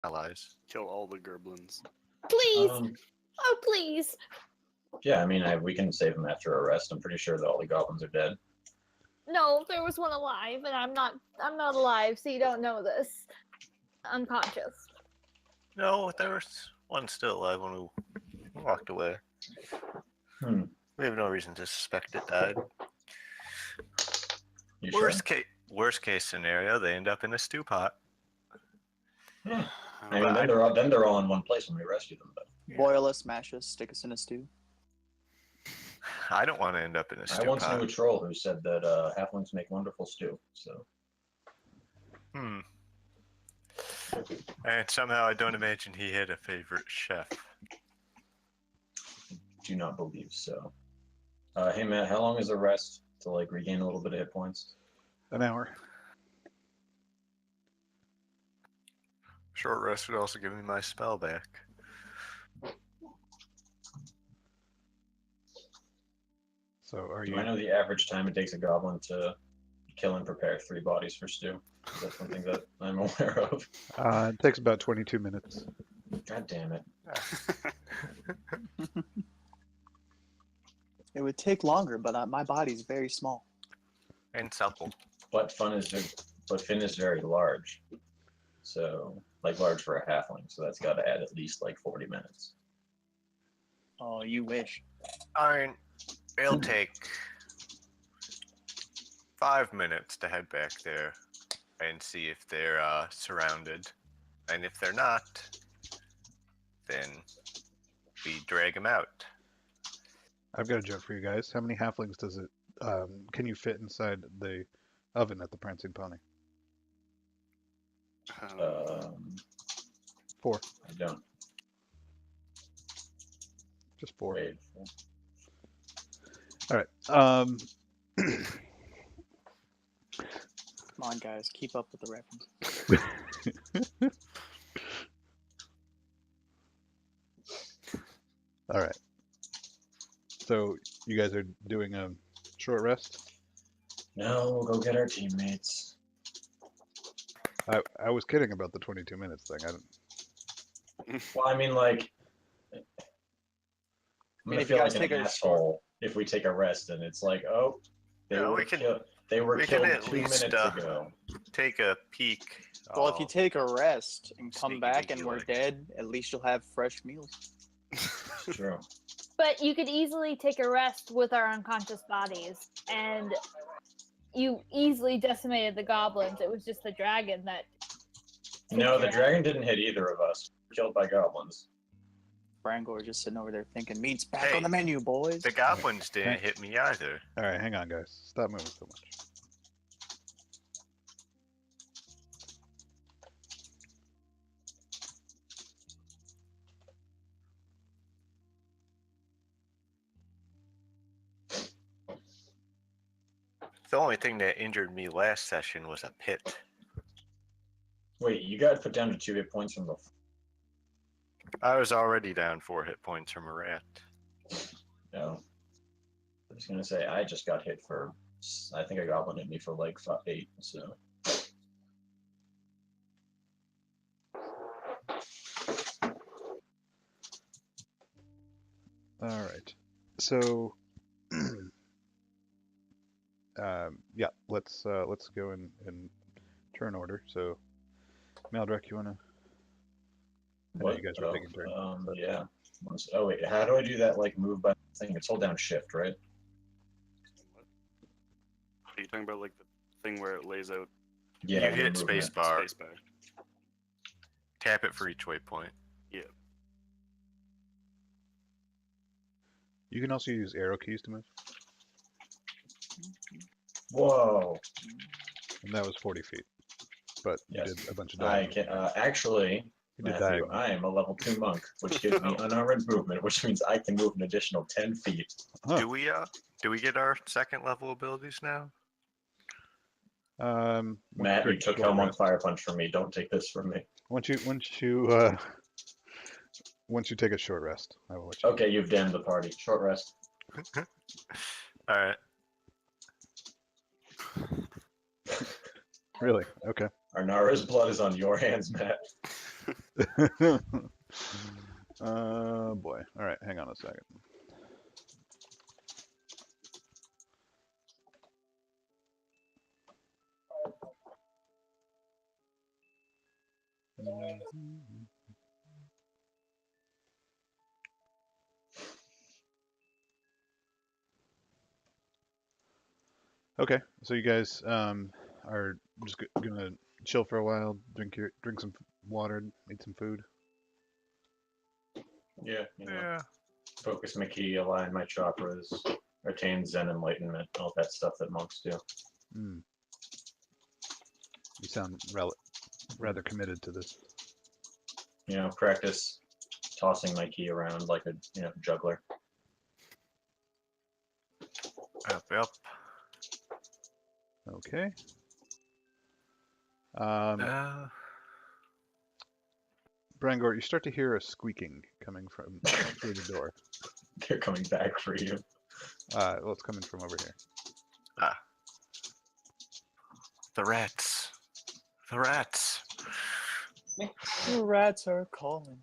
allies. Kill all the goblins. Please! Oh, please! Yeah, I mean, we can save them after a rest. I'm pretty sure that all the goblins are dead. No, there was one alive, and I'm not alive, so you don't know this. Unconscious. No, there was one still alive when we walked away. We have no reason to suspect it died. You Worst case scenario, they end up in a stew pot. sure? I mean, then they're all in one place when we rescue them, though. Boil us, mash us, stick us in a stew. I don't want to end up in a stew pot. I once knew a troll who said that halflings make wonderful stew. So. And somehow I don't imagine he had a favorite chef. Do not believe so. Hey Matt, how long is the rest to like regain a little bit of hit points? An hour. Short rest would also give me my spell back. So are Do you? I know the average time it takes a goblin to kill and prepare 3 bodies for stew? Is that something that I'm aware of? It takes about 22 minutes. God damn it. It would take longer, but my body's very small. And supple. But Finn is very large. So, like large for a halfling, so that's got to add at least like 40 minutes. Oh, you wish. It'll take 5 minutes to head back there and see if they're surrounded. And if they're not, then we drag them out. I've got a joke for you guys. How many halflings does it? Can you fit inside the oven at the Prancing Pony? 4. I don't. Just 4. Wait. All right. Come on, guys, keep up with the reference. All right. So you guys are doing a short rest? No, we'll go get our teammates. I was kidding about the 22 minutes thing. I don't. Well, I mean, like, I'm gonna feel like an asshole if we take a rest and it's like, oh, they were killed 2 minutes ago. Take a peek. Well, if you take a rest and come back and we're dead, at least you'll have fresh meals. True. But you could easily take a rest with our unconscious bodies, and you easily decimated the goblins. It was just the dragon that... No, the dragon didn't hit either of us. We were killed by goblins. Brangor just sitting over there thinking, meat's back on the menu, boys. The goblins didn't hit me either. All right, hang on, guys. Stop moving so much. The only thing that injured me last session was a pit. Wait, you got put down to 2 hit points from the... I was already down 4 hit points from a rat. No. I was gonna say, I just got hit for... I think a goblin hit me for like 8, so... All right. So, yeah, let's go in turn order. So, Maldrek, you wanna? I know you guys were taking turns. Yeah. Oh wait, how do I do that? Like move by thing? It's hold down shift, right? Are you talking about like the thing where it lays out? Yeah. You hit spacebar. Spacebar. Tap it for each waypoint. Yeah. You can also use arrow keys to move, Whoa. and that was 40 feet. But Yes. you did a bunch of I damage. can actually. You did Matthew, diagonal. I am a level 2 monk, which gives me unarmored movement, which means I can move an additional 10 feet. Huh. Do we get our second level abilities now? Matt, you took Helm on Fire Punch from me. Don't take this from me. Once you take a short rest, I will let you. Okay, you've damned the party. Short rest. Alright. Really? Okay. Arnara's blood is on your hands, Matt. Boy. All right, hang on a second. Okay, so you guys are just gonna chill for a while, drink some water, eat some food. Yeah, Yeah. focus my key, align my chakras, attain Zen enlightenment, all that stuff that monks do. Mm. You sound rather committed to this. Practice tossing my key around like a juggler. Yep. Okay. Brangor, you start to hear a squeaking coming from through the door. They're coming back for you. Well, it's coming from over here. The rats. The rats. The rats are calling.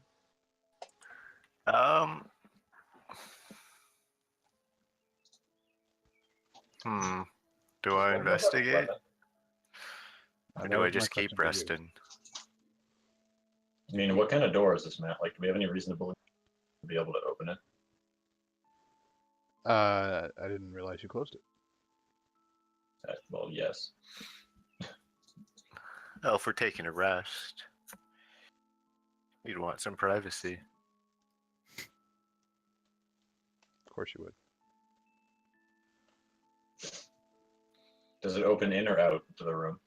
Do I investigate? Or do I just keep question for you. resting? I mean, what kind of door is this, Matt? Like, do we have any reason to believe to be able to open it? I didn't realize you closed it. Well, yes. Oh, if we're taking a rest, you'd want some privacy. Of course you would. Does it open in or out to the room?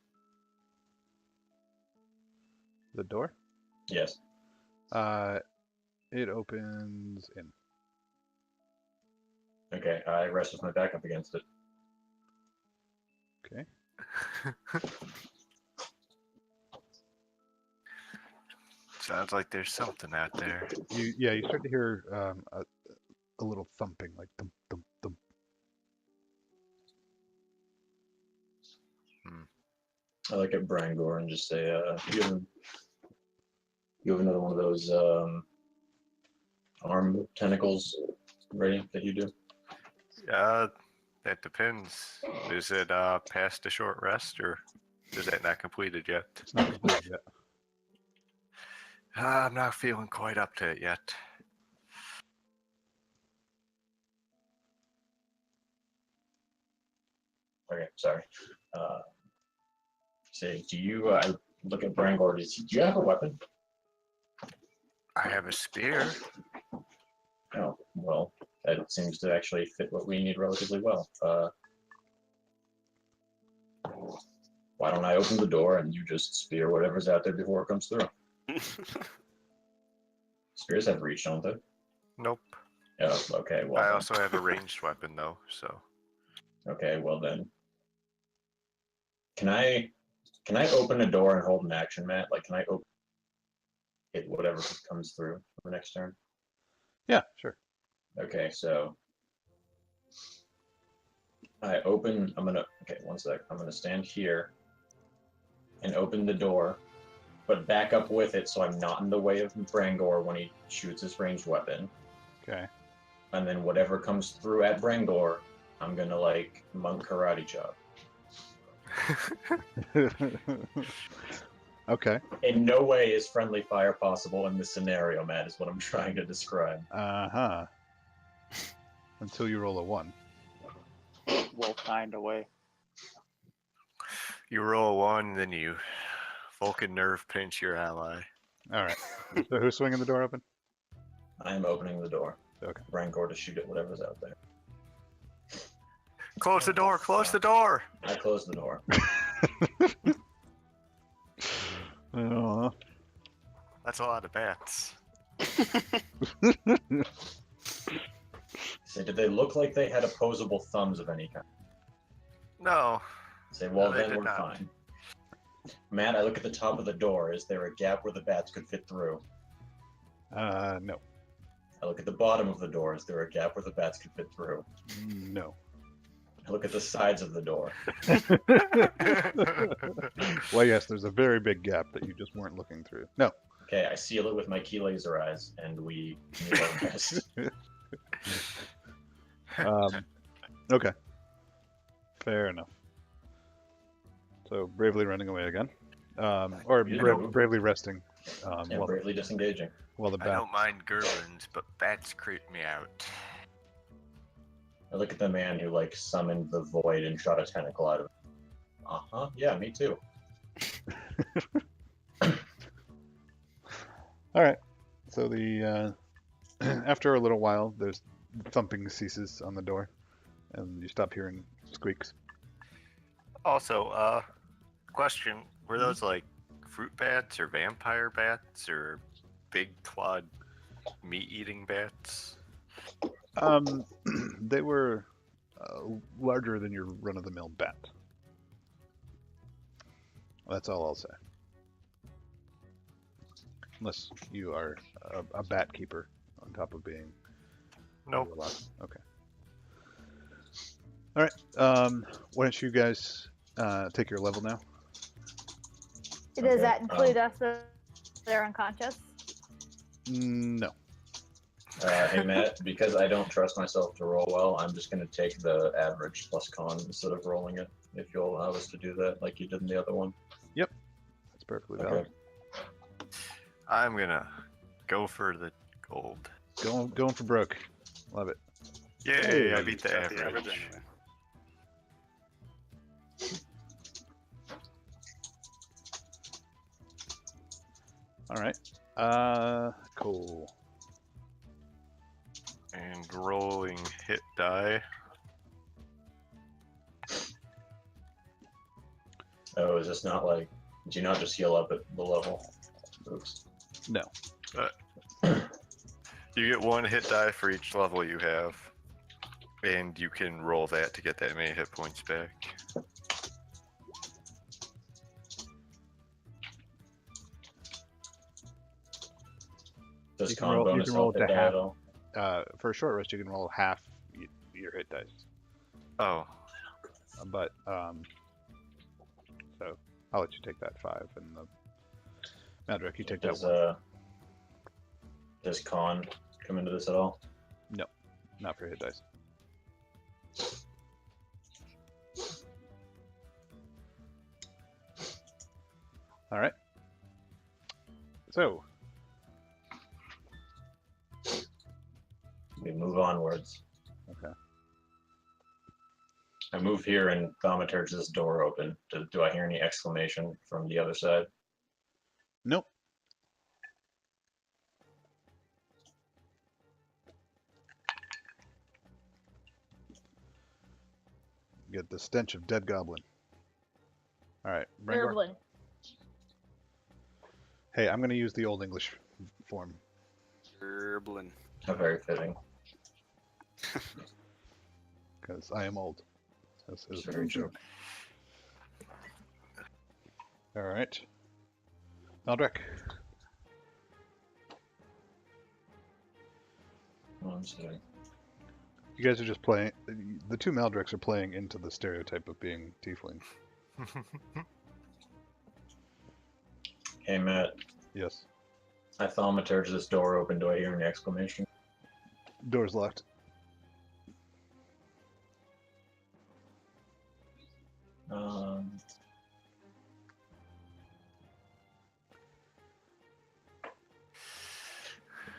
The door? Yes. It opens in. Okay, I rest with my back up against it. Okay. Sounds like there's something out there. You start to hear a little thumping, like thump, thump, thump. I look at Brangor and just say, you have another one of those arm tentacles ready that you do? That depends. Is it past a short rest, or is that not completed yet? It's not completed yet. I'm not feeling quite up to it yet. Okay, sorry. Say, do you? I look at Brangor. Do you have a weapon? I have a spear. Oh, well, that seems to actually fit what we need relatively well. Why don't I open the door and you just spear whatever's out there before it comes through? Spears have reach, don't they? Nope. Oh, okay. Well, I also have a ranged weapon, though, so. Okay, well then. Can I open a door and hold an action, Matt? Like, can I open it, whatever comes through for the next turn? Yeah, sure. Okay, so okay, one sec. I'm gonna stand here and open the door, but back up with it so I'm not in the way of Brangor when he shoots his ranged weapon. Okay. And then whatever comes through at Brangor, I'm gonna like monk karate chop. Okay. In no way is friendly fire possible in this scenario, Matt, is what I'm trying to describe. Uh-huh. Until you roll a 1. We'll find a way. You roll 1, then you Vulcan nerve pinch your ally. All right. So who's swinging the door open? I am opening the door. Okay. Brangor to shoot at whatever's out there. Close the door! Close the door! I close the door. That's a lot of bats. Say, did they look like they had opposable thumbs of any kind? No. Say, well, No, they then did we're not. fine. Matt, I look at the top of the door. Is there a gap where the bats could fit through? No. I look at the bottom of the door. Is there a gap where the bats could fit through? No. I look at the sides of the door. Well, yes, there's a very big gap that you just weren't looking through. No. Okay, I seal it with my key laser eyes, and we do our best. Okay. Fair enough. So bravely running away again, or You know. bravely resting. And While, bravely disengaging. while the I bat. don't mind goblins, but bats creep me out. I look at the man who like summoned the void and shot a tentacle out of it. Yeah, me too. All right. So the after a little while, there's thumping ceases on the door, and you stop hearing squeaks. Also, question: were those like fruit bats or vampire bats or big clawed meat-eating bats? They were larger than your run-of-the-mill bat. That's all I'll say. Unless you are a bat keeper on top of being. Nope. Okay. All right. Why don't you guys take your level now? Does Okay, that include us that are unconscious? No. Hey Matt, because I don't trust myself to roll well, I'm just going to take the average plus con instead of rolling it, if you'll allow us to do that like you did in the other one. That's perfectly valid. I'm gonna go for the gold. Going for broke. Love it. Yay! Hey, I beat the Got average. anyway. All right. Cool. And rolling hit die. Oh, is this not like, do you not just heal up at the level? Oops. No. You get one hit die for each level you have, and you can roll that to get that many hit points back. Does You can con roll- you bonus can roll help hit to die half. at all? For a short rest, you can roll half your hit dice. Oh, But so I'll let you take that 5, and the Madrak, you take that Does 1. does con come into this at all? Not for hit dice. All right. So We move onwards. okay. I move here and thaumaturge this door open. Do I hear any exclamation from the other side? Nope. Get the stench of dead goblin. All right, Brangor. Gerblin. Hey, I'm going to use the Old English form. Gerblin. How very fitting. Because I am old. That's a Very true. joke. All right. Aldrich. One second. You guys are just playing. The two Maldricks are playing into the stereotype of being tiefling. Hey Matt, Yes. I thaumaturge this door open. Do I hear any exclamation? Door's locked.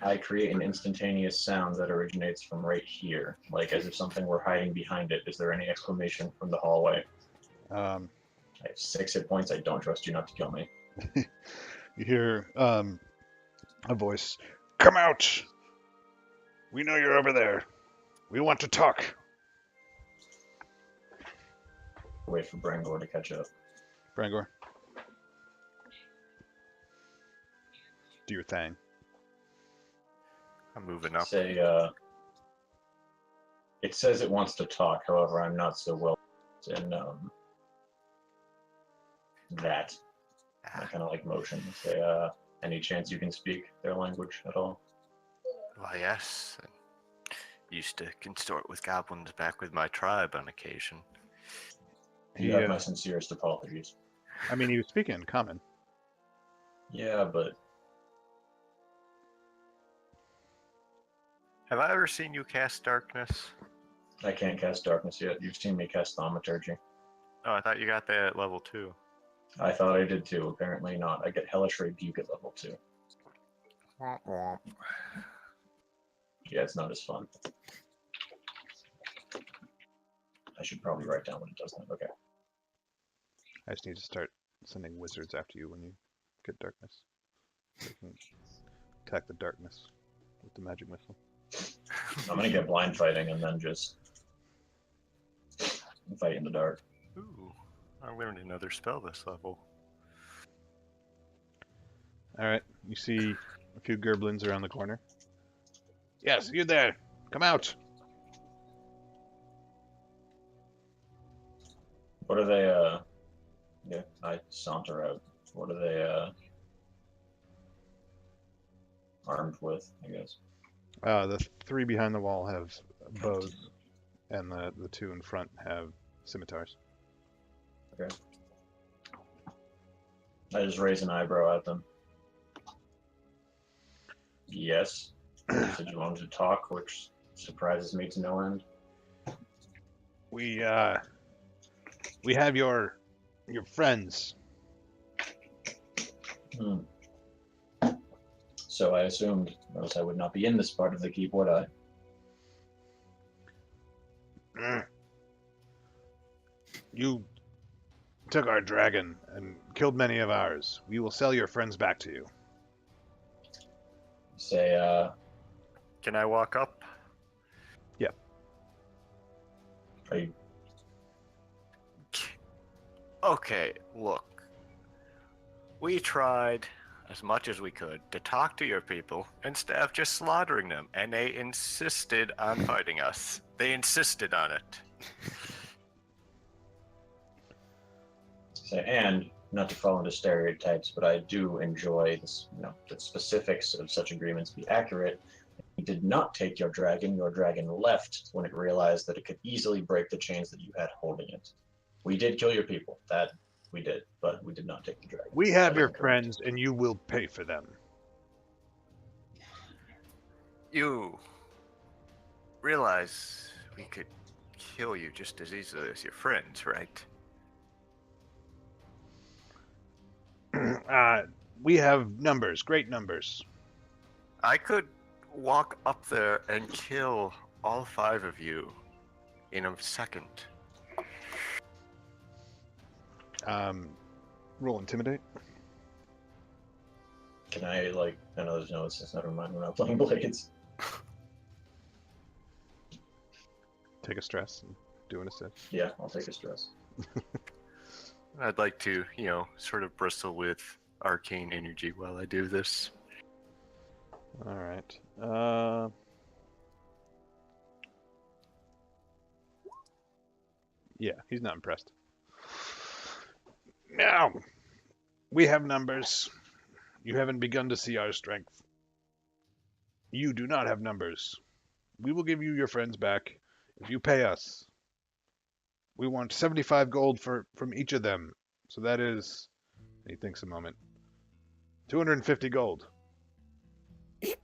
I create an instantaneous sound that originates from right here, like as if something were hiding behind it. Is there any exclamation from the hallway? I have 6 hit points. I don't trust you not to kill me. You hear a voice. Come out! We know you're over there. We want to talk. Wait for Brangor to catch up. Brangor. Do your thing. I'm moving up. Say, it says it wants to talk. However, I'm not so well in that. I kind of like motion. Say, any chance you can speak their language at all? Why, yes. Used to consort with goblins back with my tribe on occasion. You have my sincerest apologies. I mean, he was speaking in common. Yeah, but Have I ever seen you cast darkness? I can't cast darkness yet. You've seen me cast thaumaturgy. Oh, I thought you got that at level 2. I thought I did too. Apparently not. I get Hellish Rebuke at level 2. Womp womp. Yeah, it's not as fun. I should probably write down when it does that. Okay. I just need to start sending wizards after you when you get darkness. So you can attack the darkness with the magic missile. I'm gonna get blind fighting and then just fight in the dark. Ooh, I learned another spell this level. Alright, you see a few gerblins around the corner. Yes, you there! Come out! What are they, yeah, I saunter out. What are they, armed with, I guess? The 3 behind the wall have bows, and the 2 in front have scimitars. Okay. I just raise an eyebrow at them. Yes. You said you wanted to talk, which surprises me to no end. We have your friends. Hmm. So I assumed, else I would not be in this part of the keep, would I? You took our dragon and killed many of ours. We will sell your friends back to you. Say, Can I walk up? are you... Okay, look. We tried as much as we could to talk to your people instead of just slaughtering them, and they insisted on fighting us. They insisted on it. Say, and not to fall into stereotypes, but I do enjoy this, the specifics of such agreements be accurate. You did not take your dragon left when it realized that it could easily break the chains that you had holding it. We did kill your people, that we did, but we did not take the dragon. We have That your is correct. friends, and you will pay for them. You realize we could kill you just as easily as your friends, right? We have numbers, great numbers. I could walk up there and kill all 5 of you in a second. Roll intimidate. Can I, I know there's no assist, never mind, we're not playing Blades. Take a stress and do an assist. Yeah, I'll take a stress. I'd like to, sort of bristle with arcane energy while I do this. All right. Yeah, he's not impressed. Now, we have numbers. You haven't begun to see our strength. You do not have numbers. We will give you your friends back if you pay us. We want 75 gold from each of them. So that is, he thinks a moment, 250 gold. He's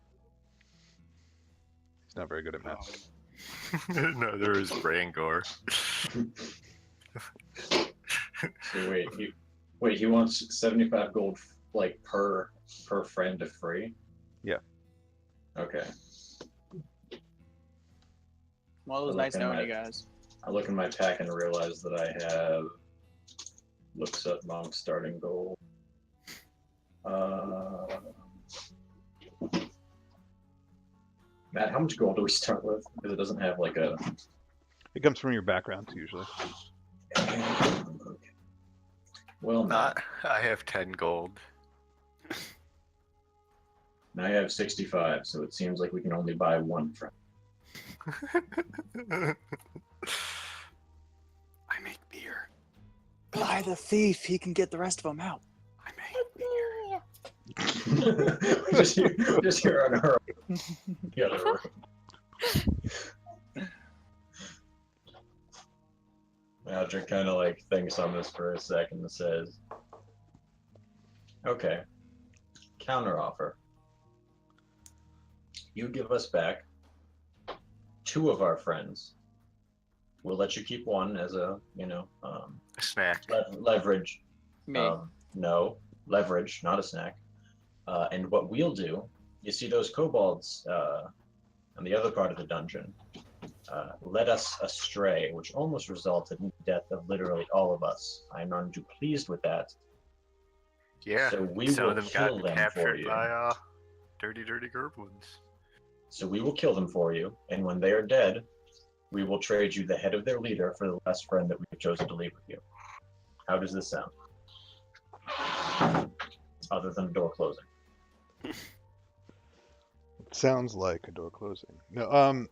not very good at math. No, there is brain gore. So wait, he wants 75 gold, per friend to free? Yeah. Okay. Well, it was nice knowing you guys. I look in my pack and realize that I have looks up monk starting gold. Matt, how much gold do we start with? Because it doesn't have a... It comes from your background, usually. Okay. Well, Matt, I have 10 gold. now I have 65, so it seems like we can only buy one friend. I make beer. Buy the thief. He can get the rest of them out. I make beer. just here on her. The other room. Aldrich kind of thinks on this for a second and says, okay, counter offer. You give us back 2 of our friends. We'll let you keep one as a, A snack. leverage. Me. No, leverage, not a snack. And what we'll do, you see those kobolds on the other part of the dungeon led us astray, which almost resulted in the death of literally all of us. I'm none too pleased with that. Yeah. So we Some will of them kill got them for captured you. by dirty goblins. So we will kill them for you, and when they are dead, we will trade you the head of their leader for the last friend that we've chosen to leave with you. How does this sound? Other than door closing. Sounds like a door closing. No,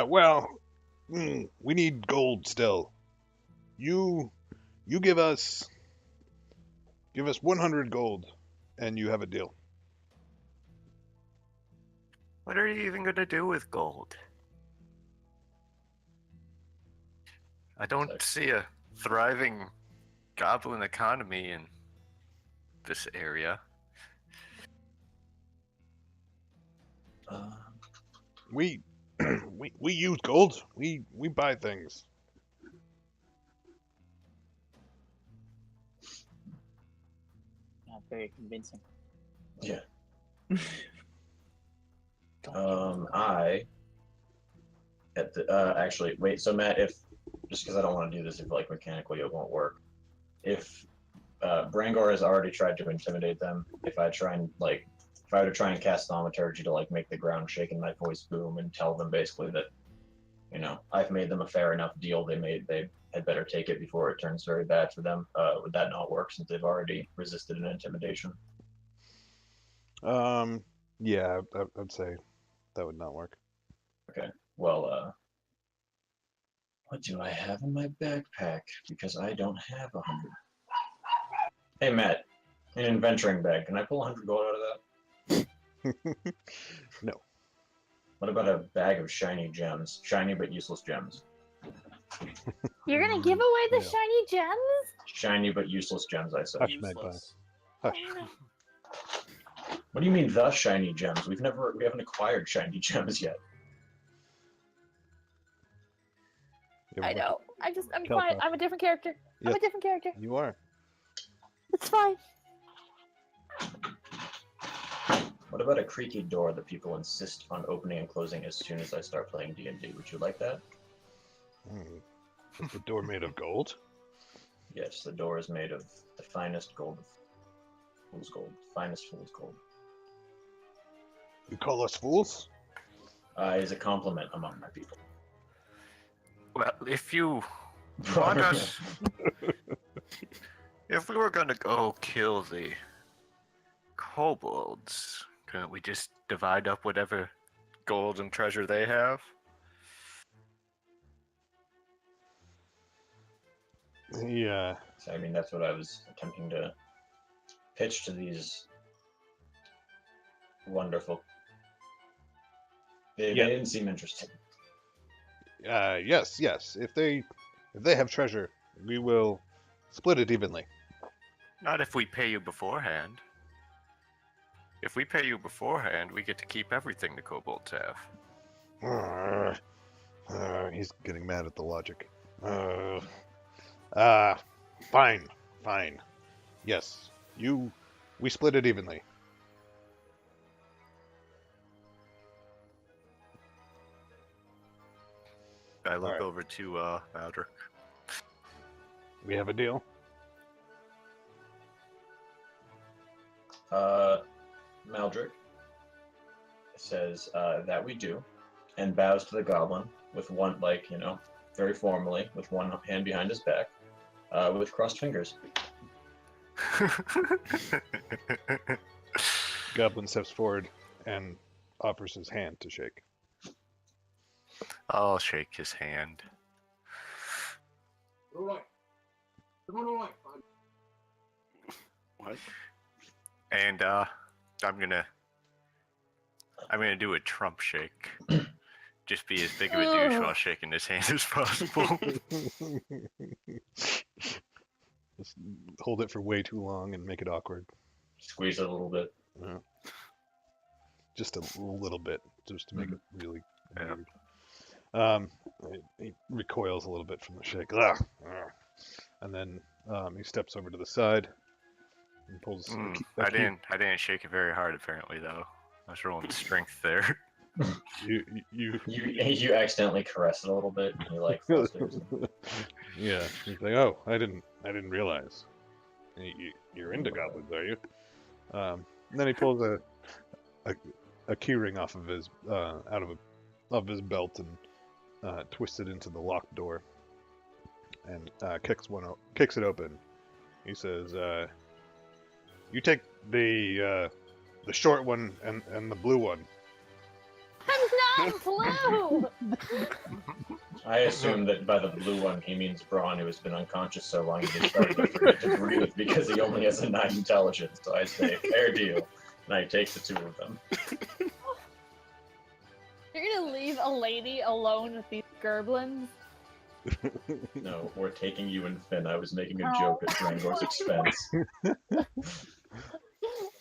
well, we need gold still. You give us 100 gold, and you have a deal. What are you even gonna do with gold? I don't see a thriving goblin economy in this area. We we use gold. We buy things. Not very convincing. Yeah. Don't Actually, wait. So Matt, if just because I don't want to do this, if like mechanically it won't work. If Brangor has already tried to intimidate them, if I were to try and cast thaumaturgy to like make the ground shake and my voice boom and tell them basically that, I've made them a fair enough deal. They had better take it before it turns very bad for them. Would that not work since they've already resisted an intimidation? Yeah, I'd say that would not work. Okay. Well, what do I have in my backpack? Because I don't have 100. Hey Matt, an inventoring bag. Can I pull 100 gold out of that? No. What about a bag of shiny gems? Shiny but useless gems. You're gonna give away the Yeah. shiny gems? Shiny but useless gems, I said. Hush, Magpie. Hush. What do you mean the shiny gems? We haven't acquired shiny gems yet. You I have a- know. I'm Kelp fine. up. I'm a different character. I'm Yes. a different character. You are. It's fine. What about a creaky door that people insist on opening and closing as soon as I start playing D&D? Would you like that? Is the door made of gold? Yes, the door is made of the finest gold. Fool's gold. Finest fool's gold. You call us fools? Is a compliment among my people. Well, if you want us, if we were gonna go kill the kobolds, couldn't we just divide up whatever gold and treasure they have? Yeah. So, I mean, that's what I was attempting to pitch to these wonderful. They Yeah. didn't seem interested. Yes. If they have treasure, we will split it evenly. Not if we pay you beforehand. If we pay you beforehand, we get to keep everything the kobolds have. He's getting mad at the logic. Fine. Yes, we split it evenly. I look Alright. over to Maldrick. We have a deal. Maldrick says that we do, and bows to the goblin with one, very formally, with one hand behind his back, with crossed fingers. Goblin steps forward and offers his hand to shake. I'll shake his hand. What? And I'm gonna do a Trump shake. Just be as big of a douche while shaking his hand as possible. Just hold it for way too long and make it awkward. Squeeze it a little bit. Just a little bit, just to make it really Yeah. Weird. He recoils a little bit from the shake. Ah, ah. And then he steps over to the side and pulls a key. I didn't shake it very hard apparently though. I was rolling strength there. You accidentally caress it a little bit, and he like flusters. Yeah, he's like, oh, I didn't realize. You're into goblins, are you? And then he pulls a key ring off of his of his belt and twists it into the locked door and kicks it open. He says, "You take the short one and the blue one." I'm not blue. I assume that by the blue one he means Braun, who has been unconscious so long he started to forget to breathe because he only has a 9 intelligence. So I say, fair deal. And I take the 2 of them. You're gonna leave a lady alone with these gerblins? No, we're taking you and Finn. I was making a joke at Drangor's expense.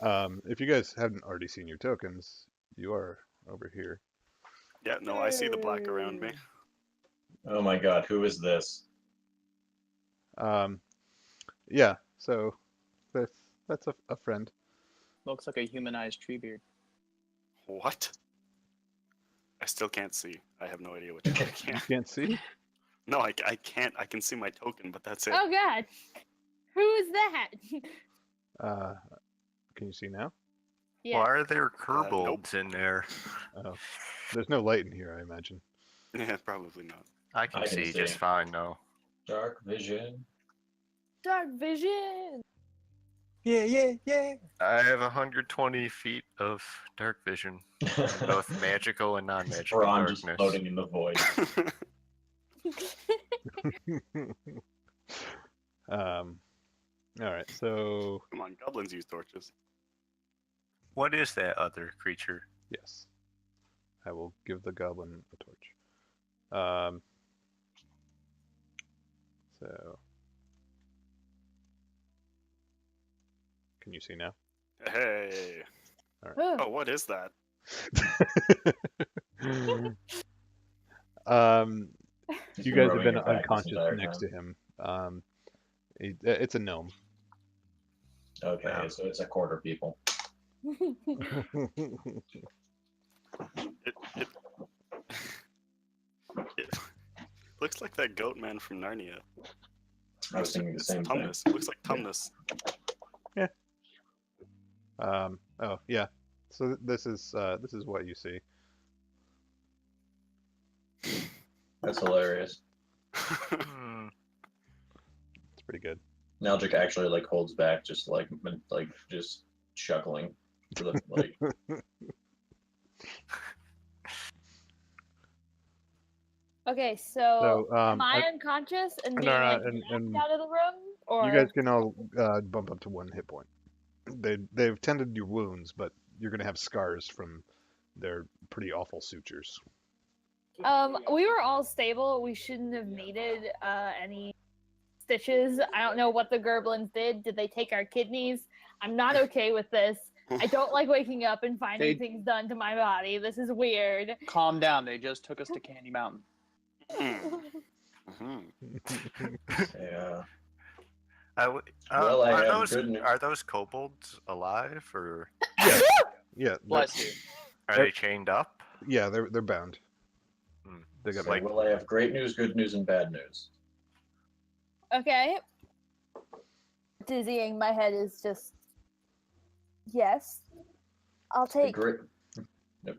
If you guys haven't already seen your tokens, you are over here. Yeah, no, I see the black around me. Oh my god, who is this? Yeah, so that's a friend. Looks like a humanized Treebeard. What? I still can't see. I have no idea what you're looking You at. can't see? No, I can't. I can see my token, but that's it. Oh god. Who is that? Can you see now? Yeah. Why are there nope. kobolds in there? Oh, there's no light in here, I imagine. Yeah, probably not. I can see just fine though. Dark vision. Dark vision. Yeah. I have 120 feet of dark vision, both magical and non-magical Braun just darkness. floating in the void. All right, so Come on, goblins use torches. What is that other creature? yes, I will give the goblin a torch. So can you see now? Hey. Oh, Oh, what is that? You guys have been unconscious next to him. It's a gnome. Okay, so it's a quarter people. It looks like that goat man from Narnia. I was thinking the same thing. Tumnus. It looks like Tumnus. Oh yeah. So this is what you see. That's hilarious. Hmm. It's pretty good. Nalgic actually like holds back, just just chuckling. Like, okay, so am I I- unconscious and No, being no, like and knocked out of the room? Or you guys can all bump up to 1 hit point. They've tended your wounds, but you're gonna have scars from their pretty awful sutures. we were all stable. We shouldn't have needed any stitches. I don't know what the gerblins did. Did they take our kidneys? I'm not okay with this. I don't like waking up and finding things done to my body. This is weird. Calm down. They just took us to Candy Mountain. yeah. Well, I are have those good news. are those kobolds alive or Yeah. Bless you. are they chained up? Yeah, they're bound. Hmm. They got So, like- well, I have great news, good news, and bad news. Okay. Dizzying my head is just yes. I'll The take great.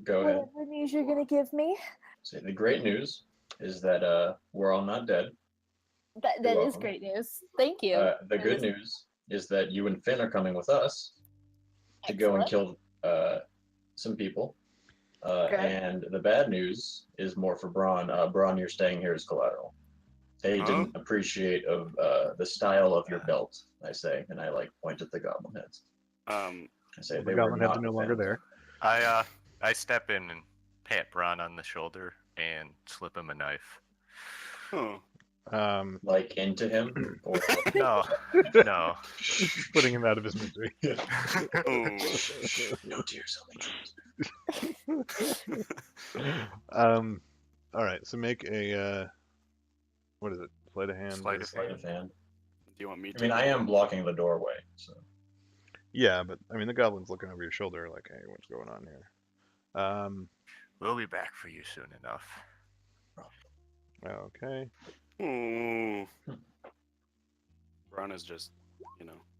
Go ahead. whatever news you're gonna give me. So the great news is that we're all not dead. That You're is welcome. great news. Thank you. The That good is news is that you and Finn are coming with us to go and excellent. kill some people. Good. And the bad news is more for Braun. Braun, you're staying here as collateral. They didn't appreciate of the style of your belt, I say, and I like point at the goblin heads. I say The they were goblin heads not are no a longer fan. there. I step in and pat Bron on the shoulder and slip him a knife. Oh. Like into him, or No, no. Putting him out of his misery. Oh. no tears, only dreams. All right. So make a what is it? Sleight of hand. Sleight of Sleight of hand. Do you want me to? I mean, I am blocking the doorway, so. Yeah, but I mean the goblin's looking over your shoulder like, hey, what's going on here? We'll be back for you soon enough. Okay. Ooh. Ron is just,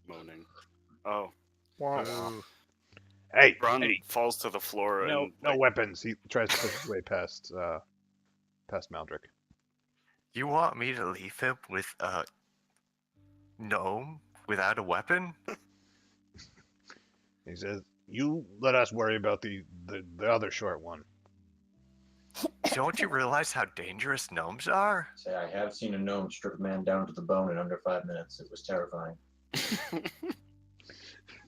moaning. Oh. Ooh. Hey, Ron hey, falls to the floor no, and no weapons. He tries to push his way past Maldrick. You want me to leave him with a gnome without a weapon? He says, "You let us worry about the other short one." Don't you realize how dangerous gnomes are? Say, I have seen a gnome strip a man down to the bone in under 5 minutes. It was terrifying.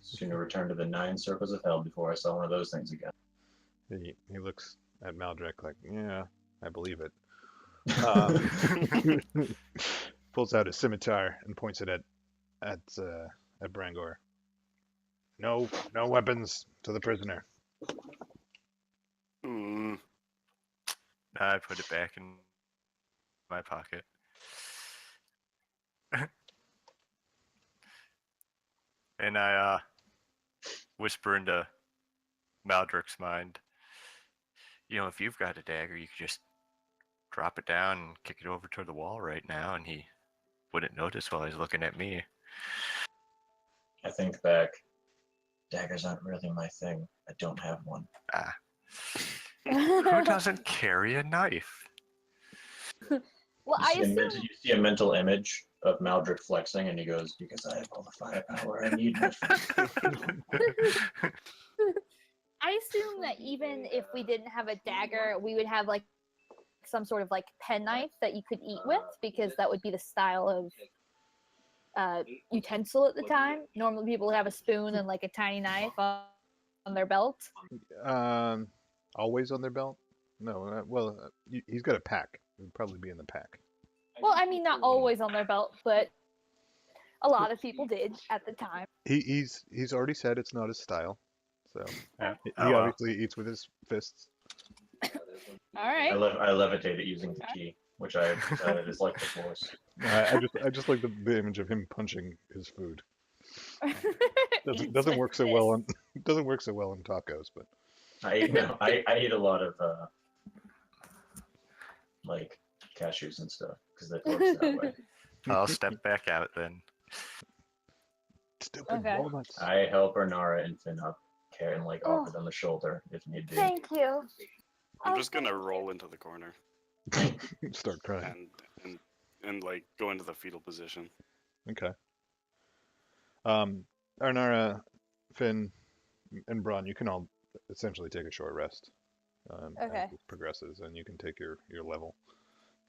Sooner return to the 9 circles of hell before I saw one of those things again. He looks at Maldrick like, yeah, I believe it. Pulls out his scimitar and points it at Brangor. No weapons to the prisoner. Mm. I put it back in my pocket. And I whisper into Maldrick's mind, if you've got a dagger, you could just drop it down and kick it over to the wall right now, and he wouldn't notice while he's looking at me. I think back. Daggers aren't really my thing. I don't have one. Who doesn't carry a knife? Well, I assume You see a mental image of Maldrick flexing, and he goes, because I have all the firepower I need. I assume that even if we didn't have a dagger, we would have like some sort of like penknife that you could eat with, because that would be the style of utensil at the time. Normally people would have a spoon and like a tiny knife on their belt. Always on their belt? No. He's got a pack. It would probably be in the pack. Well, I mean, not always on their belt, but a lot of people did at the time. He's already said it's not his style, so he well. obviously eats with his fists. All right. I levitate it using the key, which I decided is like the force. I just like the image of him punching his food. Doesn't work so well on doesn't work so well on tacos, but I eat a lot of like cashews and stuff because it works that way. I'll step back out then. stupid Okay. walnuts. I help Arnara and Finn up, and like offer them the shoulder if need be. Thank you. I'm just gonna roll into the corner Start crying. and like go into the fetal position. Okay. Arnara, Finn, and Braun, you can all essentially take a short rest. Okay. As this progresses, and you can take your level.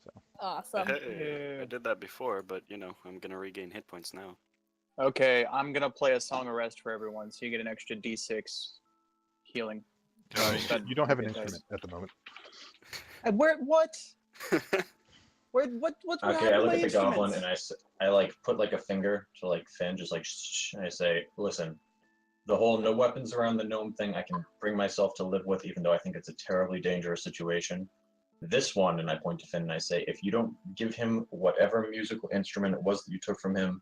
So. Awesome. Hey, I did that before, but I'm gonna regain hit points now. Okay, I'm gonna play a song of rest for everyone, so you get an extra D6 healing. You don't have an instrument at the moment. Where? What? What's Okay, I look at the goblin and I like put like a finger to like Finn, just like shh, and I say, listen, the whole no weapons around the gnome thing I can bring myself to live with, even though I think it's a terribly dangerous situation. This one, and I point to Finn and I say, if you don't give him whatever musical instrument it was that you took from him,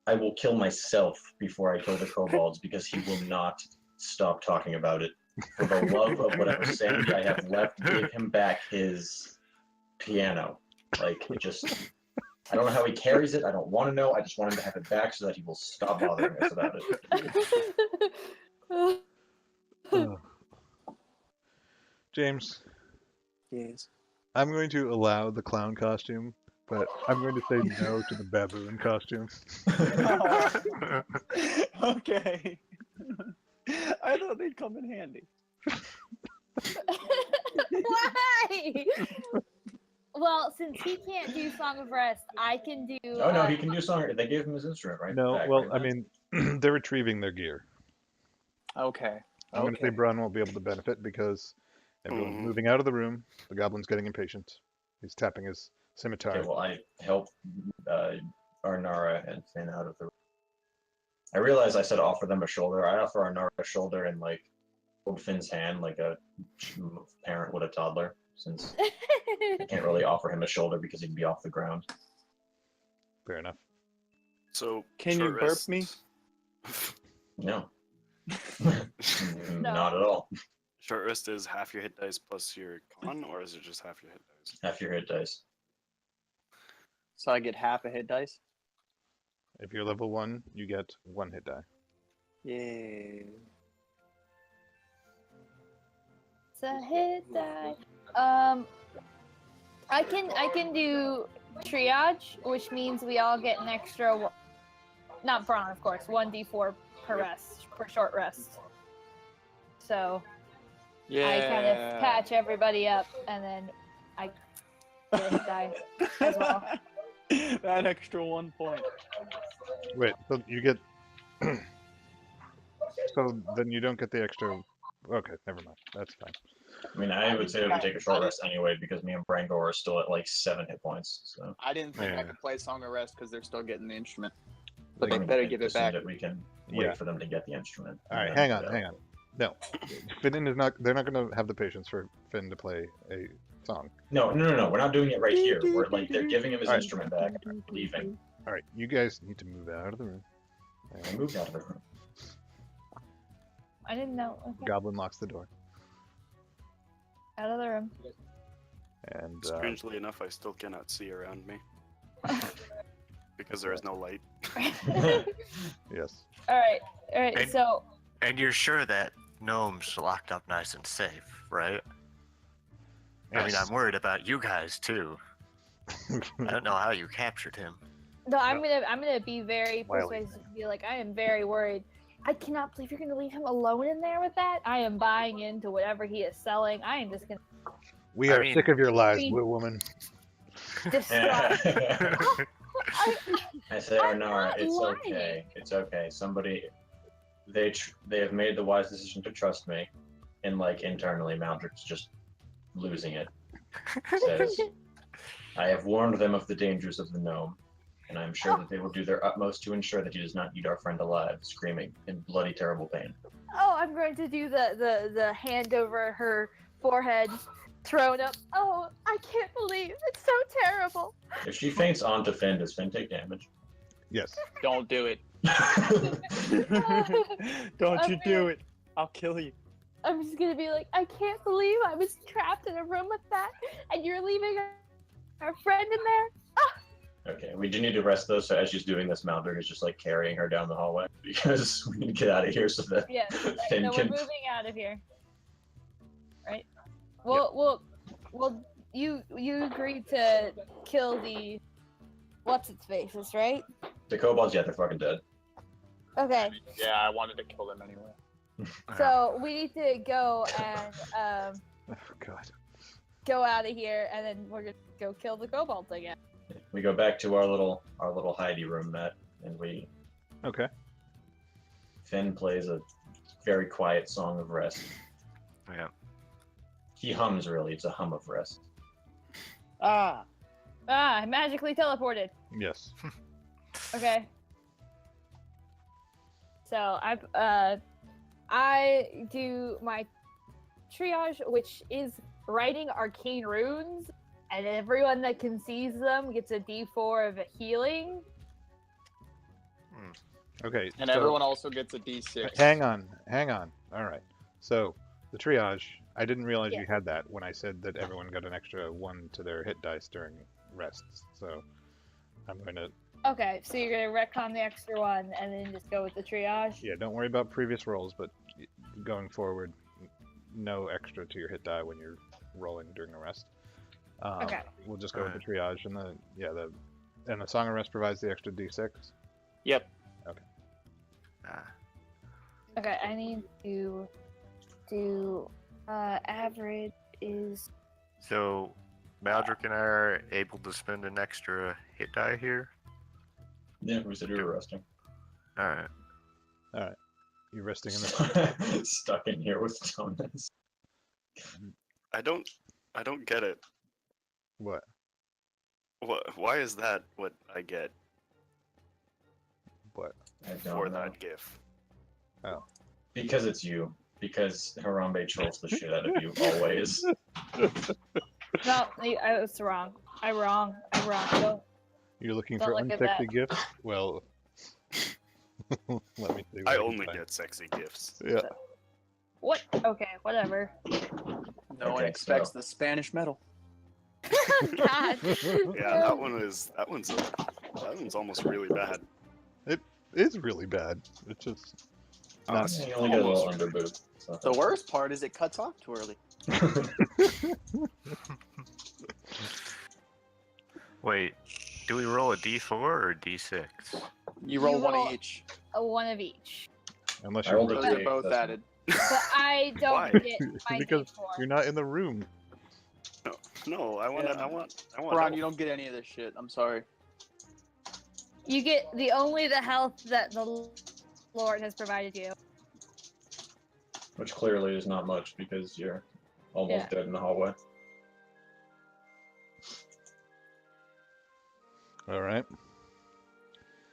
I will kill myself before I kill the kobolds, because he will not stop talking about it. For the love of whatever sanity I have left, give him back his piano. Like, it just, I don't know how he carries it. I don't want to know. I just want him to have it back so that he will stop bothering us about it. James, Yes. I'm going to allow the clown costume, but I'm going to say no to the baboon costume. Okay. I thought they'd come in handy. Why? Well, since he can't do Song of Rest, I can do. Oh no, he can do song. They gave him his instrument, right? No, back, well, right I now. mean, they're retrieving their gear. Okay. I'm going to say Braun won't be able to benefit because everyone's moving out of the room. The goblin's getting impatient. He's tapping his scimitar. Okay, well, I help Arnara and Finn out of the room. I realize I said offer them a shoulder. I offer Arnara a shoulder and like hold Finn's hand like a parent would a toddler, since I can't really offer him a shoulder because he'd be off the ground. Fair enough. So Can you short burp rest- me? No. Not at all. Short rest is half your hit dice plus your con, or is it just half your hit dice? Half your hit dice. So I get half a hit dice? If you're level 1, you get 1 hit die. Yeah. It's a hit die. I can do triage, which means we all get an extra, not brawn, of course, 1d4 per rest, per short rest. So Yeah. I kind of patch everybody up, and then I get a hit die as well. That extra 1 point. Wait, so you get... so then you don't get the extra... Okay, never mind. That's fine. I mean, I would say we would take a short rest anyway because me and Brango are still at like 7 hit points. So I didn't think I Yeah. could play Song of Rest because they're still getting the instrument. But I they mean, better I give it assume back. that we can wait Yeah. for them to get the instrument. Alright, and hang then- on, hang on. No. Finn is not... They're not going to have the patience for Finn to play a song. No. We're not doing it right here. We're like they're giving him his Alright. instrument back and leaving. Alright, you guys need to move out of the room. I moved out of the room. I didn't know. Okay. Goblin locks the door. Out of the room. And Strangely enough, I still cannot see around me because there is no light. yes. All right. And- So And you're sure that gnome's locked up nice and safe, right? I mean, Yes. I'm worried about you guys too. I don't know how you captured him. no, I'm gonna be very Wily. persuasive. And be like, I am very worried. I cannot believe you're gonna leave him alone in there with that. I am buying into whatever he is selling. I am just gonna We I are mean- sick of your lies, We- blue woman. destroy. I say, I'm Arnara, not it's lying. okay. It's okay. Somebody, they have made the wise decision to trust me, and like internally, Maldrick's just losing it. Says, I have warned them of the dangers of the gnome, and I'm sure that they will do their utmost to ensure that he does not eat our friend alive, screaming in bloody, terrible pain. Oh, I'm going to do the hand over her forehead, thrown up. Oh, I can't believe it's so terrible. If she faints onto Finn, does Finn take damage? Yes. Don't do it. Don't you do it. I'll kill you. I'm just gonna be like, I can't believe I was trapped in a room with that, and you're leaving our friend in there. Okay, we do need to rest though, so as she's doing this, Maldrick is just like carrying her down the hallway because we need to get out of here so that Yes, Finn no, we're can. moving out of here. Right? Well, you agreed to kill the what's its faces, right? The kobolds, yeah, they're fucking dead. Okay, Yeah, I wanted to kill them anyway. so we need to go and Oh, God. go out of here, and then we're gonna go kill the kobolds again. We go back to our little Heidi room, Matt, and Okay. Finn plays a very quiet song of rest. Yeah. He hums really, it's a hum of rest. Ah. I magically teleported. Yes. Okay. So I do my triage, which is writing arcane runes, and everyone that can seize them gets a D4 of healing. Okay. And so- everyone also gets a D6. Hang on. All right. So the triage. I didn't realize Yeah. you had that when I said that everyone got an extra 1 to their hit dice during rests. So I'm going to. Okay, so you're gonna retcon the extra one and then just go with the triage. Yeah. Don't worry about previous rolls, but going forward, no extra to your hit die when you're rolling during the rest. Okay. We'll just go with the triage and the Song of Rest provides the extra D6. Yep. Ah. Okay, I need to do average is So, Maldrick and I are able to spend an extra hit die here. Yeah, we said we were resting. All right. You're resting in the. Stuck in here with Jonas. I don't get it. What? Why is that what I get What? I for don't know. that gif? Because it's you. Because Harambe trolls the shit out of you always. No, I was wrong. I'm wrong. Don't. You're looking Don't for look at unsexy that. gifts? Well, let me see. What I can only find. get sexy gifts. Yeah. What? Okay, whatever. No one Okay, expects so- the Spanish medal. God. Yeah, that one's almost really bad. It's really bad. It's just not. It's You only get a little almost really underboob. So. The worst part is it cuts off too early. Wait, do we roll a d4 or a d6? You roll You one roll- each. One of each. Unless I you're rolled a Those really, are three, both that's- added. But I don't Why? get my because D4. you're not in the room. No, I want. Ron, help. you don't get any of this shit. I'm sorry. You get only the health that the Lord has provided you. Which clearly is not much because you're almost Yeah. dead in the hallway. All right.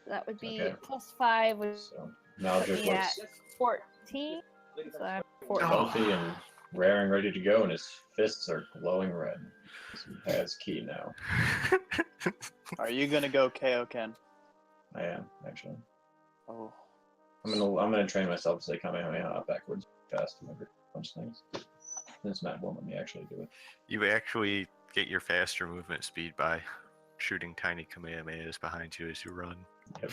That would be Okay. +5, which So now put just me at looks 14. So I'm 14. healthy and rare and ready to go, and his fists are glowing red. He has key now. Are you gonna go KO Ken? I am actually. Oh. I'm gonna train myself to say Kamehameha backwards fast whenever I punch things. Since Matt won't let me actually do it. You actually get your faster movement speed by shooting tiny Kamehamehas behind you as you run. Yep.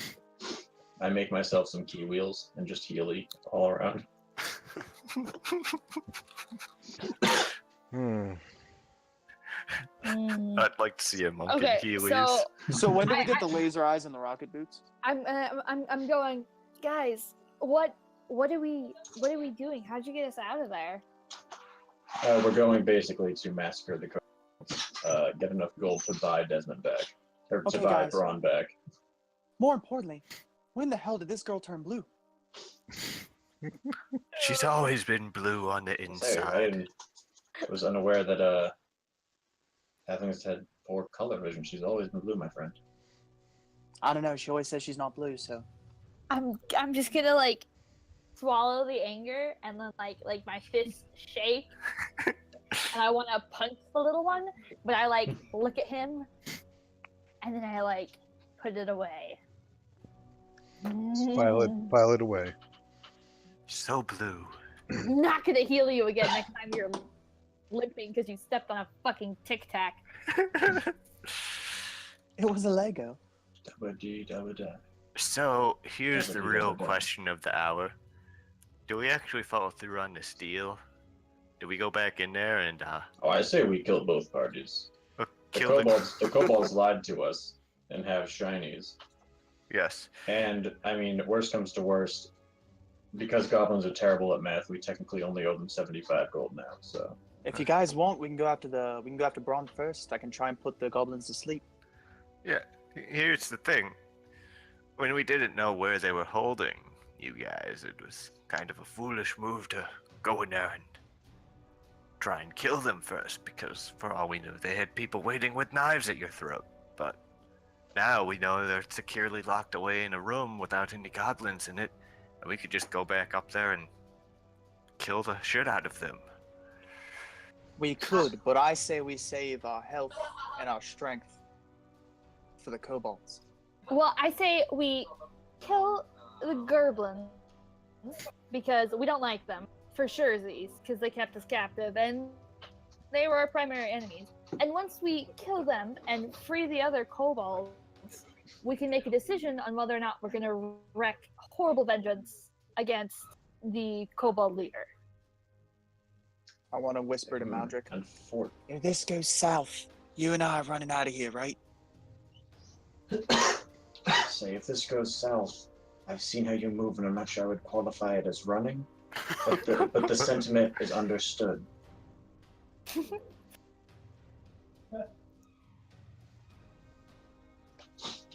I make myself some key wheels and just healy all around. Hmm. Mm. I'd like to see a monkey Okay, Heelys. so So when do we I- get the laser eyes and the rocket boots? I'm going, guys. What are we doing? How'd you get us out of there? We're going basically to massacre the codes. Get enough gold to buy Desmond back. Or to Okay, buy guys. Braun back. More importantly, when the hell did this girl turn blue? She's always been blue on the Say, I inside. was unaware that having had poor color vision, she's always been blue, my friend. I don't know. She always says she's not blue, so. I'm just gonna like swallow the anger and then like my fists shake and I want to punch the little one, but I like look at him and then I like put it away. File it away. So blue. I'm not gonna heal you again next time you're limping because you stepped on a fucking tic tac. It was a Lego. Dabba-dee-dabba-da. So here's the real Dabba-dee-dabba-da. question of the hour. Do we actually follow through on this deal? Do we go back in there and Oh, I say we killed both parties. The kill the kobolds lied to us and have shinies. Yes. And I mean, worst comes to worst, because goblins are terrible at math, we technically only owe them 75 gold now. So If you guys want, we can go after Braun first. I can try and put the goblins to sleep. Yeah. Here's the thing. When we didn't know where they were holding you guys, it was kind of a foolish move to go in there and try and kill them first, because for all we knew, they had people waiting with knives at your throat. But now we know they're securely locked away in a room without any goblins in it, and we could just go back up there and kill the shit out of them. We could, but I say we save our health and our strength for the kobolds. Well, I say we kill the Gerblins because we don't like them for sure, because they kept us captive and they were our primary enemies. And once we kill them and free the other kobolds, we can make a decision on whether or not we're going to wreak horrible vengeance against the kobold leader. I want to whisper to Maldrick. and If this goes south, you and I are running out of here, right? say if this goes south, I've seen how you move, and I'm not sure I would qualify it as running, but the sentiment is understood.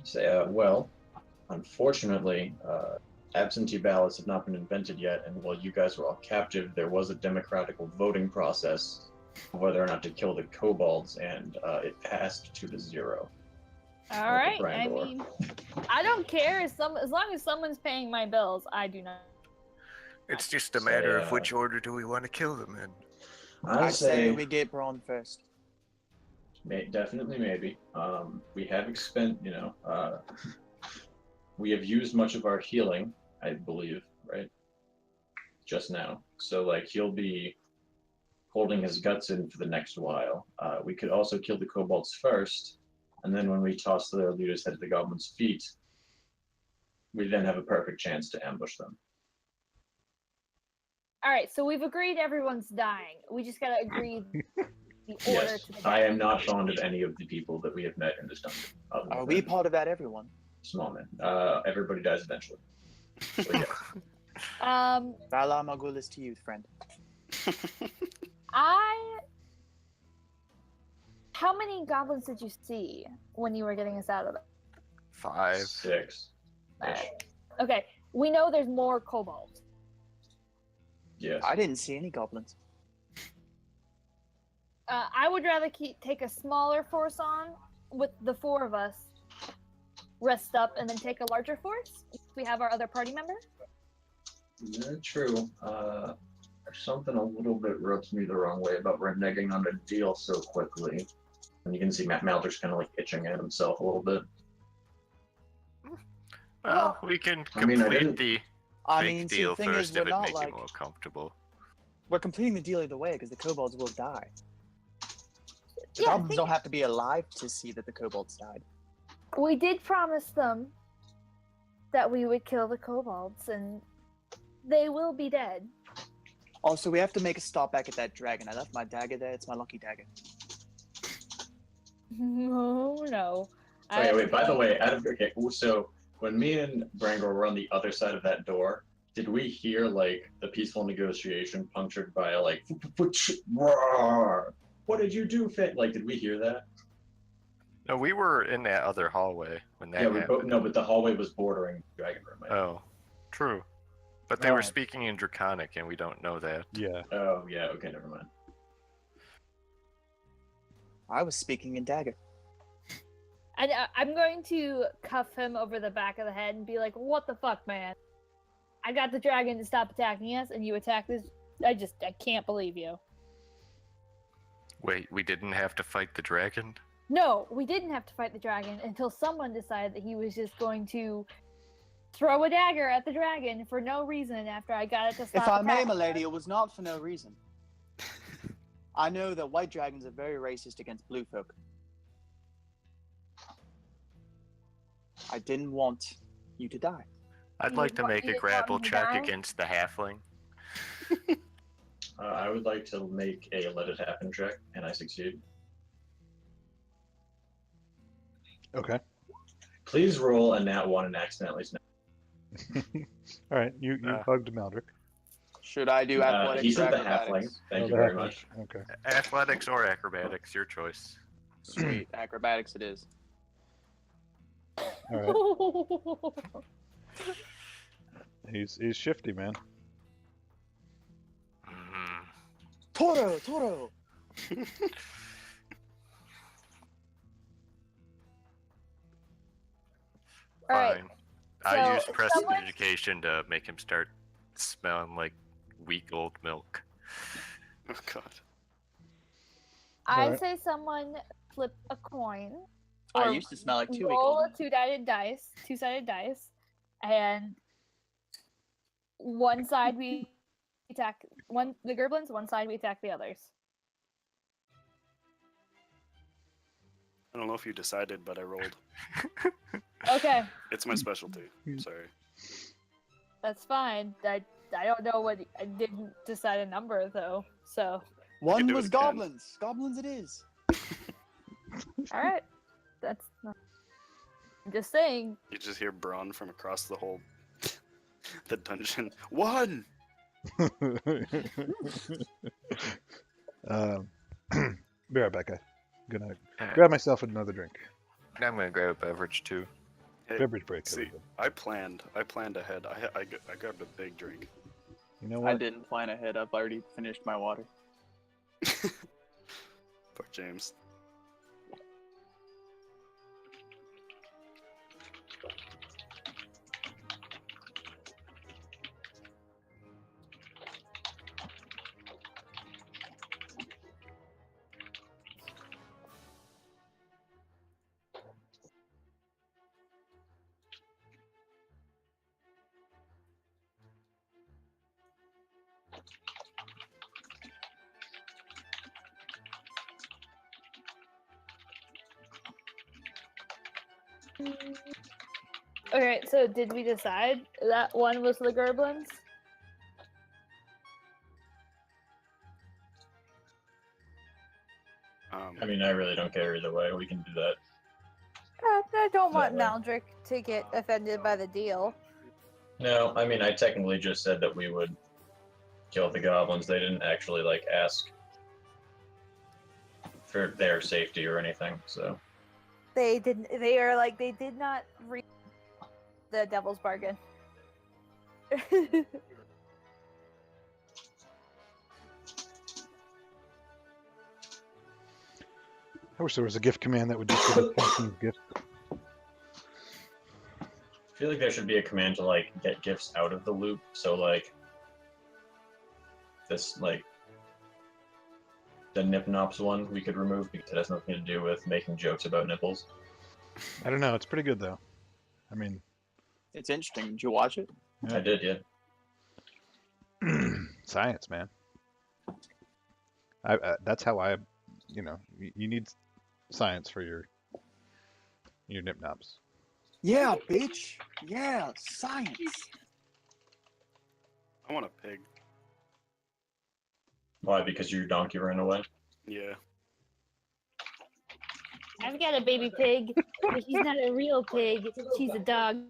Say, well, unfortunately, absentee ballots have not been invented yet, and while you guys were all captive, there was a democratical voting process of whether or not to kill the kobolds, and it passed 2-0. All right. I Brandor. mean, I don't care as long as someone's paying my bills. I do not. It's just a Say, matter of which order do we want to kill them in. I I say say we get Braun first. definitely maybe. We have we have used much of our healing, I believe, right? Just now. So like he'll be holding his guts in for the next while. We could also kill the kobolds first, and then when we toss their leader's head at the goblins' feet, we then have a perfect chance to ambush them. All right, so we've agreed everyone's dying. We just gotta agree the order Yes, to the I death. am not fond of any of the people that we have met in this dungeon. Are we part of that, everyone? Small man. Everybody dies eventually. So yeah. Valar Morghulis to you, friend. How many goblins did you see when you were getting us out of it? 5. 6. Okay, we know there's more kobolds. Yes. I didn't see any goblins. I would rather take a smaller force on with the 4 of us, rest up, and then take a larger force if we have our other party member. True. Something a little bit rubs me the wrong way about reneging on a deal so quickly. And you can see Matt Maldrick's kind of like itching at himself a little bit. Well, we can I mean, complete the I fake mean, see, deal the thing first is, if we're it not makes like you more comfortable. we're completing the deal either way because the kobolds will die. The Yeah, I goblins think don't have to be alive to see that the kobolds died. we did promise them that we would kill the kobolds, and they will be dead. Also, we have to make a stop back at that dragon. I left my dagger there. It's my lucky dagger. No. Okay, wait, by the way, so when me and Brangle were on the other side of that door, did we hear like the peaceful negotiation punctured by like roar? What did you do, Fit? Like, did we hear that? No, we were in that other hallway when that Yeah, we happened. both no, but the hallway was bordering Dragon Room. Oh, true. But they were Alright. speaking in Draconic, and we don't know that. Yeah. Oh yeah, okay, never mind. I was speaking in dagger. And I'm going to cuff him over the back of the head and be like, "What the fuck, man? I got the dragon to stop attacking us, and you attack this. I can't believe you." Wait, we didn't have to fight the dragon? No, we didn't have to fight the dragon until someone decided that he was just going to throw a dagger at the dragon for no reason after I got it to stop If I may, attacking milady, us. it was not for no reason. I know that white dragons are very racist against blue folk. I didn't want you to die. I'd You like to didn't make a want grapple me to check die? against the halfling. I would like to make a let it happen check, and I succeed. Okay. Please roll a nat 1 and accidentally snap. All right. You hugged Maldrick. Should I do athletics He or said the halfling. acrobatics? Thank Oh, you the very halfling. much. Okay. Athletics or acrobatics, your choice. Sweet, acrobatics it is. All right. He's shifty, man. Mhm. Toro, Toro. All right. Fine. I so use someone- prestidigitation to make him start smelling like weak old milk. Oh god. I Alright. say someone flip a coin. I or used to smell like 2 roll week-old. a two-sided dice, and one side we attack the Gerblins, one side we attack the others. I don't know if you decided, but I rolled. Okay, It's my specialty. Sorry. that's fine. I don't know what I didn't decide a number though. So One do it was again. goblins. Goblins it is. all right, that's. I'm just saying. You just hear Braun from across the whole the dungeon. One. Be right back, guys. Gonna Uh, grab myself another drink. I'm gonna grab a beverage too. Hey, Beverage break. see, everybody. I planned ahead. I grabbed a big drink. You know I what? didn't plan ahead. I've already finished my water. Poor James. Okay, so did we decide that one was the Gerblins? I mean, I really don't care either way. We can do that. I don't want That way. Maldrick to get offended by the deal. No, I mean, I technically just said that we would kill the goblins. They didn't actually, like, ask for their safety or anything, so. They didn't. They are like they did not read the devil's bargain. I wish there was a gift command that would just give us Captain's gift. I feel like there should be a command to, like, get gifts out of the loop, so, like, this, like, the Nipnops one we could remove because it has nothing to do with making jokes about nipples. I don't know. It's pretty good though. I mean, It's interesting. Did you watch it? Yeah. I did, yeah. science, man. That's how I, you need science for your nipnops. Yeah, bitch. Yeah, science. I want a pig. Why? Because your donkey ran away? Yeah. I've got a baby pig, but she's not a real pig. She's a dog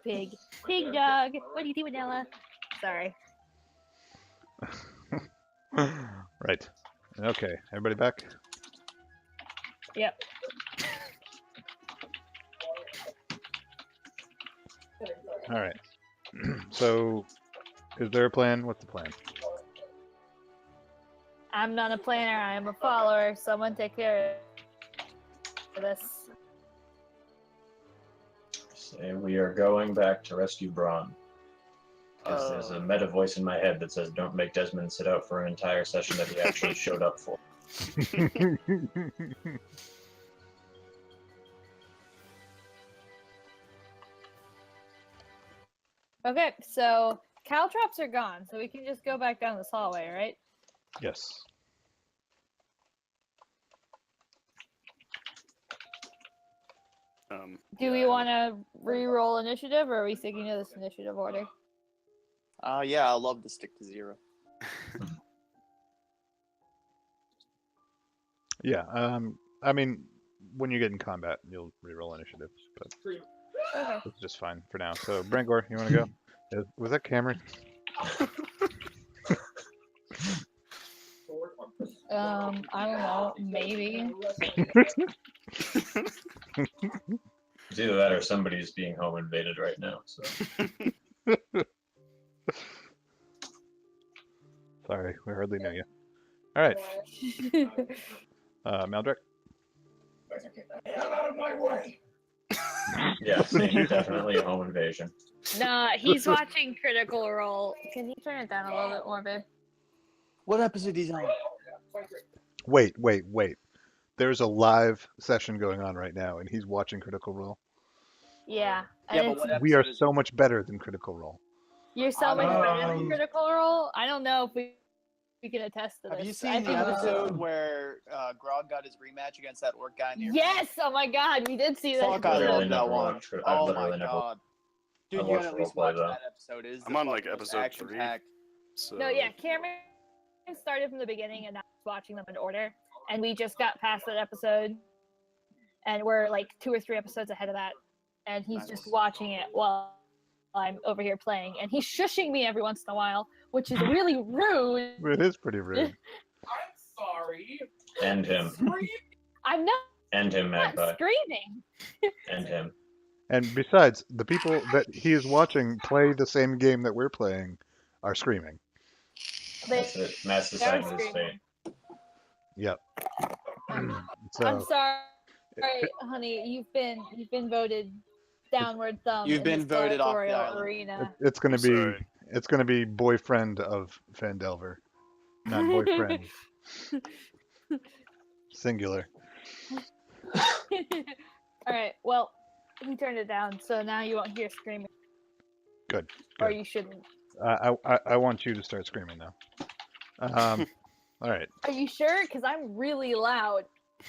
pig. Pig dog. What do you do, Vanilla? Sorry. Right. Okay. Everybody back? Yep. All right. So, is there a plan? What's the plan? I'm not a planner. I am a follower. Someone take care of this. Say we are going back to rescue Braun. Because there's a meta voice in my head that says don't make Desmond sit out for an entire session that he actually showed up for. Okay, so caltrops are gone, so we can just go back down this hallway, right? Yes. Do we want to re-roll initiative, or are we sticking to this initiative order? Yeah, I love to stick to 0. Yeah. I mean, when you get in combat, you'll reroll initiatives, but Okay. it's just fine for now. So, Brangor, you want to go? Was that Cameron? I don't know, maybe. It's either that or somebody's being home invaded right now. So Sorry, we hardly know you. All right, Maldrick. yeah, same, definitely a home invasion. Nah, he's watching Critical Role. Can you turn it down a little bit more, babe? What episode is on? Wait. There's a live session going on right now, and he's watching Critical Role. Yeah. Yeah, and but it's- what We are episode is so it? much better than Critical Role. You're so much better than Um, Critical Role. I don't know if we can attest to this. Have you I seen the think this is- episode where Grog got his rematch against that orc guy? Near Yes! Oh my god, we did see that. Fuck, I Literally love that never one. watched it. I've Oh my literally never- god. Dude, I you watched gotta at least roleplay, watch though. that episode. It is I'm the on, like, fucking most episode 3. action-packed. So No, yeah, Cameron started from the beginning and now he's watching them in order. And we just got past that episode. And we're like 2 or 3 episodes ahead of that. And he's Nice. just watching it while I'm over here playing. And he's shushing me every once in a while, which is really rude. It is pretty rude. Sorry. End him. I'm not End him, Magpie. screaming. End him. And besides, the people that he is watching play the same game that we're playing are screaming. That's it. Matt's They're decided his fate. screaming. Yep. I'm So, sorry, honey. You've been voted downward thumb. You've in been this voted off the territorial island. arena. it's gonna be Sorry. boyfriend of Fandelver, not boyfriend. Singular. All right. Well, he turned it down, so now you won't hear screaming. Good. Or Good. you shouldn't. I want you to start screaming though. All right. Are you sure? Because I'm really loud.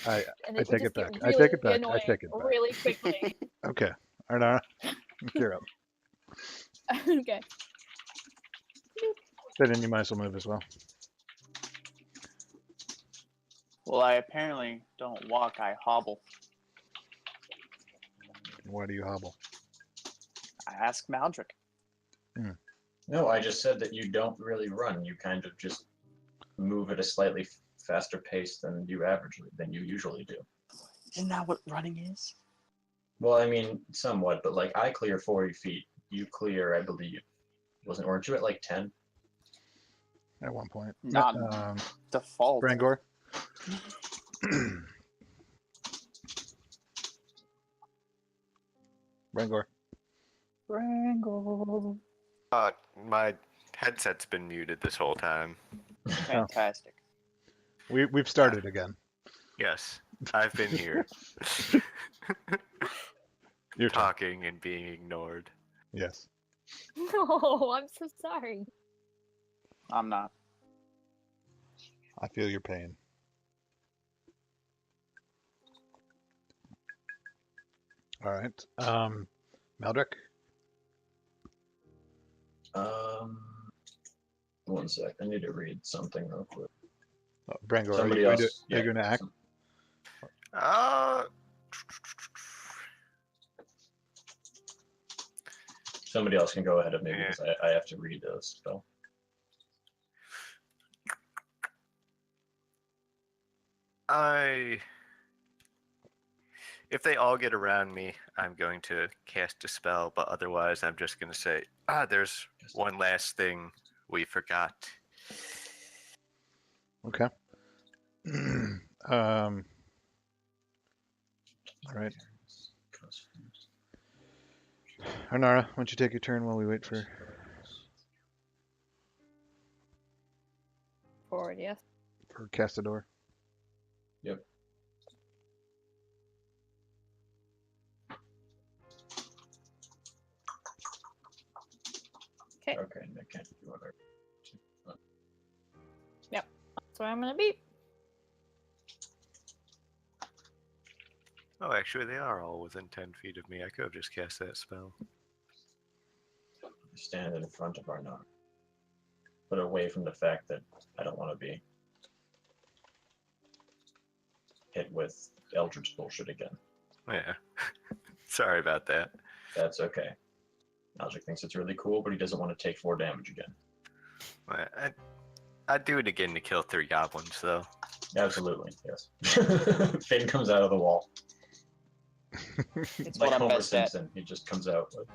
I and I it would take just it back. get I really take it back. I annoying take it back. really quickly. Okay. Arnara, you're up. Okay. Then you might as well move as well. Well, I apparently don't walk, I hobble. Why do you hobble? I ask Maldrick. No, I just said that you don't really run. You kind of just move at a slightly faster pace than you usually do. Isn't that what running is? Well, I mean, somewhat, but like I clear 40 feet. You clear, I believe. Weren't you at like 10? At one point. Not default. Brangor. Brangor. Brangle. My headset's been muted this whole time. Fantastic. We've started again. Yes, I've been here. Your turn. Talking and being ignored. Yes. No, I'm so sorry. I'm not. I feel your pain. All right. Maldrick. One sec. I need to read something real quick. Oh, Brangor, Somebody are else. you going to act? Somebody else can go ahead of me Yeah. because I have to read the spell. If they all get around me, I'm going to cast a spell, but otherwise I'm just going to say, there's one last thing we forgot. Okay. All right. Arnara, why don't you take your turn while we wait for Forward, yes. Castador? Yep. Okay. Okay, I can't do other. That's where I'm gonna be. Oh, actually, they are all within 10 feet of me. I could have just cast that spell. Stand in front of Arnara, but away from the fact that I don't want to be hit with Eldritch bullshit again. Yeah. Sorry about that. That's okay. Magic thinks it's really cool, but he doesn't want to take 4 damage again. I'd do it again to kill 3 goblins, though. Absolutely, yes. Finn comes out of the wall. It's Like what I'm Homer best at. Simpson, he just comes out. Like,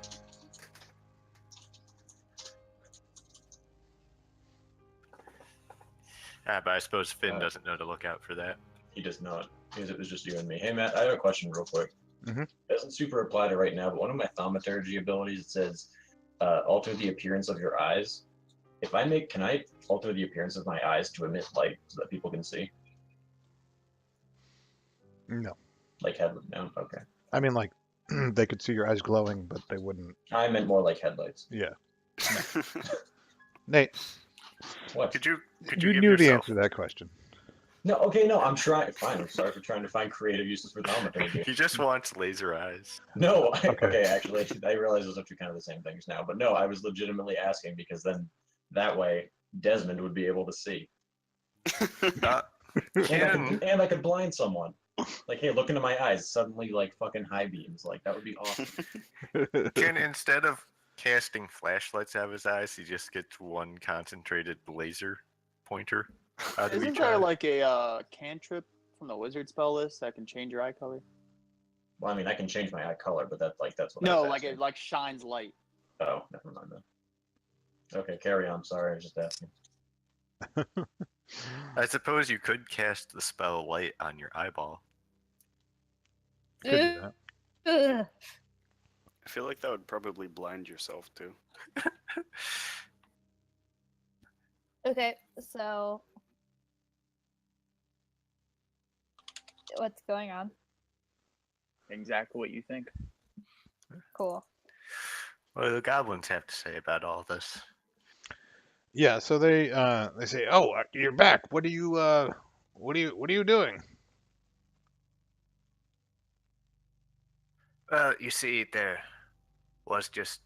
But I suppose Finn doesn't know to look out for that. he does not, because it was just you and me. Hey Matt, I have a question real quick. Mhm. It doesn't super apply to right now, but one of my thaumaturgy abilities, it says alter the appearance of your eyes. Can I alter the appearance of my eyes to emit light so that people can see? No. Like headlight? No? Okay. I mean, like, they could see your eyes glowing, but they wouldn't. I meant more like headlights. Yeah. Nate, What? Could you you give knew the yourself... answer to that question. No, okay, no, I'm trying. Fine, I'm sorry for trying to find creative uses for thaumaturgy. He just wants laser eyes. No, Okay. okay, actually, I realize those are two kind of the same things now. But no, I was legitimately asking because then that way Desmond would be able to see. And I could blind someone. Like, hey, look into my eyes. Suddenly, like, fucking high beams. Like, that would be awesome. Can instead of casting flashlights out of his eyes, he just gets one concentrated laser pointer out of Isn't each there eye? like a cantrip from the wizard spell list that can change your eye color? Well, I mean, I can change my eye color, but that's what I No, was like asking. it like shines light. Oh, never mind then. Okay, carry on. Sorry, I was just asking. I suppose you could cast the spell light on your eyeball. Could do that. Ugh. I feel like that would probably blind yourself too. Okay, so what's going on? Exactly what you think. Cool. What do the goblins have to say about all this? Yeah, so they say, "Oh, you're back. What are you doing?" You see, there was just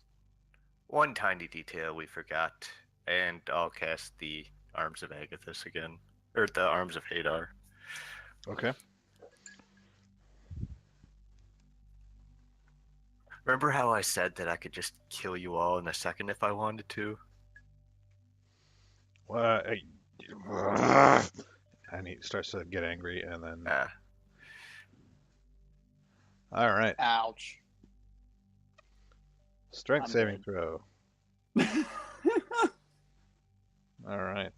one tiny detail we forgot, and I'll cast the Arms of Agathis again, or the Arms of Hadar. Okay. Remember how I said that I could just kill you all in a second if I wanted to? Well, and he starts to get angry, and then. Ah, All right. Ouch. Strength I'm saving dead. throw. All right.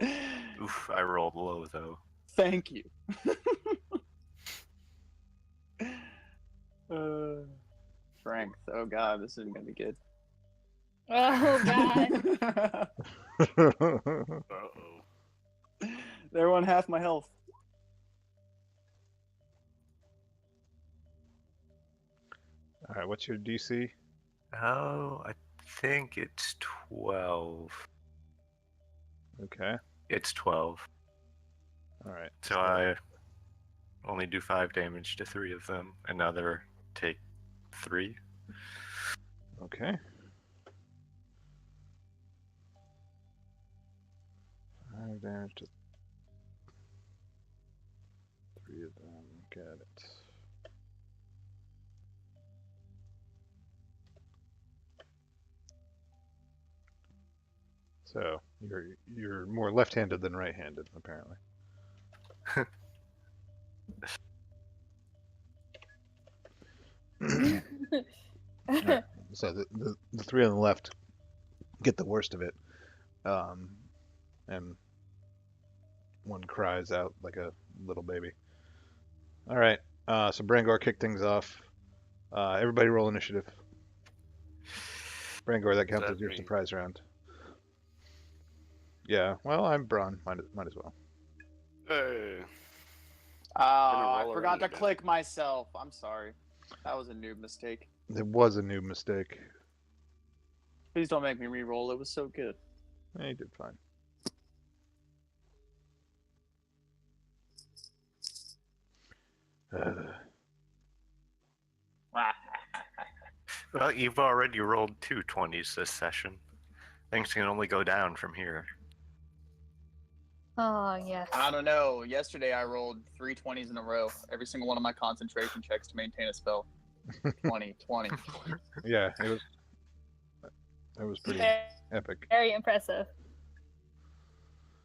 oof, I rolled low though. Thank you. Strength. Oh god, this isn't gonna be good. Oh god. Uh-oh. They're on half my health. All right. What's your DC? Oh, I think it's 12. Okay. It's 12. All right. So I only do 5 damage to 3 of them. Another take 3. Okay. 5 damage to 3 of them. Got it. So you're more left-handed than right-handed, apparently. Alright, so the 3 on the left get the worst of it, and one cries out like a little baby. All right, so Brangor kicked things off. Everybody roll initiative. Brangor, that counts that as your me? surprise round. Yeah, well, I'm Braun. Might as well. Hey. Oh, I roll forgot around to again. click myself. I'm sorry. That was a noob mistake. It was a new mistake. Please don't make me re-roll. It was so good. You did fine. Well, you've already rolled 2 20s this session. Things can only go down from here. Oh yes. I don't know. Yesterday I rolled 3 20s in a row. Every single one of my concentration checks to maintain a spell. 20, 20. Yeah, it was pretty Very, epic. very impressive.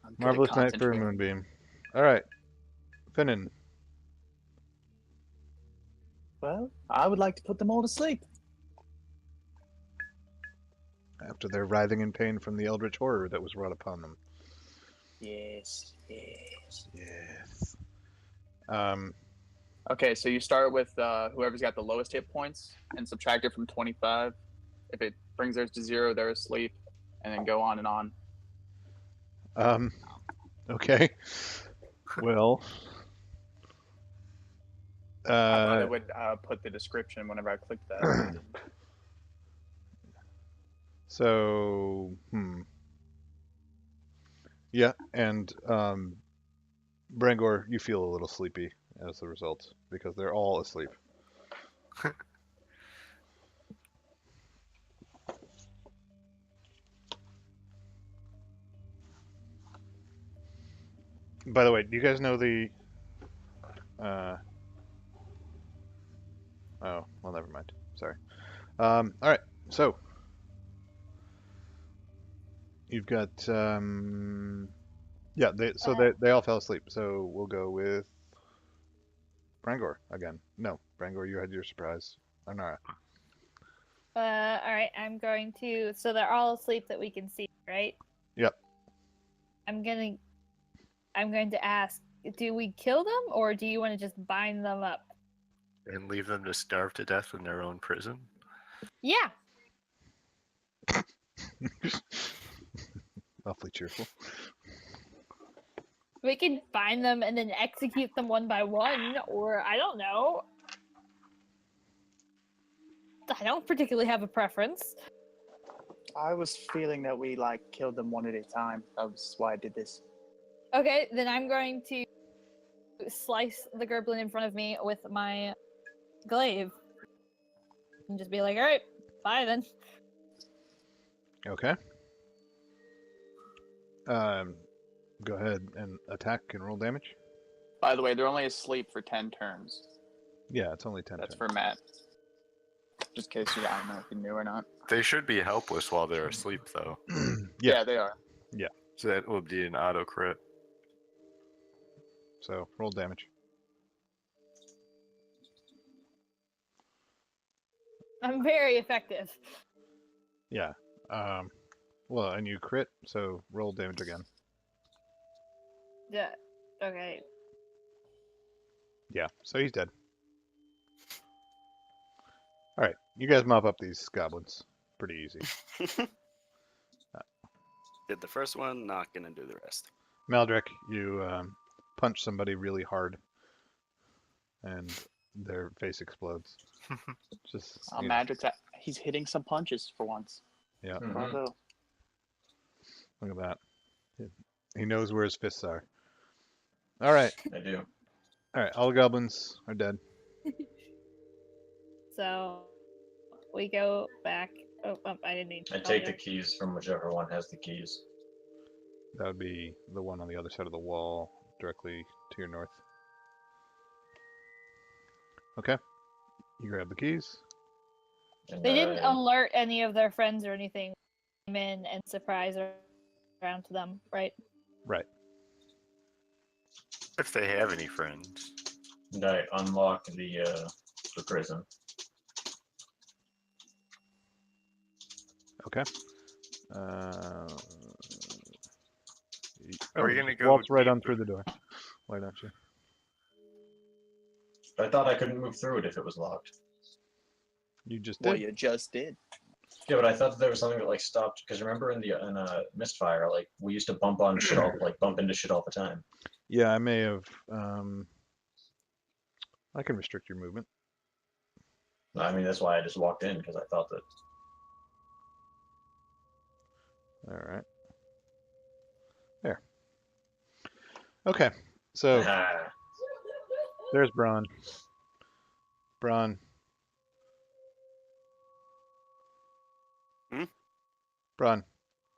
I'm good at Marvelous night for a concentrating. moonbeam. All right, Finnan. Well, I would like to put them all to sleep. After they're writhing in pain from the eldritch horror that was wrought upon them. Yes, yes. Yes. Okay, so you start with whoever's got the lowest hit points and subtract it from 25. If it brings theirs to 0, they're asleep, and then go on and on. Okay. Well. I thought it would put the description whenever I clicked that. So, yeah, and Brangor, you feel a little sleepy as a result because they're all asleep. By the way, do you guys know the? Oh, well, never mind. Sorry. All right, so you've got yeah. They all fell asleep. So we'll go with Brangor again. No, Brangor, you had your surprise. Anara. All right. I'm going to. So they're all asleep that we can see, right? Yep. I'm going to ask. Do we kill them, or do you want to just bind them up? And leave them to starve to death in their own prison? Yeah. Awfully cheerful. We can bind them and then execute them one by one, or I don't know. I don't particularly have a preference. I was feeling that we killed them one at a time. That was why I did this. Okay, then I'm going to slice the gerblin in front of me with my glaive. and just be like, all right, bye then. Okay. Go ahead and attack and roll damage. By the way, they're only asleep for 10 turns. Yeah, it's only 10 That's turns. for Matt. Just in case you, I don't know if you knew or not. They should be helpless while they're asleep, though. Yeah, they are. So that will be an auto crit. So roll damage. I'm very effective. Yeah. Well, and you crit, so roll damage again. Yeah. Okay. Yeah, so he's dead. Alright, you guys mop up these goblins. Pretty easy. Did the first one, not gonna do the rest. Maldrek, you punch somebody really hard, and their face explodes. Just you know, Magic's he's hitting some punches for once. yeah, Mhm. Bravo. look at that. He knows where his fists are. Alright, I do. alright, all the goblins are dead. So we go back. Oh, I didn't need to I tell take you. the keys from whichever one has the keys. That would be the one on the other side of the wall, directly to your north. Okay, you grab the keys. And They didn't I- alert any of their friends or anything. Came in and surprise around to them, right? Right. If they have any friends. and I unlock the prison. Okay. Are we gonna go Waltz right on deeper? through the door. Why don't you? I thought I couldn't move through it if it was locked. You just Well, did. you just did. Yeah, but I thought that there was something that like stopped because remember in Mistfire, like we used to bump on shit bump into shit all the time. Yeah, I may have. I can restrict your movement. I mean that's why I just walked in because I thought that. All right. There. Okay. So Ah, there's Braun. Braun. Hmm? Braun.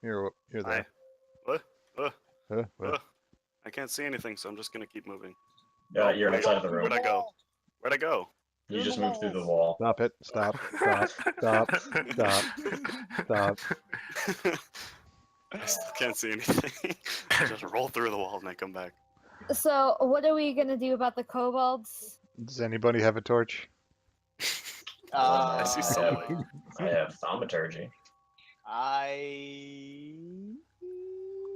You're there. I, what? What? I can't see anything, so I'm just gonna keep moving. yeah, you're wait, outside of the room. Where'd I go? Where'd I go? You just moved through the wall. Stop it. Stop. Stop. Stop. Stop. Stop. I still can't see anything. I just roll through the wall and I come back. So what are we gonna do about the kobolds? Does anybody have a torch? I see I sunlight. have, I have thaumaturgy. I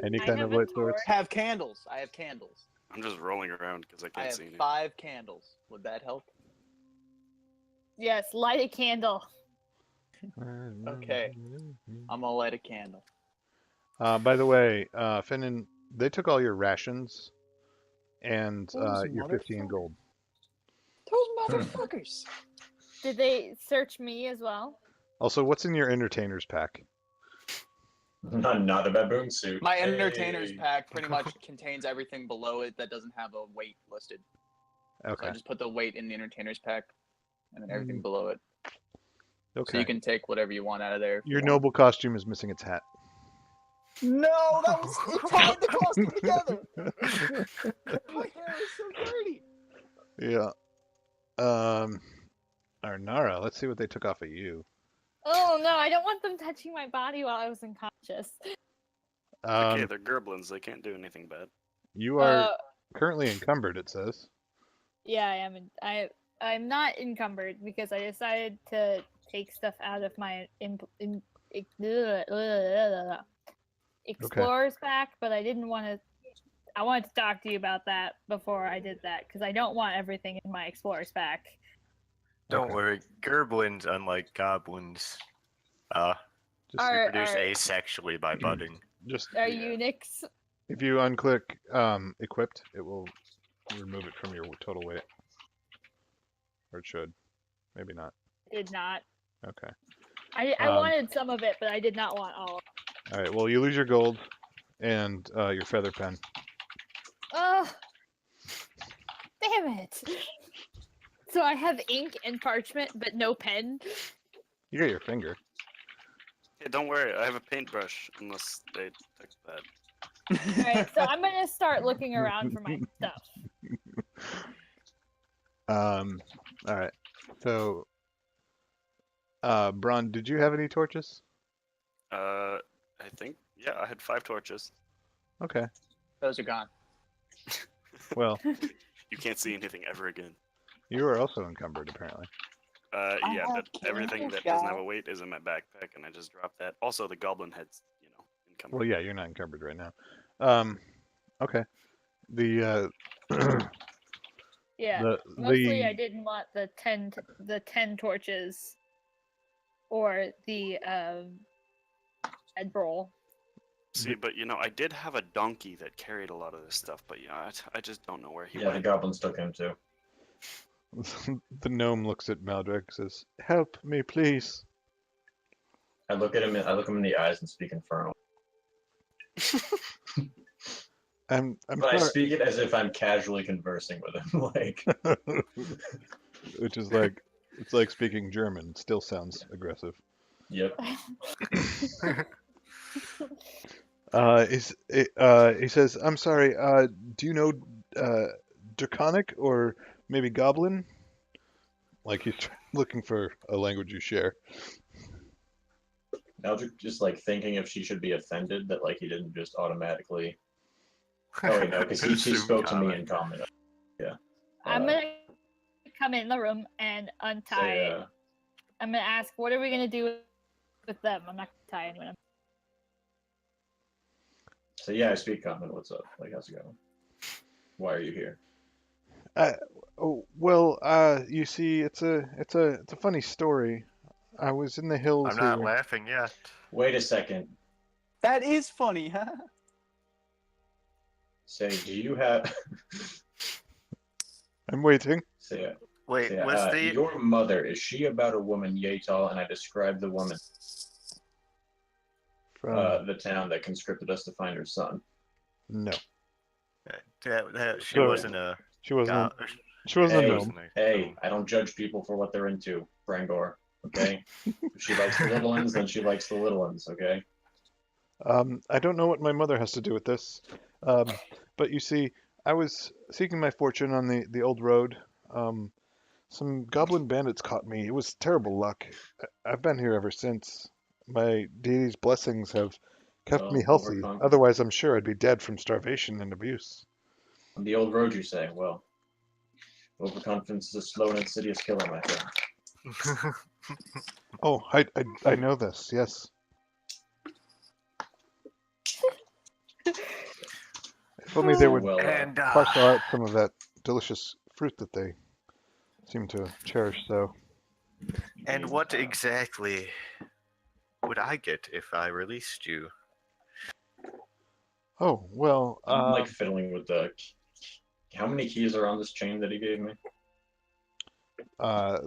Any I kind have of a light source? torch. have candles. I have candles. I'm just rolling around because I I can't have see anything. 5 candles. Would that help? Yes, light a candle. Okay. I'm gonna light a candle. By the way, Finnan, they took all your rations and Those your 15 gold. Those motherfuckers. Did they search me as well? Also, what's in your entertainer's pack? Not a baboon suit. My entertainer's Hey. pack pretty much contains everything below it that doesn't have a weight listed. So Okay. I just put the weight in the entertainer's pack, and then everything below it. So Okay. you can take whatever you want out of there. if you Your want. noble costume is missing its hat. No, that was it tied the costume together. My hair is so dirty. Yeah. Arnara, let's see what they took off of you. Oh no, I don't want them touching my body while I was unconscious. Okay, they're gerblins. They can't do anything bad. You are currently encumbered, it says. Yeah, I am. I'm not encumbered because I decided to take stuff out of my explorer's pack, but I didn't want to. I wanted to talk to you about that before I did that because I don't want everything in my explorer's pack. Don't Okay. worry, gerblins, unlike goblins, Just, reproduce asexually by budding. just Are Yeah. eunuchs? if you unclick equipped, it will remove it from your total weight. Or it should. Maybe not. Did not. Okay. I wanted some of it, but I did not want all. Of it. All right. Well, you lose your gold and your feather pen. Oh, damn it! So I have ink and parchment, but no pen. You got your finger. Hey, don't worry, I have a paintbrush, unless they took that. Alright, so I'm gonna start looking around for my stuff. All right. So, Bron, did you have any torches? I think, yeah, I had 5 torches. Okay. Those are gone. Well, You can't see anything ever again. you are also encumbered, apparently. Yeah, have but everything candles, that doesn't have a guys. weight is in my backpack, and I just dropped that. Also, the goblin head's, encumbered. Well, yeah, you're not encumbered right now. Okay. The Yeah. the Mostly I the didn't want the 10 torches or the head roll. See, but I did have a donkey that carried a lot of this stuff, but I just don't know where he Yeah, the went. goblins took him too. the gnome looks at Maldrick and says, "Help me, please." I look him in the eyes and speak infernal. I'm But I sorry. speak it as if I'm casually conversing with him, like. Which is like, it's like speaking German. Still sounds aggressive. Yep. He says, "I'm sorry. Do you know Draconic or maybe Goblin?" Like he's looking for a language you share. Eldrick just like thinking if she should be offended that like he didn't just automatically. Oh wait, no, because he Assume spoke to me common. in common. Yeah. I'm gonna come in the room and untie. Say, I'm gonna ask, what are we gonna do with them? I'm not gonna tie anyone. so yeah, I speak common. What's up? Like, how's it going? Why are you here? Oh well. You see, it's a funny story. I was in the hills I'm not here. laughing yet. Wait a second. That is funny, huh? Say, do you have? I'm waiting. Say, Wait, say, was the your mother, is she about a woman yay tall? And I described the woman, From the town that conscripted us to find her son. no, she So- wasn't a she wasn't. go- She wasn't Hey. a gnome. wasn't a Hey, gnome. I don't judge people for what they're into, Brangor. Okay? If she likes the little ones, then she likes the little ones, okay? I don't know what my mother has to do with this, but you see, I was seeking my fortune on the old road. Some goblin bandits caught me. It was terrible luck. I've been here ever since. My deity's blessings have kept Well, me healthy. overconfident. Otherwise, I'm sure I'd be dead from starvation and abuse. On the old road, you say? Well, overconfidence is a slow and insidious killer, my friend. Oh, I know this. Yes. If only they would Well, And parcel out some of that delicious fruit that they seem to cherish so. and what exactly would I get if I released you? Oh, well, I'm like fiddling with the. How many keys are on this chain that he gave me?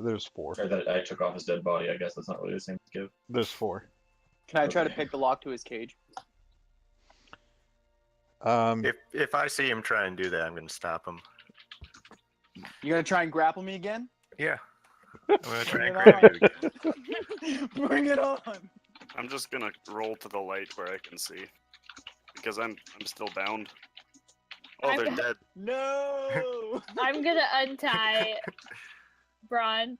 there's 4. Or that I took off his dead body. I guess that's not really the same to give. There's 4. Can I try to Okay. pick the lock to his cage? If I see him try and do that, I'm gonna stop him. You gonna try and grapple me again? Yeah. I'm gonna try and Bring grab it you again. Bring it on! I'm just gonna roll to the light where I can see, because I'm still bound. Oh, I'm they're gonna- dead. No! I'm gonna untie Braun.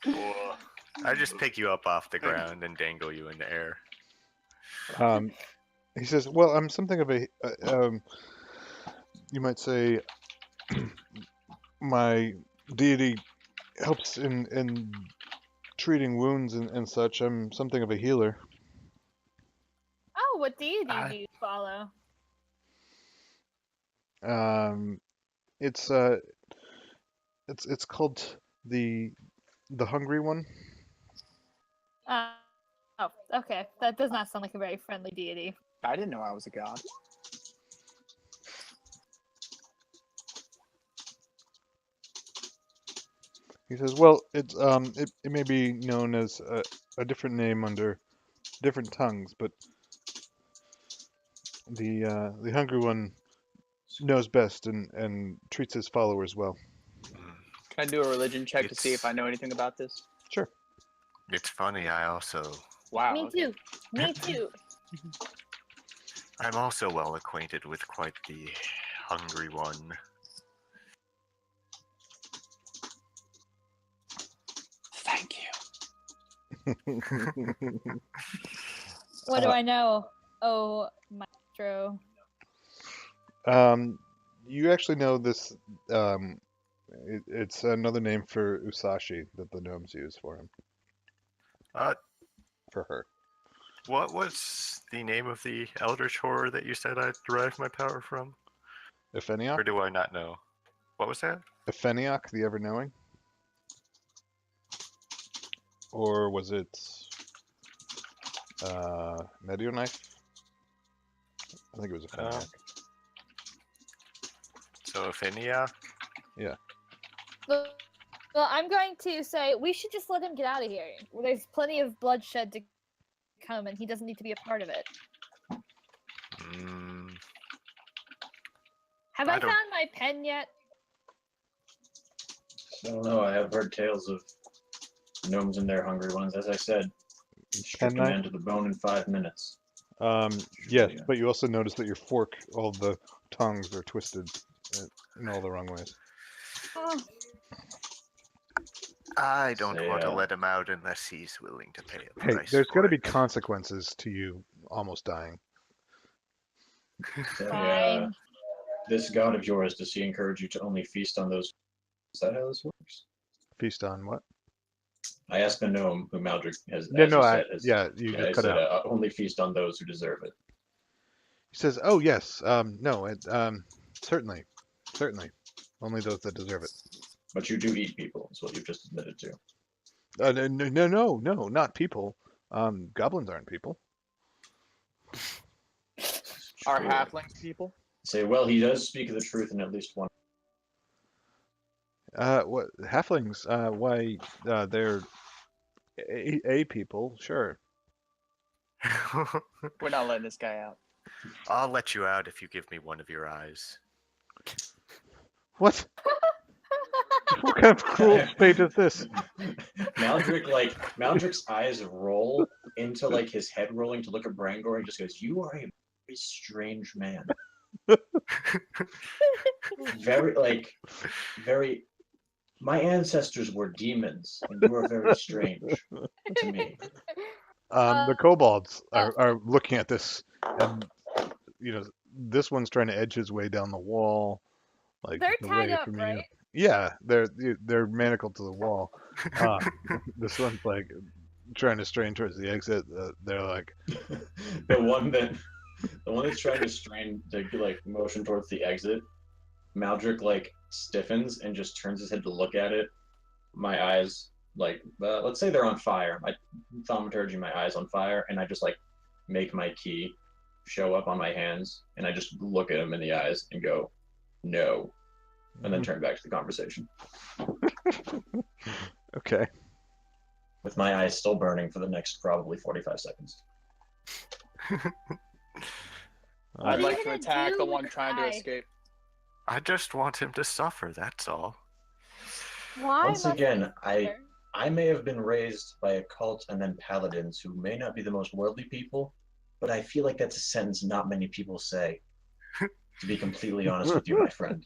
Oh, I just pick you up off the ground and dangle you in the air. He says, "Well, I'm something of a, you might say, my deity helps in treating wounds and such. I'm something of a healer." Oh, what deity I- do you follow? It's called the Hungry One. Oh, okay. That does not sound like a very friendly deity. I didn't know I was a god. He says, "Well, it may be known as a different name under different tongues, but the Hungry One knows best and treats his followers well." Can I do a religion check to see if It's- I know anything about this? Sure. It's funny, I also... Wow. Me okay. too. Me too. I'm also well acquainted with quite the hungry one. Thank you. What do I know? Oh, Maestro. You actually know this. It's another name for Usashi that the gnomes use for him. Uh, For her. what was the name of the eldritch horror that you said I derived my power from? Epheniok? Or do I not know? What was that? Epheniok, the ever-knowing? Or was it Meteor Knife? I think it was Epheniok. So Ophinia? Well, I'm going to say we should just let him get out of here. There's plenty of bloodshed to come, and he doesn't need to be a part of it. Have I I don't- found my pen yet? I don't know. I have heard tales of gnomes and their hungry ones. As I said, strip a knife? man to the bone in 5 minutes. Yes, Yeah. but you also notice that your fork, all the tongues are twisted in all the wrong ways. Oh, I don't Say, want to let him out unless he's willing to pay a Hey, price there's for got to be it. consequences to you almost dying. Say, fine. this god of yours, does he encourage you to only feast on those? Is that how this works? Feast on what? I asked the gnome who Maldrick has, Yeah, as no, you said, has, you yeah, just he cut said, out. only feast on those who deserve it. He says, "Oh yes, no, certainly, only those that deserve it." But you do eat people, is what you've just admitted to. No, not people. Goblins aren't people. Are Sure. halflings people? Say, well, he does speak the truth in at least one. What halflings? Why? They're a people, sure. We're not letting this guy out. I'll let you out if you give me one of your eyes. What? What kind of cruel fate is this? Maldrick's eyes roll into like his head rolling to look at Brangor and just goes, "You are a very strange man." very. My ancestors were demons, and you are very strange to me. The kobolds are looking at this, and this one's trying to edge his way down the wall, like They're tied away up, from you. right? Yeah, they're manacled to the wall. This one's like trying to strain towards the exit. They're like, the one that's trying to strain to like motion towards the exit, Maldrick like stiffens and just turns his head to look at it. My eyes, like, let's say they're on fire. My thaumaturgy, my eyes on fire, and I just like make my key show up on my hands, and I just look at him in the eyes and go, "No," and then turn back to the conversation. okay. With my eyes still burning for the next probably 45 seconds. What I'd are you like to gonna attack do the with one the trying to guy? escape. I just want him to suffer, that's all. Why Once must again, he suffer? I may have been raised by a cult and then paladins who may not be the most worldly people, but I feel like that's a sentence not many people say. To be completely honest with you, my friend.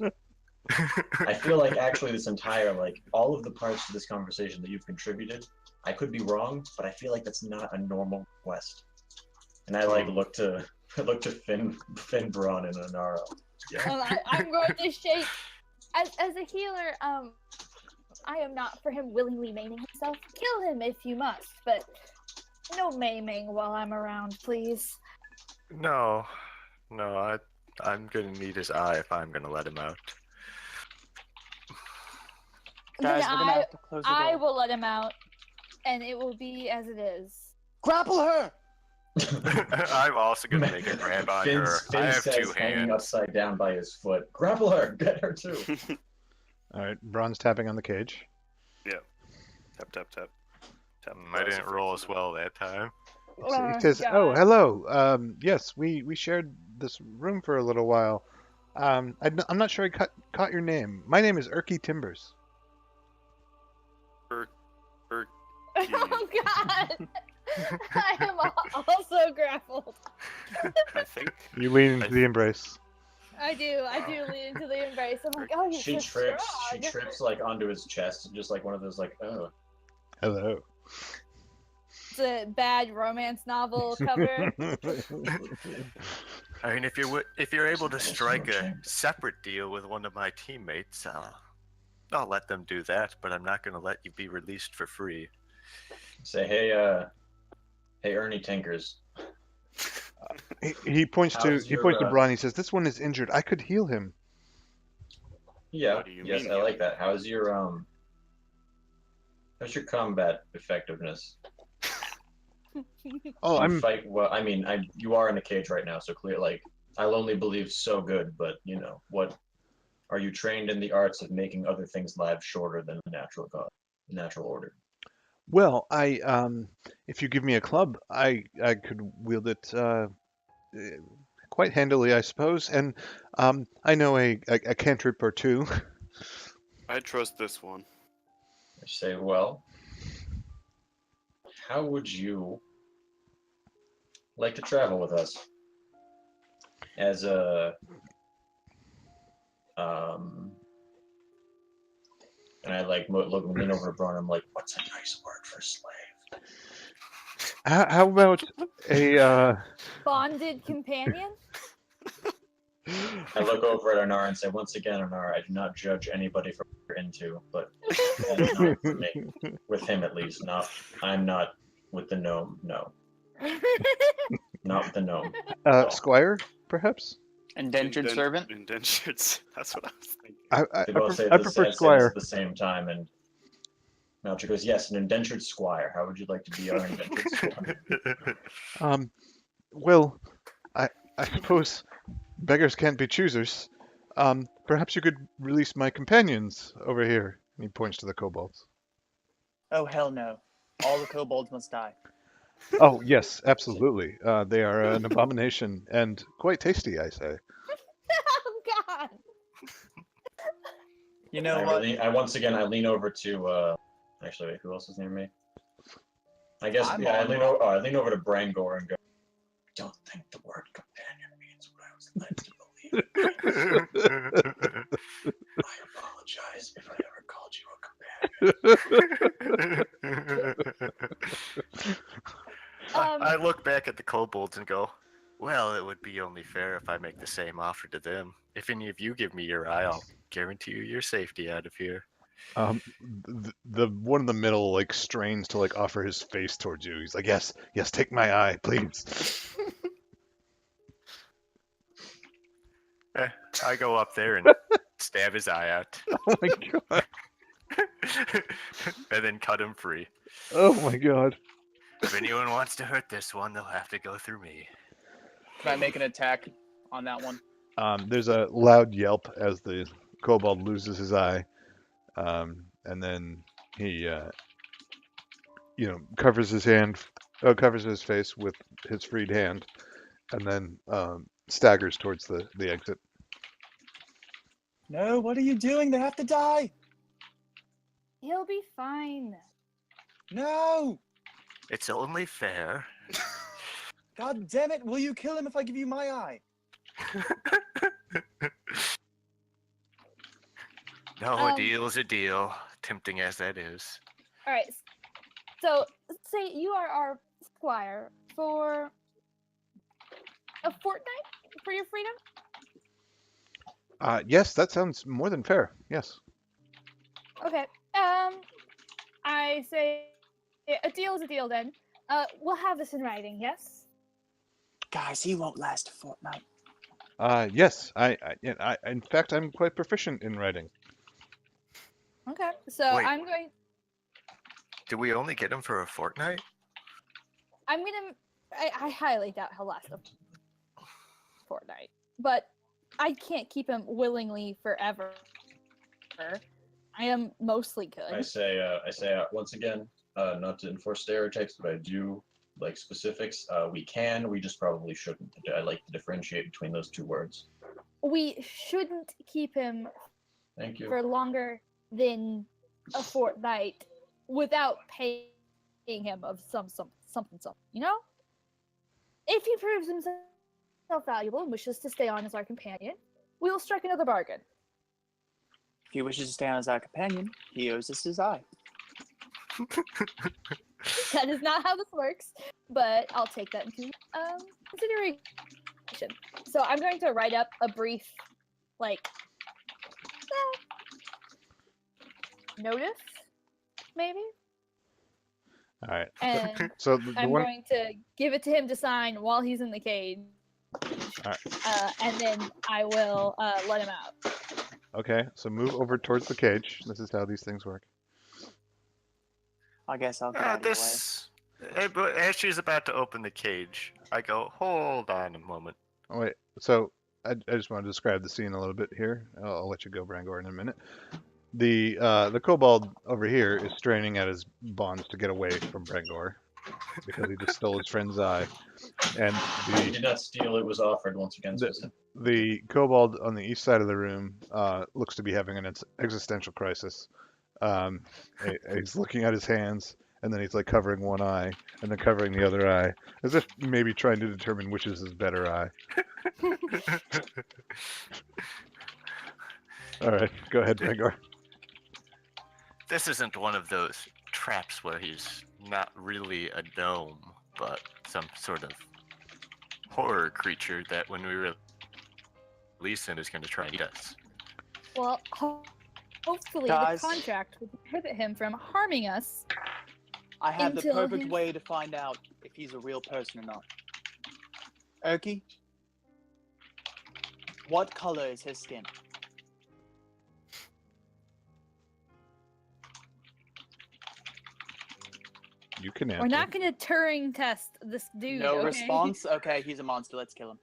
I feel like actually this entire, like, all of the parts to this conversation that you've contributed, I could be wrong, but I feel like that's not a normal quest. And I like look to Finn Braun and Anaro. Yeah. I'm going to shake. As a healer, I am not for him willingly maiming himself. Kill him if you must, but no maiming while I'm around, please. No, I'm gonna need his eye if I'm gonna let him out. Guys, Then we're gonna have to close the door. I will let him out, and it will be as it is. Grapple her! I'm also gonna make a grab on her. I have says, two hanging hands. upside down by his foot. Grapple her! Get her too! All right, Braun's tapping on the cage. Tap, tap, tap. Tap. I didn't roll as well that time. So he says, God. "Oh, hello. Yes, we shared this room for a little while. I'm not sure I caught your name. My name is Erky Timbers." Oh God! I am also grappled. I think. You lean into the embrace. I do lean into the embrace. I'm like, oh, She you're so trips. strong. She trips like onto his chest, just like one of those like, oh. Hello. It's a bad romance novel cover. I mean, if you're able to strike a separate deal with one of my teammates, I'll let them do that. But I'm not going to let you be released for free. Say, hey, Ernie Tinkers. He points to How's your, to Braun. He says, "This one is injured. I could heal him." Yeah, What do you yes, mean, I you? like that. How's your combat effectiveness? Oh, You I'm fight well. I mean, you are in a cage right now, so clear. Like, I'll only believe so good. But what? Are you trained in the arts of making other things lives shorter than the natural order? well. If you give me a club, I could wield it quite handily, I suppose. And I know a cantrip or two. I trust this one. I say, well, how would you like to travel with us? As a and I like lean over to Braun. I'm like, what's a nice word for slave? How about a? Bonded companion? I look over at Anar and say, once again, Anar, I do not judge anybody for what you're into, but that is not for me. With him, at least. I'm not with the gnome. No, not with the gnome. Squire, perhaps. Indentured servant. Indentured. That's what I was thinking. They both say I this prefer at Squire. the same time, and Melcher goes, yes, an indentured squire. How would you like to be our indentured squire? Well, I suppose beggars can't be choosers. Perhaps you could release my companions over here. And he points to the kobolds. Oh hell no! All the kobolds must die. Oh yes, absolutely. They are an abomination and quite tasty, I say. Oh God! You know what? I lean over to. Actually, wait, who else is near me? I guess I'm I on lean one. over. I lean over to Brangor and go. I don't think the word companion means what I was led to believe. I apologize if I ever called you a companion. I look back at the kobolds and go, well, it would be only fair if I make the same offer to them. If any of you give me your eye, I'll guarantee you your safety out of here. The one in the middle like strains to like offer his face towards you. He's like, yes, take my eye, please. I go up there and stab his eye out. Oh my god. And then cut him free. Oh my god. If anyone wants to hurt this one, they'll have to go through me. Can I make an attack on that one? There's a loud yelp as the kobold loses his eye, and then he, covers his face with his freed hand, and then staggers towards the exit. No, what are you doing? They have to die. He'll be fine. No! It's only fair. God damn it! Will you kill him if I give you my eye? No, a deal's a deal, tempting as that is. All right. So, say you are our squire for a fortnight for your freedom. Yes, that sounds more than fair. Yes. Okay. I say a deal is a deal then. We'll have this in writing, yes? Guys, he won't last a fortnight. Yes. In fact, I'm quite proficient in writing. Okay. So Wait. I'm going. Do we only get him for a fortnight? I'm gonna. I highly doubt he'll last a fortnight, but I can't keep him willingly forever. I am mostly good. I say once again, not to enforce stereotypes, but I do like specifics. We just probably shouldn't. I like to differentiate between those two words. We shouldn't keep him Thank you. for longer than a fortnight without paying him of something, you know? If he proves himself valuable and wishes to stay on as our companion, we will strike another bargain. If he wishes to stay on as our companion, he owes us his eye. That is not how this works, but I'll take that into consideration. So I'm going to write up a brief, notice, maybe? All right. And So the I'm one. going to give it to him to sign while he's in the cage. And then I will let him out. Okay. So move over towards the cage. This is how these things work. I guess I'll get out of your way. But as she's about to open the cage, I go, hold on a moment. Oh, wait. So I just want to describe the scene a little bit here. I'll let you go, Brangor, in a minute. The kobold over here is straining at his bonds to get away from Brangor because he just stole his friend's eye. And He did not steal, it was offered once again. the kobold on the east side of the room looks to be having an existential crisis. He's looking at his hands, and then he's like covering one eye, and then covering the other eye, as if maybe trying to determine which is his better eye. All right, go ahead, Brangor. This isn't one of those traps where he's not really a gnome, but some sort of horror creature that when we release him is going to try and eat us. Well, hopefully Guys. the contract will prohibit him from harming us. I have the Until perfect his- way to find out if he's a real person or not. Erky, what color is his skin? You can answer. We're not going to Turing test this dude. No okay? response? Okay, he's a monster. Let's kill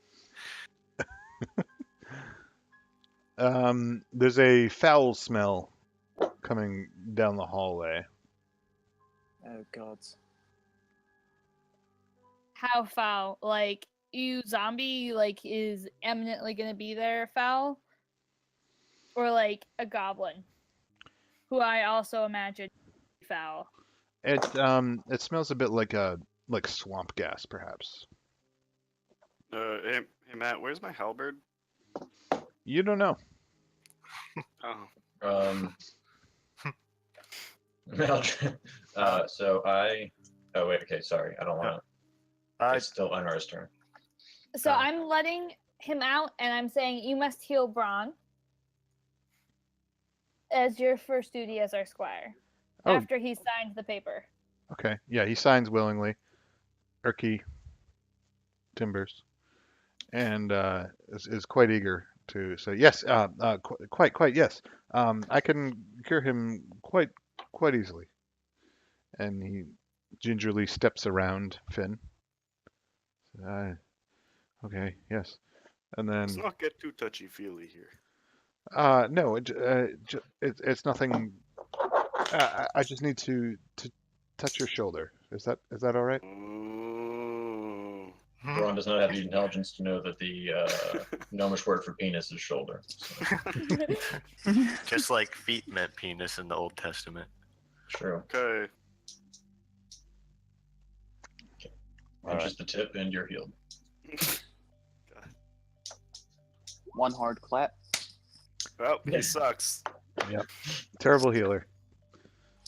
him. There's a foul smell coming down the hallway. Oh, gods. How foul? Like, you zombie, is eminently going to be there foul? Or, a goblin? Who I also imagine foul. It smells a bit like swamp gas, perhaps. Hey, Matt, where's my halberd? You don't know. Oh. So I. Oh wait. Okay. Sorry. I don't want to. It's still Unra's turn. So I'm letting him out, and I'm saying you must heal Braun as your first duty as our squire. Oh. After he signs the paper. Okay. Yeah, he signs willingly. Erky Timbers. And is quite eager to say, yes, quite, yes. I can cure him quite easily. And he gingerly steps around Finn. Okay, yes. And then... Let's not get too touchy-feely here. No, it's nothing... I just need to touch your shoulder. Is that all right? Ooh. Ron does not have the intelligence to know that the gnomish word for penis is shoulder. So. Just like feet meant penis in the Old Testament. True. Okay. And just the tip, and you're healed. One hard clap. Well, he sucks. Yep. Terrible healer.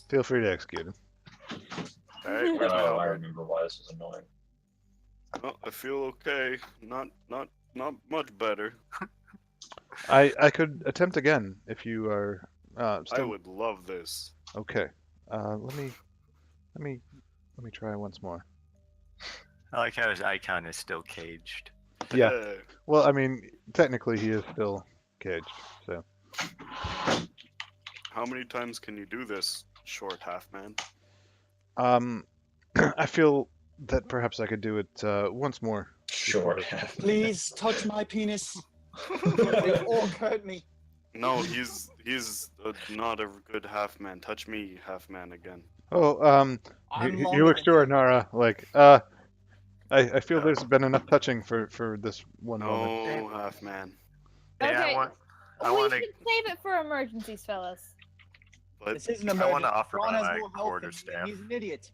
Feel free to execute him. Alright, where's my Oh, I halberd? remember why this was annoying. Oh, I feel okay. Not much better. I could attempt again if you are I still would love this. okay. Let me try once more. I like how his icon is still caged. Yeah. Well, I mean, technically he is still caged. So. How many times can you do this, short half man? I feel that perhaps I could do it once more. Short. Please touch my penis. They all hurt me. No, he's not a good half man. Touch me, half man again. Oh, I'm he longer looks than to him. Arnara like, I feel there's been enough touching for this one moment. No, half man. Yeah, Okay. I we want to. should save it for emergencies, fellas. But This isn't I emergency. wanna offer Ron my has more health quarter than me, staff. and he's an idiot.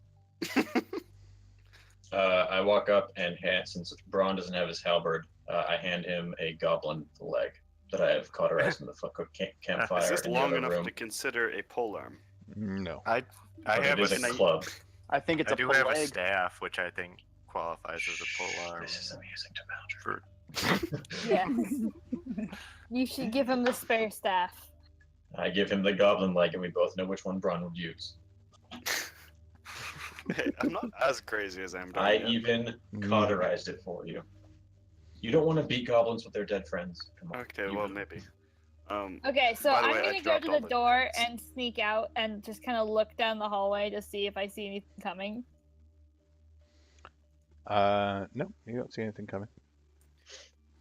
I walk up and since Braun doesn't have his halberd, I hand him a goblin leg that I have cauterized in the campfire Is this in the long other enough room. to consider a polearm? No. I But have it is a a club. I think it's I a do have a leg. staff, which I think qualifies as a pole arm. This is amusing to For Yes. You should give him the spare staff. I give him the goblin leg, and we both know which one Braun would use. Hey, I'm not as crazy as I'm doing I it. even cauterized it for you. You don't want to beat goblins with their dead friends. Come on. Okay, you well, will. maybe. Okay, so By the I'm way, I gonna go dropped to all the the door cards. and sneak out and just kind of look down the hallway to see if I see anything coming. No, you don't see anything coming.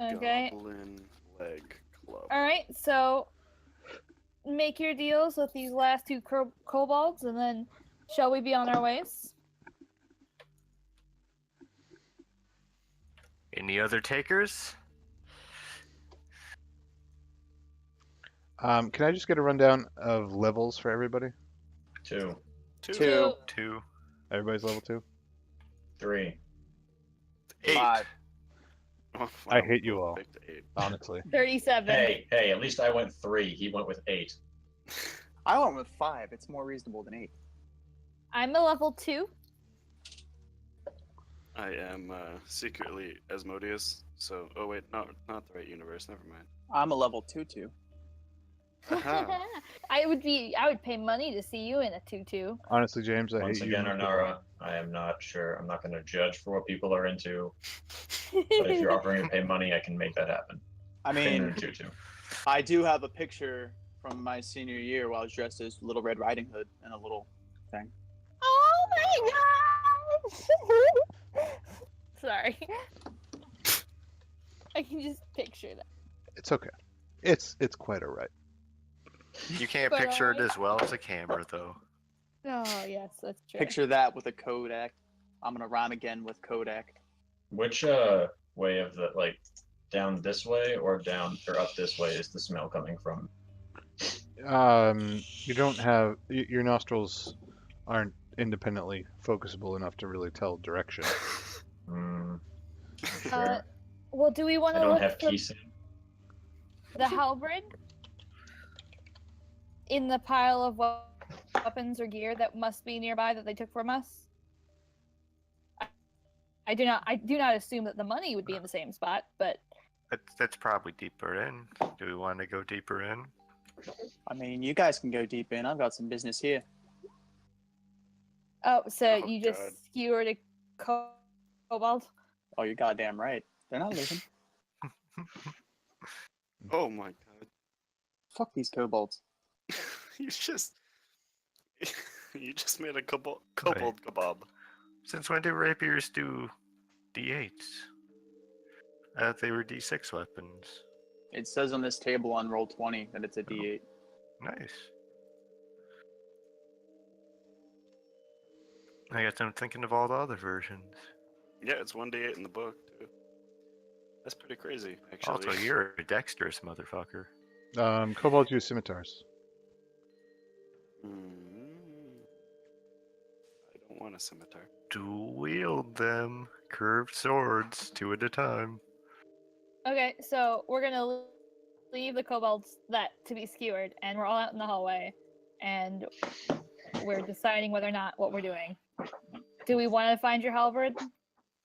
Okay. Goblin leg club. All right. So make your deals with these last two kobolds, and then shall we be on our ways? any other takers? Can I just get a rundown of levels for everybody? 2, Two. 2, Everybody's level 2? 3. 8. 5. Oh, I wow, hate you both all. picked 8. Honestly. 37. Hey, at least I went 3. He went with 8. I went with 5. It's more reasonable than 8. I'm a level 2. I am secretly Asmodeus, so... Oh wait, not the right universe, never mind. I'm a level 2. Aha. I would pay money to see you in a 2-2. Honestly, James, I Once hate again, you. Arnara, I am not sure. I'm not going to judge for what people are into. But if you're offering to pay money, I can make that happen. I Finger mean, tutu. I do have a picture from my senior year where I was dressed as Little Red Riding Hood and a little thing. Oh my god! Sorry. I can just picture that. It's okay. It's quite alright. You can't But picture it I- as well as a camera, though. Oh yes, that's true. Picture that with a Kodak. I'm gonna rhyme again with Kodak. Which way of the down this way or down or up this way is the smell coming from? You don't have your nostrils aren't independently focusable enough to really tell direction. Hmm. Uh, Sure. Well, do we want I to don't look have for keys. the halberd in the pile of weapons or gear that must be nearby that they took from us? I do not assume that the money would be in the same spot, but That's probably deeper in. Do we want to go deeper in? I mean, you guys can go deep in. I've got some business here. so Oh, you just God. skewered a kobold? Oh, you're goddamn right. They're not losing. Oh my god. Fuck these kobolds. you just... you just made a kobold kebab. Since when do rapiers do D8s? I thought they were D6 weapons. It says on this table on roll 20 that it's a D8. Nice. I guess I'm thinking of all the other versions. Yeah, it's 1d8 in the book, too. That's pretty crazy, actually. Also, you're a dexterous motherfucker. Kobolds use scimitars. I don't want a scimitar. Dual wield them. Curved swords, 2 at a time. Okay, so we're gonna leave the kobolds to be skewered, and we're all out in the hallway, and we're deciding whether or not what we're doing. Do we want to find your halberd?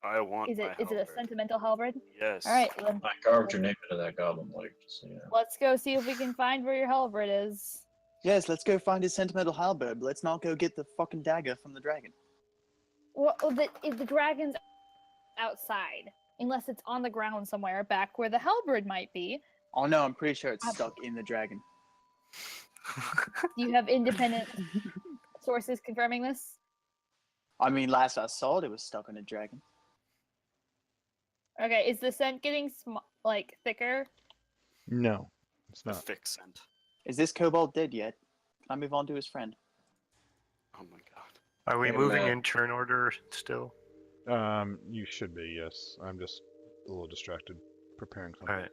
I want Is it my a halberd. sentimental halberd? Yes. All right, then I carved your name into that goblin leg. So yeah. let's go see if we can find where your halberd is. Yes, let's go find his sentimental halberd, but let's not go get the fucking dagger from the dragon. Well, the dragon's outside, unless it's on the ground somewhere back where the halberd might be. Oh no, I'm pretty sure it's stuck in the dragon. Do you have independent sources confirming this? I mean, last I saw it was stuck in a dragon. Okay, is the scent getting thicker? No, it's A not. thick scent. Is this kobold dead yet? Can I move on to his friend? Oh my god. Are we Hey, moving Matt. in turn order still? You should be, yes. I'm just a little distracted preparing something. Alright.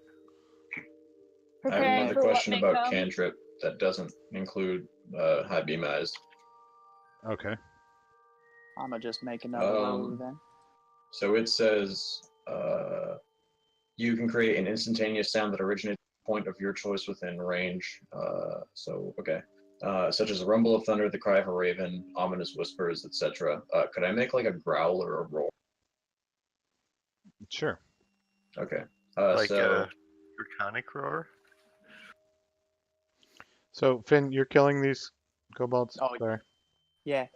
I have Preparing another for what question may about come? cantrip that doesn't include high beam eyes. Okay. I'ma just make another row then. So it says, you can create an instantaneous sound that originates at a point of your choice within range. Okay. Such as a rumble of thunder, the cry of a raven, ominous whispers, etc. Could I make like a growl or a roar? Sure. Okay. Like So a draconic roar? So, Finn, you're killing these kobolds? Oh, Sorry. Yeah.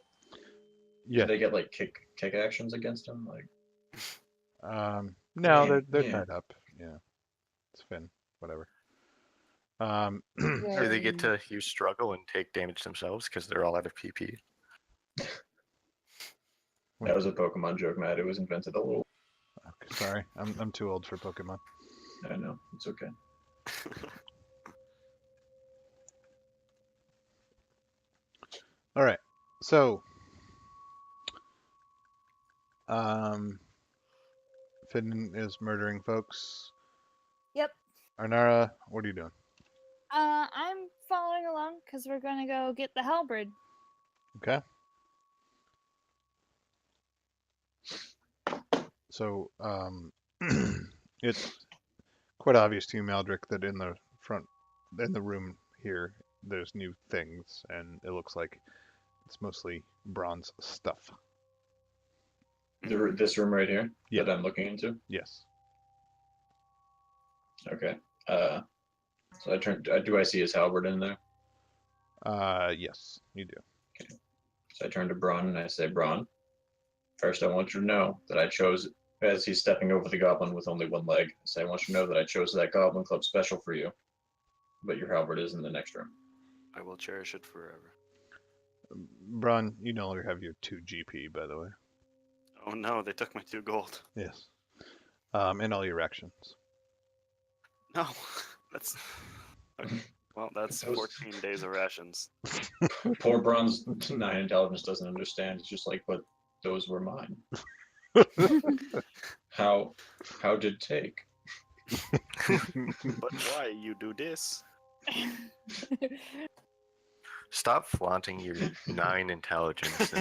Yeah. do they get like kick actions against them? Like, No, Yeah, they're yeah. tied up. Yeah. It's Finn. Whatever. Do they get to use struggle and take damage themselves because they're all out of PP? that was a Pokemon joke, Matt. It was invented a little. Okay, sorry. I'm too old for Pokemon. I know, it's okay. All right. So, Finn is murdering folks. Yep. Arnara, what are you doing? I'm following along because we're gonna go get the halberd. Okay. So, it's quite obvious to you, Maldrick, that in the room here, there's new things, and it looks like it's mostly bronze stuff. This room right here Yeah. that I'm looking into. Yes. Okay. So I turn. Do I see his halberd in there? Yes, you do. So I turn to Braun and I say, Braun, first I want you to know that I chose, as he's stepping over the goblin with only one leg, I say, I want you to know that I chose that goblin club special for you, but your halberd is in the next room. I will cherish it forever. Braun, you no longer have your 2 GP, by the way. Oh no, they took my 2 gold. Yes. And all your actions. No, that's... Okay. Well, that's Those- 14 days of rations. Poor Braun's 9 intelligence doesn't understand. It's just like, but those were mine. How did take? But why you do this? Stop flaunting your 9 intelligence.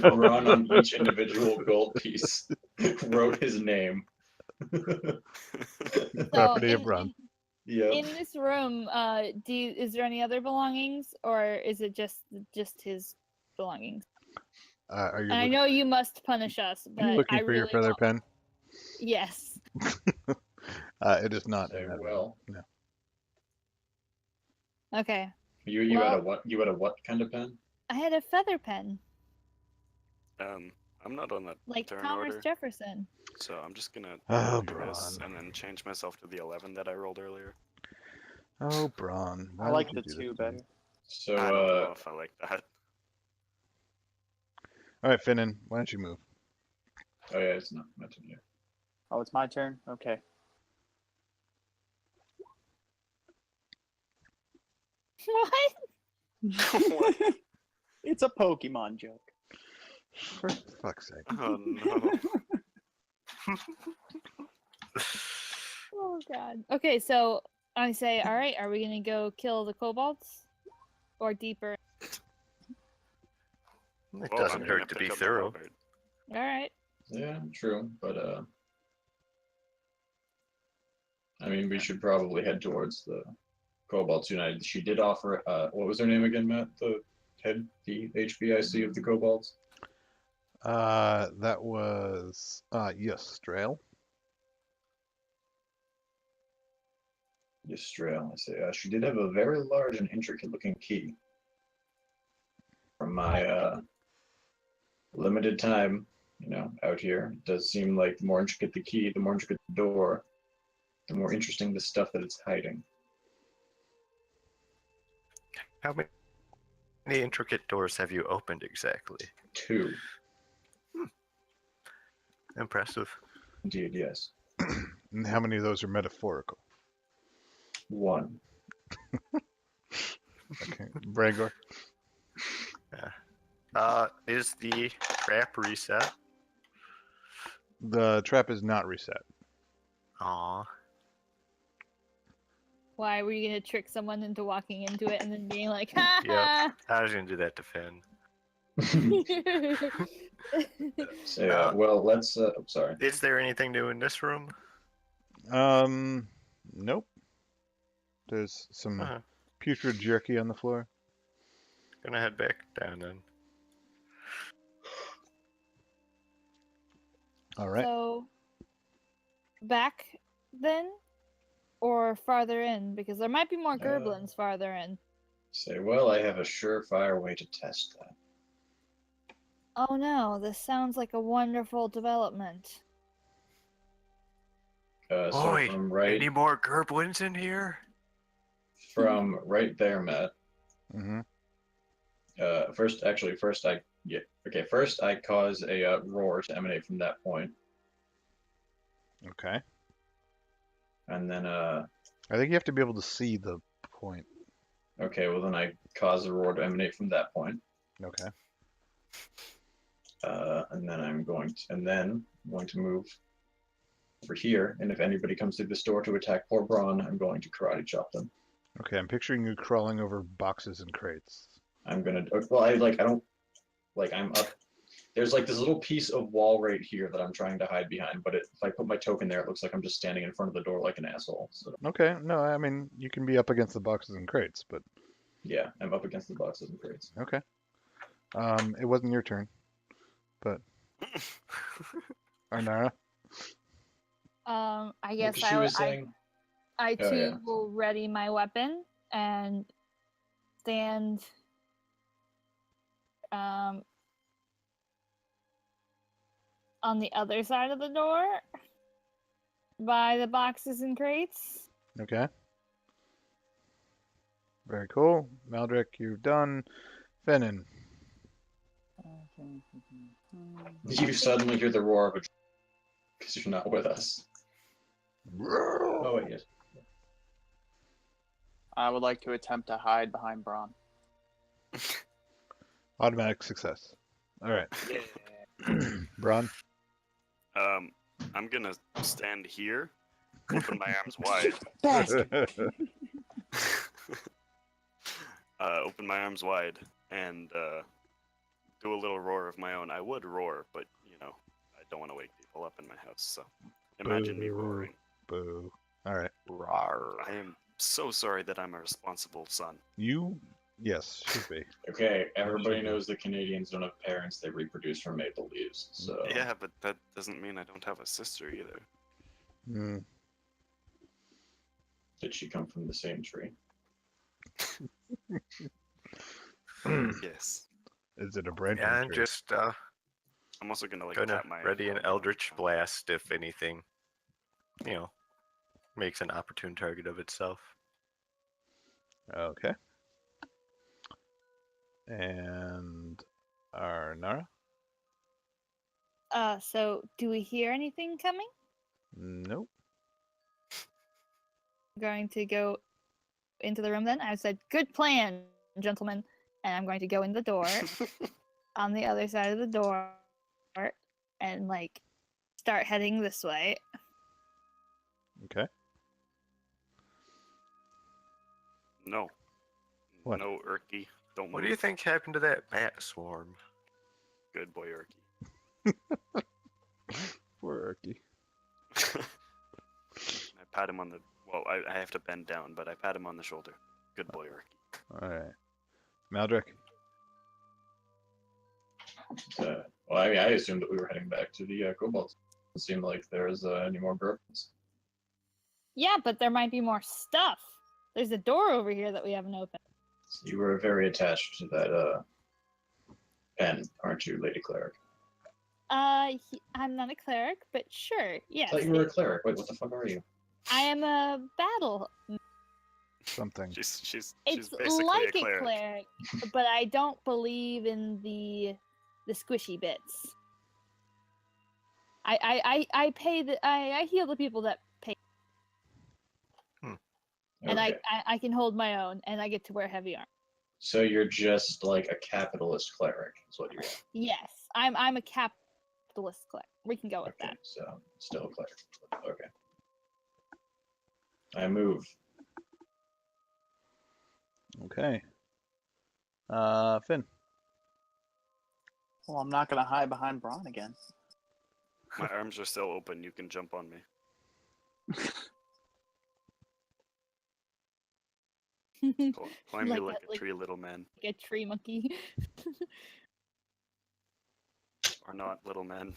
Braun on each individual gold piece wrote his name. Property of in, Braun. Yep. in this room, is there any other belongings, or is it just his belongings? Are you And I look- know you must punish us, but are you looking I for your really feather want- pen? Yes. It is not. Say, in that room. well, No. Okay. you had a Well- what? You had a what kind of pen? I had a feather pen, I'm not on that like turn Thomas order, Jefferson. so I'm just gonna Oh, do this Braun. and then change myself to the 11 that I rolled earlier. Oh, Braun. I why like would the you do 2 this to me? better. So I don't know if I like that. All right, Finnan, why don't you move? oh yeah, it's not my turn yet. Oh, it's my turn? Okay. What? It's a Pokemon joke. For fuck's sake. Oh no. Oh god. Okay, so I say, all right, are we gonna go kill the kobolds, or deeper? It Well, doesn't I'm gonna hurt to pick be up the thorough. halberd. All right. Yeah, true, but I mean, we should probably head towards the Kobolds United. She did offer. What was her name again, Matt? The HBIC of the Kobolds. That was Strail. Ystrael, I say. She did have a very large and intricate-looking key. From my limited time, out here, it does seem like the more intricate the key, the more intricate the door, the more interesting the stuff that it's hiding. How many intricate doors have you opened exactly? 2, Impressive. indeed, yes. And how many of those are metaphorical? 1. Okay. Brangor? Is the trap reset? The trap is not reset. Aw. Why were you gonna trick someone into walking into it and then being like, ha Yep. ha? I was gonna do that to Finn. So yeah, well, let's. I'm sorry. Is there anything new in this room? Nope. There's some Uh, putrid jerky on the floor. gonna head back down then. All right. So, back then, or farther in, because there might be more gerblins farther in. Say, well, I have a surefire way to test that. Oh no, this sounds like a wonderful development. So Boy, from right, any more gerblins in here? from right there, Matt. Mm-hmm. First I cause a roar to emanate from that point, Okay. and then I think you have to be able to see the point. okay, well then I cause a roar to emanate from that point, Okay. and then I'm going to move over here, and if anybody comes through this door to attack poor Braun, I'm going to karate chop them. Okay, I'm picturing you crawling over boxes and crates. I'm gonna well I don't like I'm up. There's like this little piece of wall right here that I'm trying to hide behind, but if I put my token there, it looks like I'm just standing in front of the door like an asshole. So Okay, no, I mean, you can be up against the boxes and crates, but yeah, I'm up against the boxes and crates. okay. It wasn't your turn, but Arnara. I guess She was saying, I Oh, too yeah. will ready my weapon and stand on the other side of the door by the boxes and crates. Okay. Very cool. Maldrick, you're done. Fennin. you suddenly hear the roar of a because you're not with us. Oh wait, yes. I would like to attempt to hide behind Braun. Automatic success. All right. Braun. I'm gonna stand here, open my arms wide. Open my arms wide and do a little roar of my own. I would roar, but you know, I don't want to wake people up in my house. So imagine me Boo. roaring. Boo. All right. Rawr. I am so sorry that I'm a responsible son. You, yes, should be. Okay, everybody knows the Canadians don't have parents; they reproduce from maple leaves. So Yeah, but that doesn't mean I don't have a sister either. Hmm. did she come from the same tree? Yes. Is it a branch? Yeah, and just I'm also gonna like gonna tap my ready an eldritch blast if anything, you know, makes an opportune target of itself. Okay. And Arnara? So do we hear anything coming? Nope. I'm going to go into the room then. I said, good plan, gentlemen. And I'm going to go in the door on the other side of the door and like start heading this way. Okay. No. What? No, Urky. Don't What move. do you think happened to that bat swarm? Good boy, Urky. Poor Erky. I pat him on the. Well, I have to bend down, but I pat him on the shoulder. Good boy, Urky. All right. Maldrick. Well, I mean, I assumed that we were heading back to the kobolds. It seemed like there's any more groups. Yeah, but there might be more stuff. There's a door over here that we haven't opened. So you were very attached to that pen, aren't you, Lady Cleric? I'm not a cleric, but sure, yes. I thought you were a cleric. Wait, what the fuck are you? I am a battle. Something. She's It's basically like a cleric. but I don't believe in the squishy bits. I pay I heal the people that pay, and Okay. I can hold my own, and I get to wear heavy armor. So you're just like a capitalist cleric, is what you are. Yes, I'm a capitalist cleric. We can go with Okay, that. so still a cleric. Okay. I move. Okay. Finn. Well, I'm not gonna hide behind Braun again. My arms are still open. You can jump on me. Climb me Like like that, a tree, little man. like a tree monkey. Or not, little man.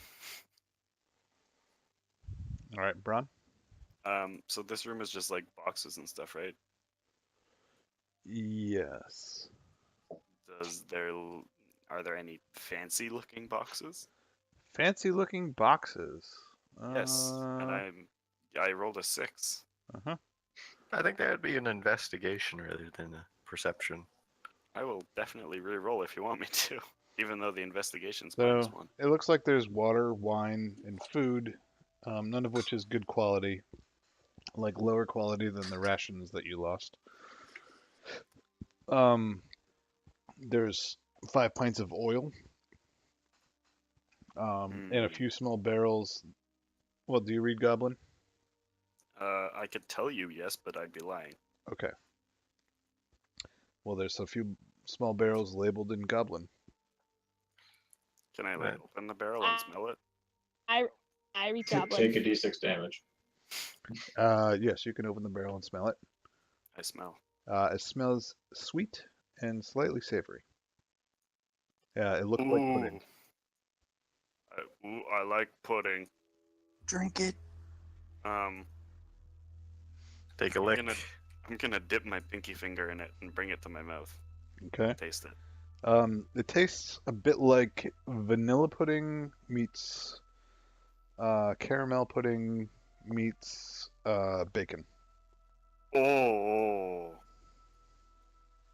All right, Braun. So this room is just like boxes and stuff, right? Yes. Are there any fancy looking boxes? Fancy looking boxes. Yes. And I rolled a 6. Uh-huh. I think that would be an investigation rather than a perception. I will definitely re-roll if you want me to, even though the investigation's So -1. it looks like there's water, wine, and food, none of which is good quality, like lower quality than the rations that you lost. There's 5 pints of oil, and a few small barrels. Well, do you read Goblin? I could tell you yes, but I'd be lying. Okay. Well, there's a few small barrels labeled in Goblin. Can I Right. open the barrel and smell it? I read Goblin. Take a d6 damage. Yes, you can open the barrel and smell it. I smell. It smells sweet and slightly savory. It looks like pudding. I like pudding. Drink it. Take a lick. I'm gonna dip my pinky finger in it and bring it to my mouth. Okay. Taste it. It tastes a bit like vanilla pudding meets caramel pudding meets bacon. Oh.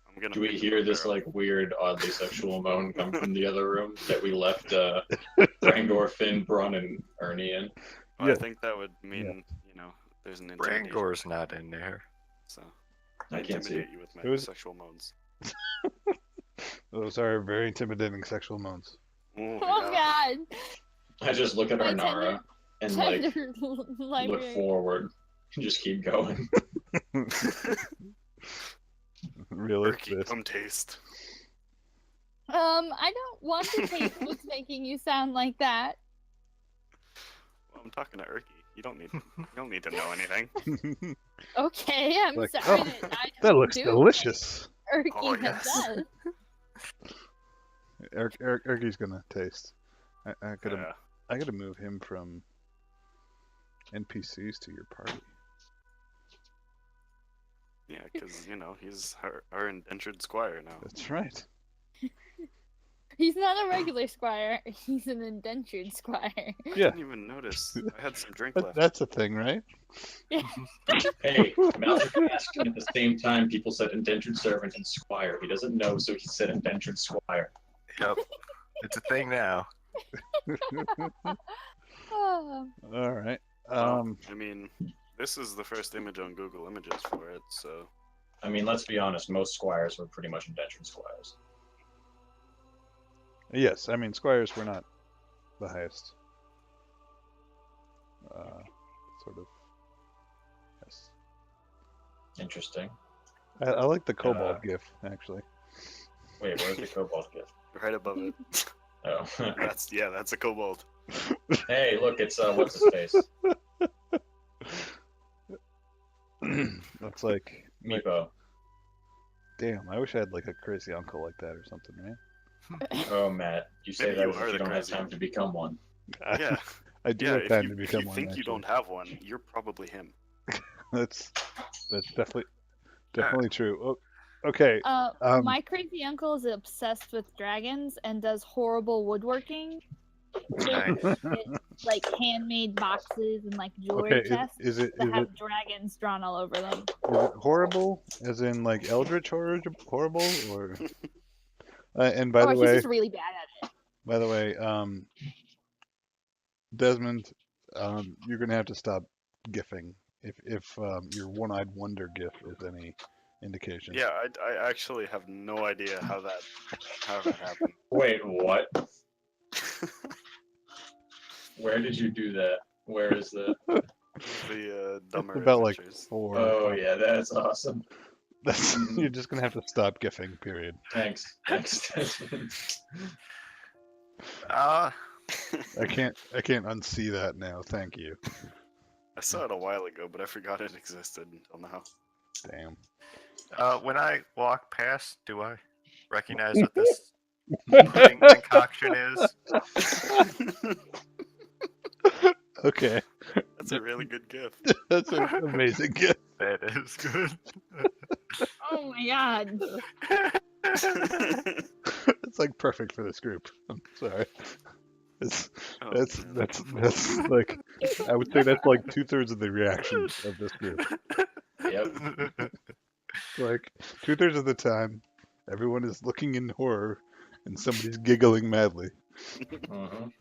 I'm gonna Do we pick hear the this barrel. like weird, oddly sexual moan come from the other room that we left Brangor, Finn, Braun, and Ernie in? Well, Yeah. I think that would mean, there's an intimidation. Brangor's not in there. So I can't see. intimidate you with my Who is it? sexual moans. Those are very intimidating sexual moans. Ooh, Oh yeah. God. I just look at My Arnara and like Tender look library. forward and just keep going. Really? Turkey, come taste. I don't want to taste what's making you sound like that. Well, I'm talking to Erky. You don't need to know anything. Okay, I'm Like, sorry oh, that I That don't looks do delicious. Erky Oh, that yes. does. Erky's gonna taste. I gotta Yeah. I gotta move him from NPCs to your party. Yeah, because, he's our indentured squire now. That's right. He's not a regular squire. He's an indentured squire. I Yeah. didn't even notice. I had some drink That, left. that's a thing, right? Hey, asking at the same time people said indentured servant and squire. He doesn't know, so he said indentured squire. Yep. It's a thing now. Oh, All right. Well, I mean, this is the first image on Google Images for it, so... I mean, let's be honest, most squires were pretty much indentured squires. Yes, I mean squires were not the highest. Sort of. Yes. Interesting. I like the kobold gif actually. Wait, where's the kobold gift? Right above it. Oh. That's a kobold. Hey, look, it's what's his face? Looks like Meepo. damn. I wish I had like a crazy uncle like that or something, right? Oh, Matt, you say Maybe that you as are if the you don't have crazy time to become one. Yeah. I do Yeah, have if time you, to if become you one. think you actually. don't have one, you're probably him. That's definitely true. Oh, okay. my crazy uncle is obsessed with dragons and does horrible woodworking. Nice. Like handmade boxes and like jewelry Okay. chests Is it that have dragons drawn all over them. horrible? As in like eldritch horrible or? And by the he's way, just really bad at it. by the way, Desmond, you're gonna have to stop gifting if your one-eyed wonder gif is any indication. Yeah, I actually have no idea how that happened. Wait, what? Where did you do that? Where is the... The dumber About like adventures. 4. Oh, yeah, that's awesome. You're just gonna have to stop gifting. Period. Thanks, Desmond. Uh, I can't unsee that now. Thank you. I saw it a while ago, but I forgot it existed until now. Damn. when I walk past, do I recognize what this pudding concoction is? Okay. That's a really good gift. That's an amazing gift. That is good. Oh my god. It's like perfect for this group. I'm sorry. It's, Oh, man. that's like, I would say that's like 2/3 of the reactions of this group. Yep. Like 2/3 of the time, everyone is looking in horror and somebody's giggling madly. Mhm.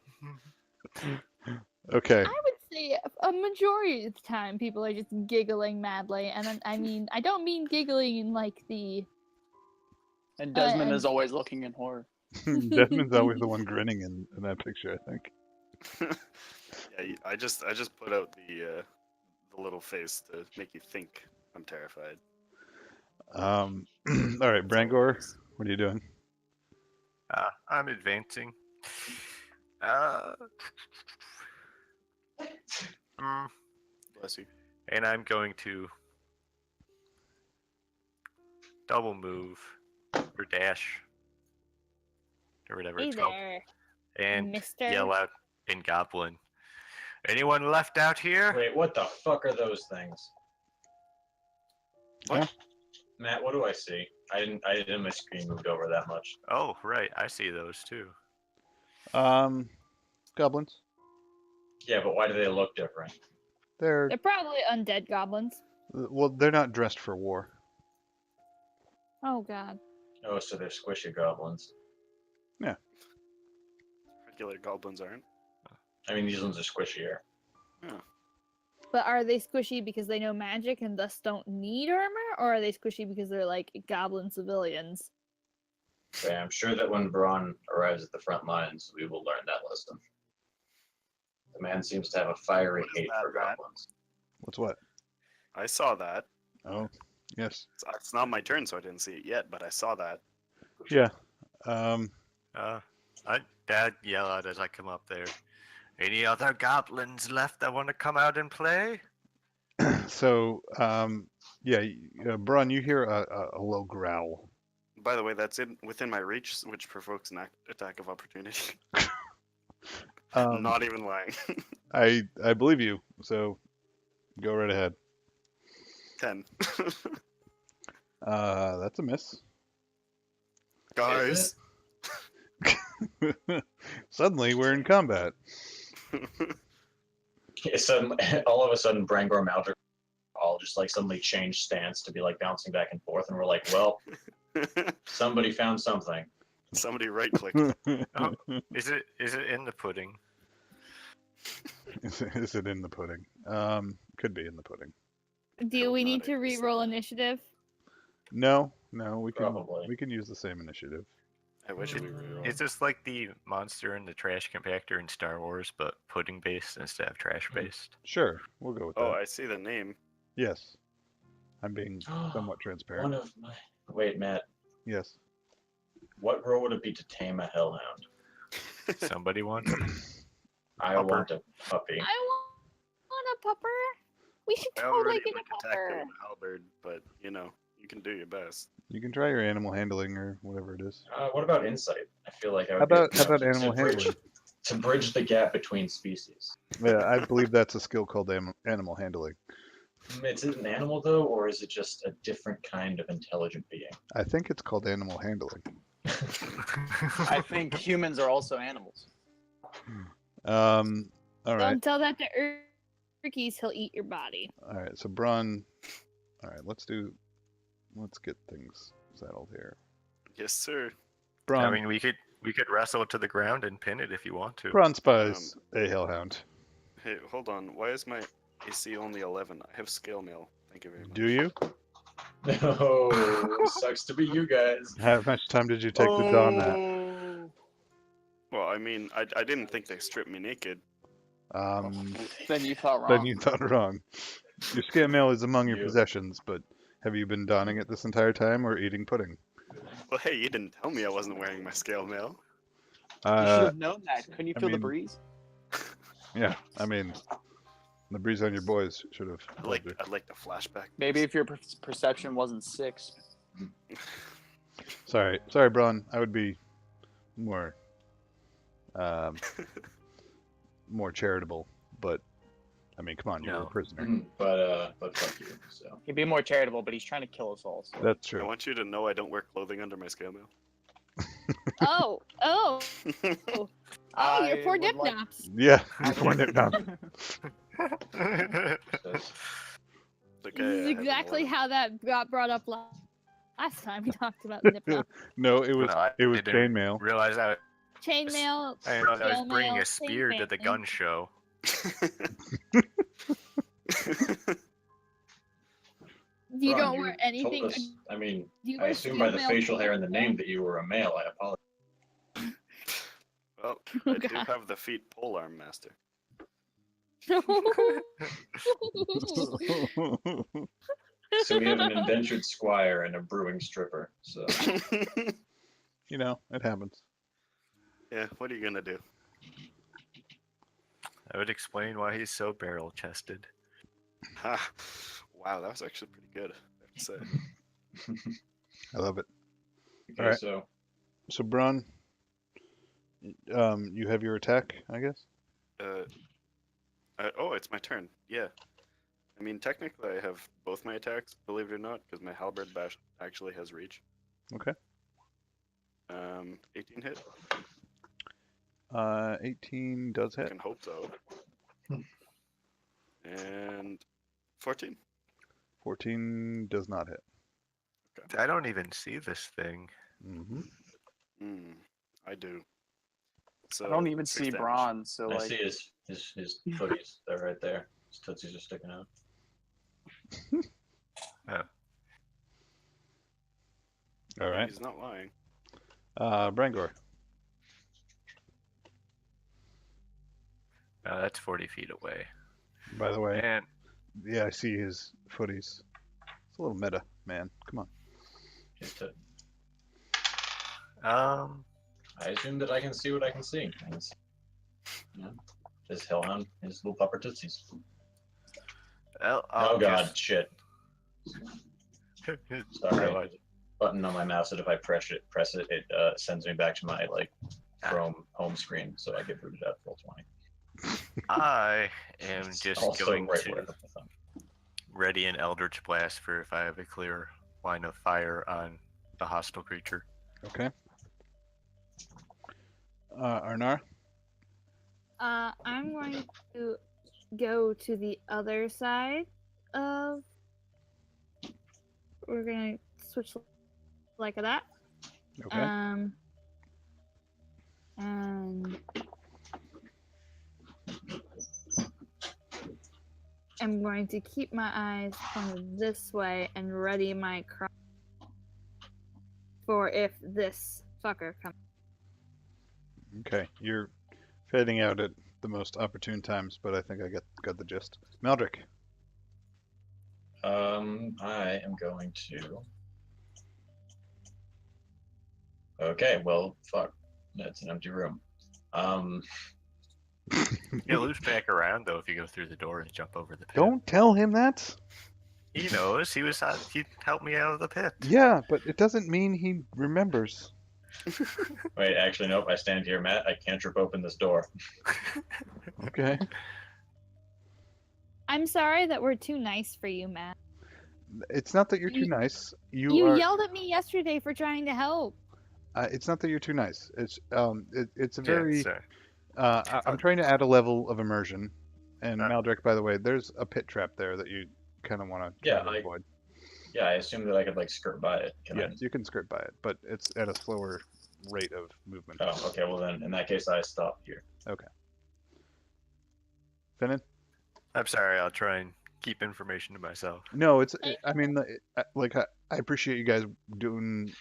Okay. I would say a majority of the time people are just giggling madly, and I mean I don't mean giggling in like the And Desmond and- is always looking in horror. Desmond's always the one grinning in that picture, I think. Yeah, I just put out the little face to make you think I'm terrified. All right, Brangor, what are you doing? I'm advancing. Bless you. And I'm going to double move or dash or whatever hey it's called, there, and Mister. yell out in Goblin. Anyone left out here? Wait, what the fuck are those things? What? Matt, what do I see? I didn't my screen moved over that much. Oh, right. I see those too. Goblins. Yeah, but why do they look different? They're They're probably undead goblins. well, they're not dressed for war. Oh god. Oh, so they're squishy goblins. Regular goblins aren't. I mean, these ones are squishier. But are they squishy because they know magic and thus don't need armor, or are they squishy because they're like goblin civilians? Okay, I'm sure that when Braun arrives at the front lines, we will learn that lesson. The man seems to have a fiery What is hate that, for Matt? goblins. What's what? I saw that. Oh, yes. It's not my turn, so I didn't see it yet, but I saw that. Yeah. Dad yell out as I come up there. Any other goblins left that want to come out and play? So, yeah, Braun, you hear a low growl. By the way, that's within my reach, which provokes an attack of opportunity. Not even lying. I believe you. So, go right ahead. 10. That's a miss. Guys. Suddenly, we're in combat. Yeah, suddenly, all of a sudden, Brangor and Maldrick all just like suddenly change stance to be like bouncing back and forth, and we're like, well, somebody found something. Somebody right clicked. Is it in the pudding? Is it in the pudding? Could be in the pudding. Do we Not need to a re-roll initiative? No, we can Probably. use the same initiative. I wish we rerolled. Is this like the monster in the trash compactor in Star Wars, but pudding based instead of trash based? Sure, we'll go with that. Oh, I see the name. Yes, I'm being somewhat transparent. One of my. Wait, Matt. Yes. What role would it be to tame a hellhound? Somebody wants it? I Pupper. want a puppy. I want a pupper. We should I totally already get like a attacked pupper. him with a halberd, but you know, you can do your best. You can try your animal handling or whatever it is. What about insight? I feel like I would How about get, animal handling? to bridge the gap between species. Yeah, I believe that's a skill called animal handling. Is it an animal though, or is it just a different kind of intelligent being? I think it's called animal handling. I think humans are also animals. All right. Don't tell that to Urkies, he'll eat your body. All right. So Braun. All right. Let's get things settled here. Yes, sir. Braun. I mean, we could wrestle it to the ground and pin it if you want to. Braun spies a hellhound. Hey, hold on. Why is my AC only 11? I have scale mail. Thank you very much. Do you? No, sucks to be you guys. How much time did you take to don that? Oh. Well, I mean, I didn't think they stripped me naked. Then you thought wrong. Then you thought wrong. Your scale mail is among your You. possessions, but have you been donning it this entire time or eating pudding? Well, hey, you didn't tell me I wasn't wearing my scale mail. You should have known that. Couldn't you I feel the mean- breeze? Yeah, I mean, the breeze on your boys should have. I'd like the flashback. Maybe if your perception wasn't 6. Sorry, Braun. I would be more, more charitable. But I mean, come on, you're a No. prisoner. But fuck you. So He'd be more charitable, but he's trying to kill us all. So. That's I true. want you to know I don't wear clothing under my scale mail. Oh, oh, oh, I your poor would dip like- naps. Yeah, one it down. Like, This is I exactly haven't how that got brought up last time we talked about nip nap. No, it was No, I it was didn't chainmail. realize I Chainmail. was scale bringing mail, a spear to the chainmail. gun show. You Ron, don't wear anything. Told us, I mean, Do you I wear assume by the scale mail facial hair and the chainmail? name that you were a male. I apologize. Well, Oh, I do God. have the feet polearm master. So we have an indentured squire and a brewing stripper. So You know, it happens. Yeah, what are you gonna do? That would explain why he's so barrel chested. Ha. Wow, that was actually pretty good, I have to say. I love it. okay, Alright. so So, Braun, you have your attack, I guess. Oh, it's my turn. Yeah. I mean, technically, I have both my attacks, believe it or not, because my halberd bash actually has reach. Okay. 18 hit. 18 does I hit. can hope so. And 14. 14 does not hit. I don't even see this thing. Mm-hmm. I do. So I don't even 6 see damage. bronze, so I like see his footies. They're right there. His tootsies are sticking out. All right. He's not lying. Brangor. That's 40 feet away. By the way, And yeah, I see his footies. It's a little meta, man. Come on. Just to, I I assume that I can see what I can see. And it's, you know, this hellhound, his little pupper tootsies. I'll Oh god, just- shit. Sorry. realize- Button on my mouse that if I press it, it sends me back to my like Chrome home screen, so I get booted out full 20. I am It's just also going right to where I put my thumb. ready an Eldritch Blast for if I have a clear line of fire on the hostile creature. Okay. Arnar. I'm going to go to the other side of. We're gonna switch like that. Okay. And I'm going to keep my eyes pointed this way and ready my cry for if this fucker comes. Okay. You're fading out at the most opportune times, but I think I got the gist. Meldrick. I am going to. Okay, well, fuck. That's an empty room. He'll loop back around though if you go through the door and jump over the pit. Don't tell him that. He knows. He helped me out of the pit. Yeah, but it doesn't mean he remembers. Wait, actually, nope. I stand here, Matt. I can't trip open this door. Okay. I'm sorry that we're too nice for you, Matt. It's not that you're too You- nice. You You are. yelled at me yesterday for trying to help. It's not that you're too nice. It's it's a Yeah, very. so- I'm trying to add a level of immersion. And Uh. Maldrick, by the way, there's a pit trap there that you kind of want to Yeah, avoid. Yeah, I assume that I could like skirt by it. Can Yes, you can skirt by it, but it's at a slower rate of movement. I? Oh, okay. Well, then in that case, I stop here. Finnan? I'm sorry. I'll try and keep information to myself. No, it's. I mean, like I appreciate you guys doing,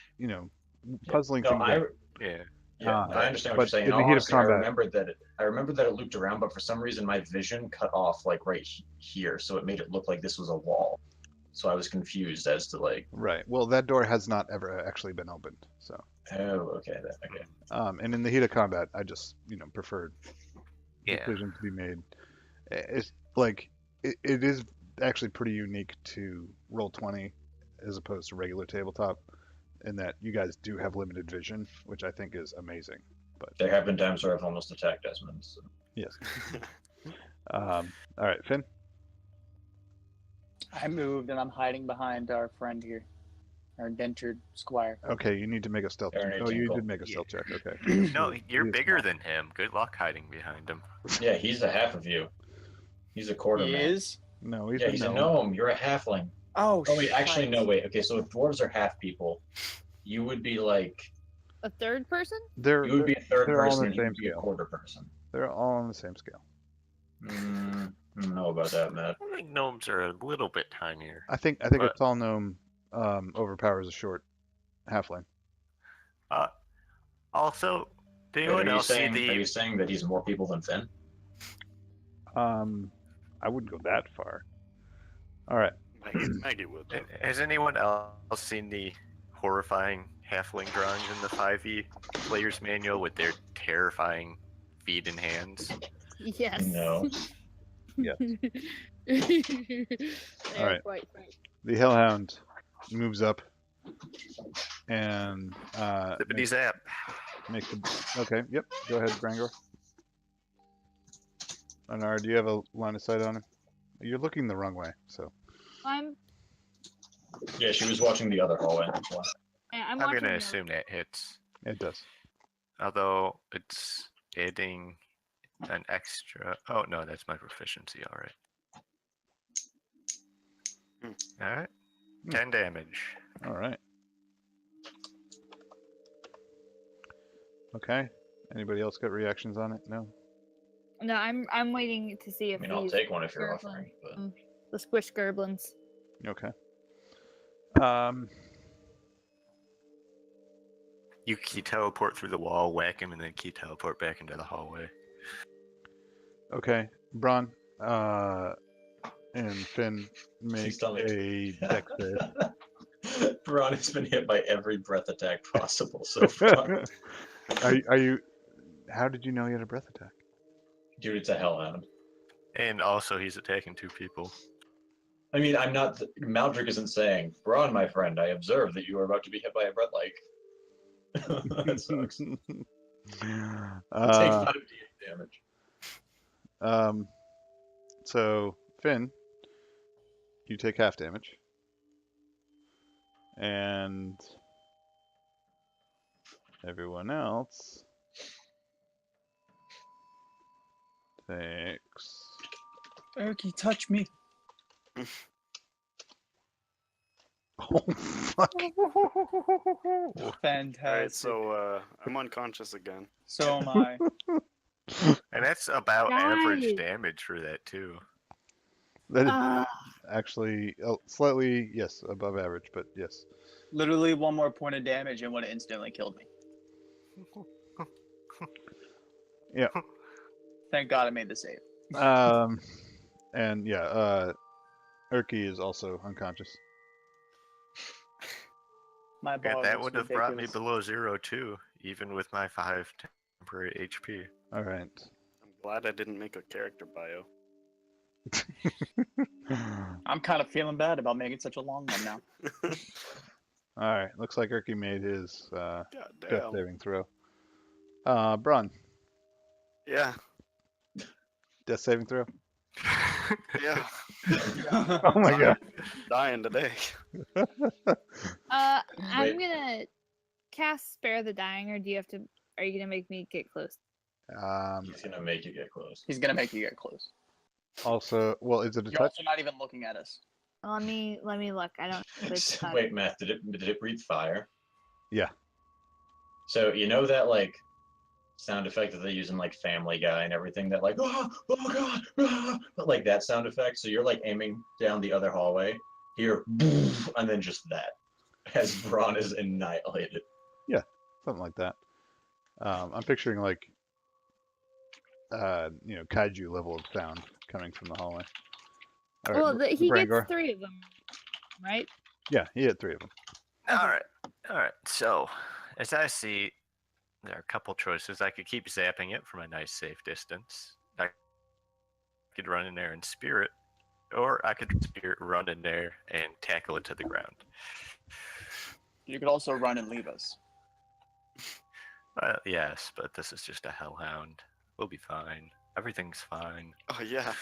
puzzling No, things. I. out. Yeah. Yeah, Ah, I understand but what you're saying. in the All heat of honesty, I combat- remember that it looped around, but for some reason my vision cut off like right here, so it made it look like this was a wall. so I was confused as to like. Right. Well, that door has not ever actually been opened. So, Oh, okay, okay. and in the heat of combat, I just preferred Yeah. decisions to be made. It's like it is actually pretty unique to Roll20 as opposed to regular tabletop, in that you guys do have limited vision, which I think is amazing. But There have been times where I've almost attacked Desmond. So. yes. All right, Finn. I moved and I'm hiding behind our friend here, our indentured squire. Okay, you need to make a stealth. Aaron, Oh, you tinkle. did make a stealth check. Okay. No, you're He is bigger small. than him. Good luck hiding behind him. Yeah, he's a half of you. He's a quarter He man. is? No, he's Yeah, a he's a gnome. gnome. You're a halfling. Oh, Oh wait, actually shite. no, wait. Okay, so if dwarves are half people, you would be like A third person? They're you would be a third they're all person on and the you same would be a scale. quarter person. They're all on the same scale. I don't know about that, Matt. I think gnomes are a little bit tinier. I think a But- tall gnome overpowers a short halfling. Also, did Wait, anyone are you else see saying the? are you saying that he's more people than Finn? I wouldn't go that far. All right. Maggie would. though. Has anyone else seen the horrifying halfling drawings in the 5e player's manual with their terrifying feet and hands? Yes. No. Yes. They're right. quite funny. The Hellhound moves up and Zippity zap. make the. Okay. Yep. Go ahead, Grangor. Anar, do you have a line of sight on him? You're looking the wrong way. So. I'm Yeah, she was watching the other hallway. That's why. I'm I'm watching gonna the- assume that hits. It does. Although it's adding an extra. Oh no, that's my proficiency. All right. All right. 10 damage. All right. Okay. Anybody else got reactions on it? No. No, I'm waiting to see I if mean, I'll these take one if you're Gerblin- offering. But the squish gerblins. Okay. You key teleport through the wall, whack him, and then key teleport back into the hallway. Okay. Braun, and Finn make She's telling a dex save. Braun has been hit by every breath attack possible so far. Are you? How did you know he had a breath attack? Dude, it's a hellhound. And also, he's attacking 2 people. I mean, I'm not. Maldrick isn't saying, Braun, my friend, I observed that you were about to be hit by a breath like. That sucks. Take 5d8 damage. So Finn, you take half damage, and everyone else takes. Erky, touch me. Oh fuck! Fantastic. All right, so I'm unconscious again. So am I. And that's about average Nice. damage for that, too. That is Ah, actually slightly yes above average, but yes. Literally one more point of damage and would have instantly killed me. Yeah. Thank God I made the save. And yeah, Erky is also unconscious. My Yeah, bar that was would have brought me ridiculous. below 0, too, even with my 5 temporary HP. All right. I'm glad I didn't make a character bio. I'm kind of feeling bad about making such a long one now. All right. Looks like Erky made his God death damn. saving throw. Braun, Yeah. death saving throw. Yeah. Oh my god. Dying today. I'm Wait. gonna cast Spare the Dying, or do you have to? Are you gonna make me get close? He's gonna make you get close. He's gonna make you get close. Also, well, is it a You're touch? also not even looking at us. Let me look. I don't know if it's touch. Wait, Matt, did it breathe fire? Yeah. So you know that like sound effect that they use in like Family Guy and everything, that like oh god, but like that sound effect. So you're like aiming down the other hallway, here, and then just that, as Braun is annihilated. Something like that. I'm picturing like, kaiju level of sound coming from the hallway. All right, Well, he Brangor. gets 3 of them. right? Yeah, he hit 3 of them. All right. So, as I see, there are a couple choices. I could keep zapping it from a nice safe distance. I could run in there and spear it, or I could spear, run in there and tackle it to the ground. You could also run and leave us. Yes, but this is just a hellhound. We'll be fine. Everything's fine. Oh yeah.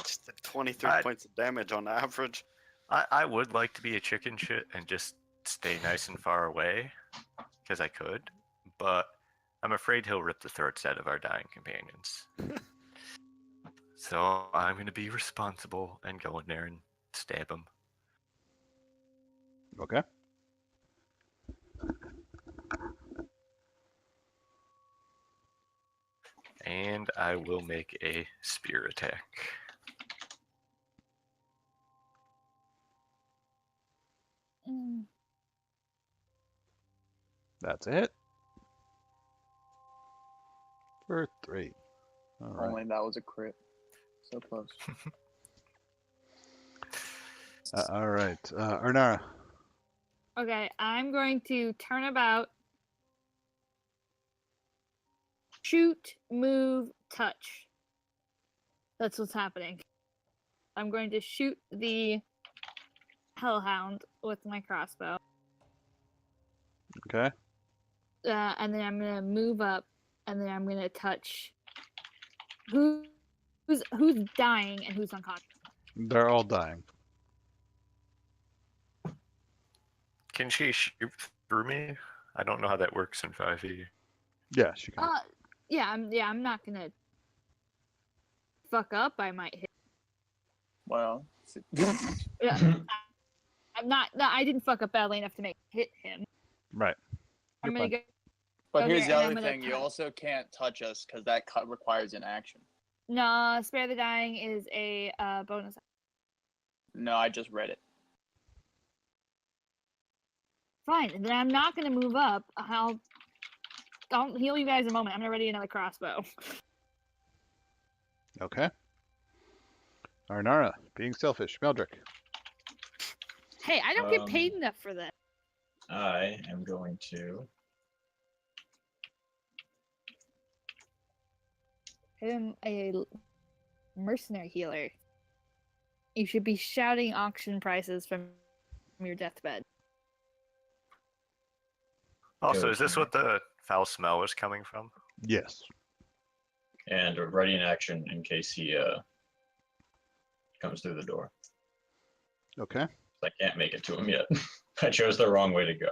Just 23 I- points of damage on average. I would like to be a chicken shit and just stay nice and far away, because I could, but I'm afraid he'll rip the throats out of our dying companions. So I'm going to be responsible and go in there and stab him. Okay. And I will make a spear attack. Mm. That's a hit. For 3. All right. Only that was a crit. So close. All right. Arnara. Okay, I'm going to turn about, shoot, move, touch. That's what's happening. I'm going to shoot the hellhound with my crossbow, Okay. and then I'm gonna move up, and then I'm gonna touch who's dying and who's unconscious. They're all dying. Can she shoot through me? I don't know how that works in 5e. Yeah, she can. I'm not gonna fuck up. I might hit. Well, Yeah, I'm not. No, I didn't fuck up badly enough to make hit him. Right. I'm You're gonna fine. go. but Okay, here's the and other I'm gonna thing: you touch. also can't touch us because that cut requires an action. No, spare the dying is a bonus. No, I just read it. Fine, and then I'm not gonna move up. I'll heal you guys in a moment. I'm gonna ready another crossbow. Okay. Arnara, being selfish. Meldrick. Hey, I don't get paid enough for this. I am going to. I am a mercenary healer. You should be shouting auction prices from your deathbed. Also, Go is this to- what the foul smell was coming from? Yes. And ready in action in case he comes through the door. Okay. I can't make it to him yet. I chose the wrong way to go.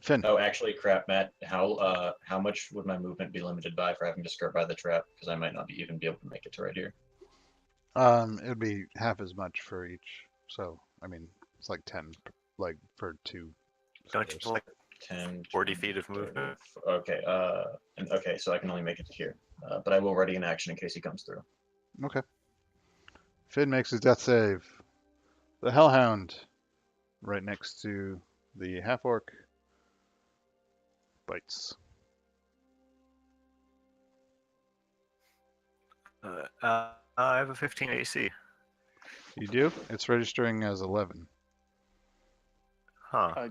Finn. Oh, actually, crap, Matt. How much would my movement be limited by for having to skirt by the trap? Because I might not even be able to make it to right here. It would be half as much for each. So, I mean, it's like 10, like for 2. Don't you squares. like 10, 40 feet of movement? Okay. Okay, so I can only make it to here. But I will ready in action in case he comes through. Okay. Finn makes his death save. The Hellhound, right next to the half-orc, bites. I have a 15 AC. You do? It's registering as 11. Huh.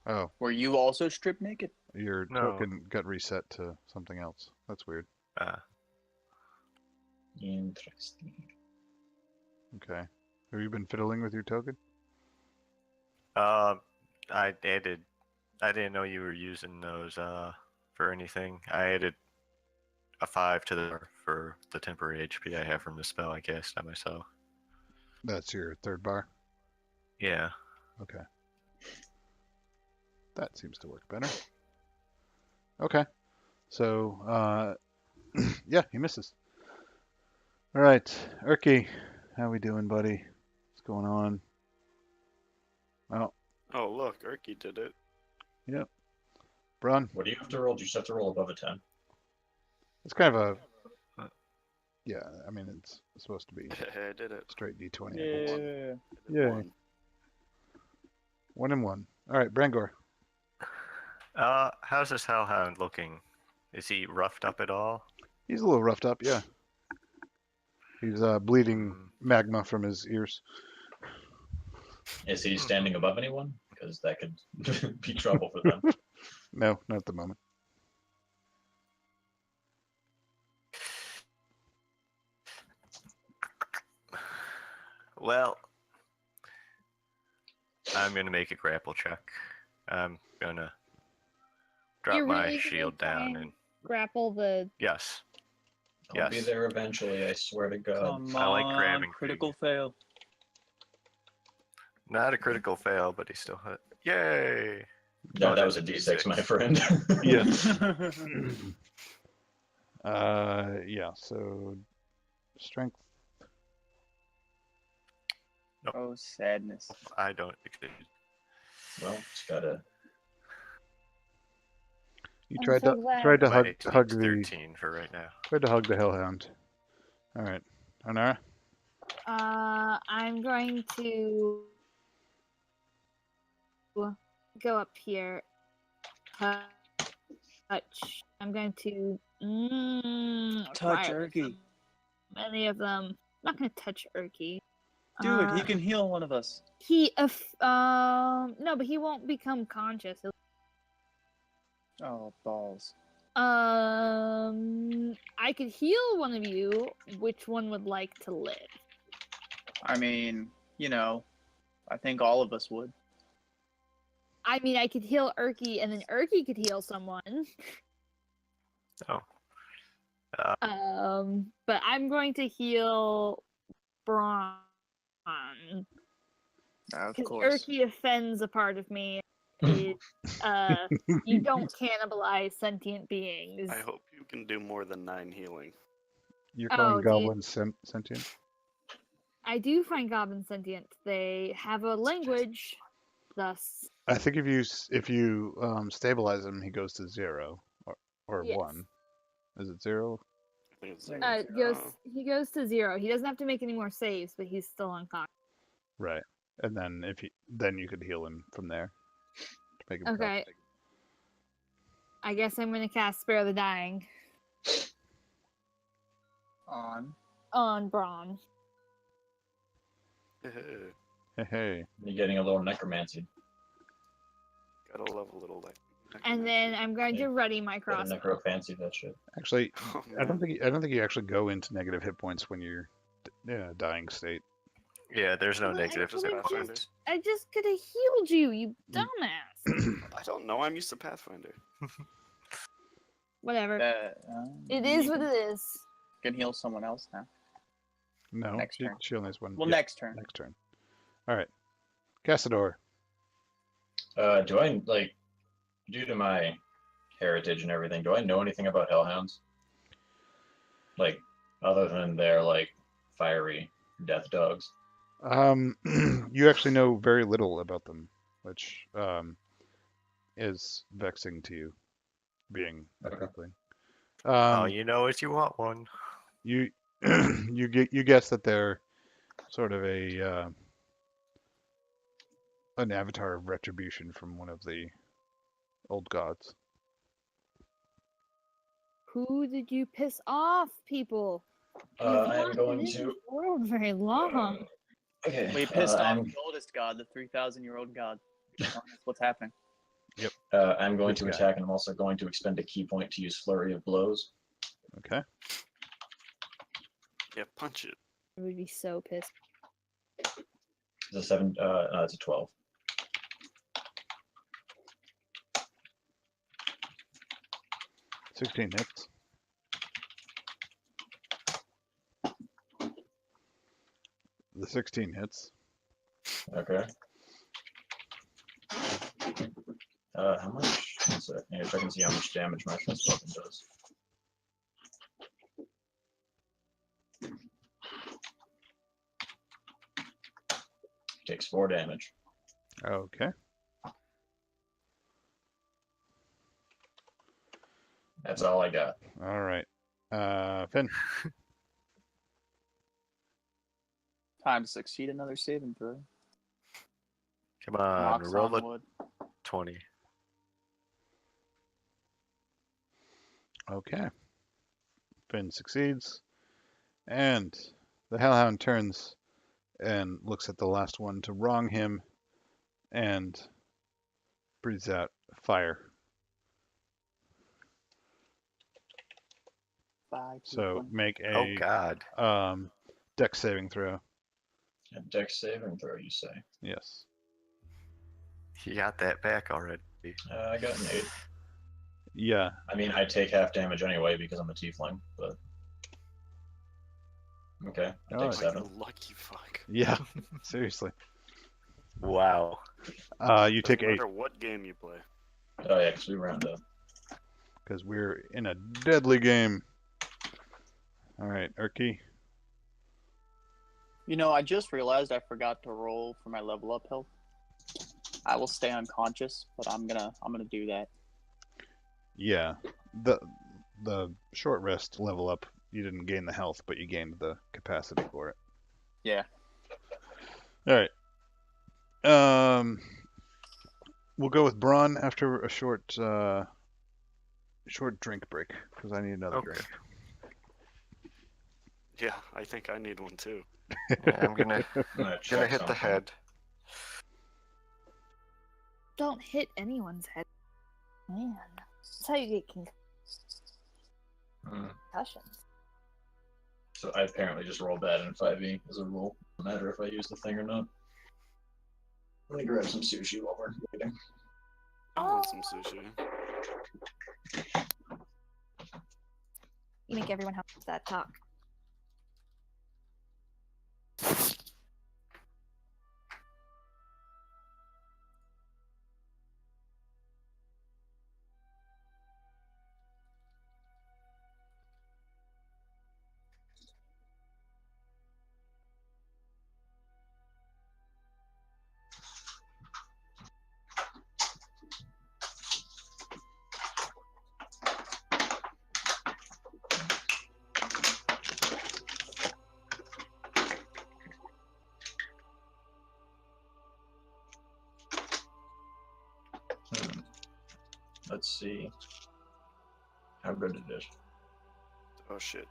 Oh, Were you also stripped naked? your No. token got reset to something else. That's weird. Interesting. Okay. Have you been fiddling with your token? I added. I didn't know you were using those for anything. I added a 5 to the for the temporary HP I have from the spell I cast on myself. That's your third bar? Yeah. Okay. That seems to work better. Okay. So, yeah, he misses. All right, Erky, how we doing, buddy? What's going on? Oh, Oh, look, Erky did it. Brun, What do you have to roll? Do you just have to roll above a 10? it's kind of a... Yeah, I mean, it's supposed to be I did it. straight D20. Yeah. I did Yay. 1. 1 and 1. All right, Brangor. How's this hellhound looking? Is he roughed up at all? He's a little roughed up, yeah. He's bleeding magma from his ears. Is he standing above anyone? Because that could be trouble for them. No, not at the moment. Well, I'm gonna make a grapple check. I'm gonna drop You're my really gonna shield try down and and grapple the. yes, I'll be Yes. there eventually, I swear to God. Come I like on, grabbing critical things. fail. not a critical fail, but he still hit. Yay! No, Oh, that was that's a a D6, my friend. Yes. Yeah. So strength. Oh, sadness. I don't succeed. Well, just gotta. You I'm tried so to glad. tried to My hug AT's hug the 13 for right now. tried to hug the hellhound. All right, Onara. I'm going to go up here. Touch. I'm going to Touch fire Erky. many of them. I'm not going to touch Erky. Do it. He can heal one of us. No, but he won't become conscious. Oh, balls. I could heal one of you. Which one would like to live? I mean, you know, I think all of us would. I mean, I could heal Erky, and then Erky could heal someone. Oh. But I'm going to heal Braun. Of Because course. Erky offends a part of me. You don't cannibalize sentient beings. I hope you can do more than 9 healing. You're Oh, calling dude. goblins sentient? I do find goblins sentient. They have a language, thus. I think if you stabilize him, he goes to 0 or Yes. 1. Is it 0? I think it's He goes to 0. He doesn't have to make any more saves, but he's still unconscious. Right. And then then you could heal him from there. To make him Okay. I guess I'm gonna cast Spare the Dying on Braun. Hey. You're getting a little necromancy. Gotta love a little like. And then I'm going to ready my Gotta crossbow. necrofancy that shit. Actually, Oh, I don't man. think you actually go into negative hit points when you're in a dying state. Yeah, there's no Well, negative I could've hit points. just- I just could have healed you, you dumbass. I don't know. I'm used to Pathfinder. Whatever. It You is what can- it is. Can heal someone else now. No, Next turn. she only has one. Well, yeah, next turn. Next turn. All right. Cassador. Do I, like, due to my heritage and everything, do I know anything about hellhounds? Like, other than they're, like, fiery death dogs? You actually know very little about them, which is vexing to you, being a Okay. weakling. All you know is you want one. You you guess that they're sort of an avatar of retribution from one of the old gods. Who did you piss off, people? You've I am not going been in to. this world very long. Okay. We pissed off I'm, the oldest god, the 3,000-year-old god. That's what's happening. I'm going This to guy. attack, and I'm also going to expend a key point to use Flurry of Blows. Okay. Yeah, punch it. I would be so pissed. It's a 7. It's a 12. $16 hits. The 16 hits. Okay. How much? One sec. If I can see how much damage my first weapon does. Takes 4 damage. Okay. That's all I got. All right. Finn. Time to succeed another saving throw. Come on, Knocks roll on a wood. 20. Okay. Finn succeeds. And The Hellhound turns and looks at the last one to wrong him and breathes out fire. So make Oh a God. dex saving throw. A dex saving throw, you say? Yes. You got that back already. I got an 8. Yeah. I mean, I take half damage anyway because I'm a tiefling, but... Okay, I Oh, take it's- 7. You lucky fuck. Yeah. Seriously. Wow. You take Doesn't 8 matter what game you play. Oh yeah, because we round up. because we're in a deadly game. All right, Erky. You know, I just realized I forgot to roll for my level up health. I will stay unconscious, but I'm gonna do that. Yeah. The short rest level up, you didn't gain the health, but you gained the capacity for it. Yeah. All right. We'll go with Braun after a short drink break because I need another Okay. drink. Yeah, I think I need one too. Yeah, I'm gonna I'm gonna hit the something. head. Don't hit anyone's head. Man, that's how you get Hmm. concussions. So I apparently just roll bad in 5e as a rule. No matter if I use the thing or not. Let me grab some sushi while we're waiting. I want some sushi. You make everyone have that talk. Let's see how good it is. Oh shit,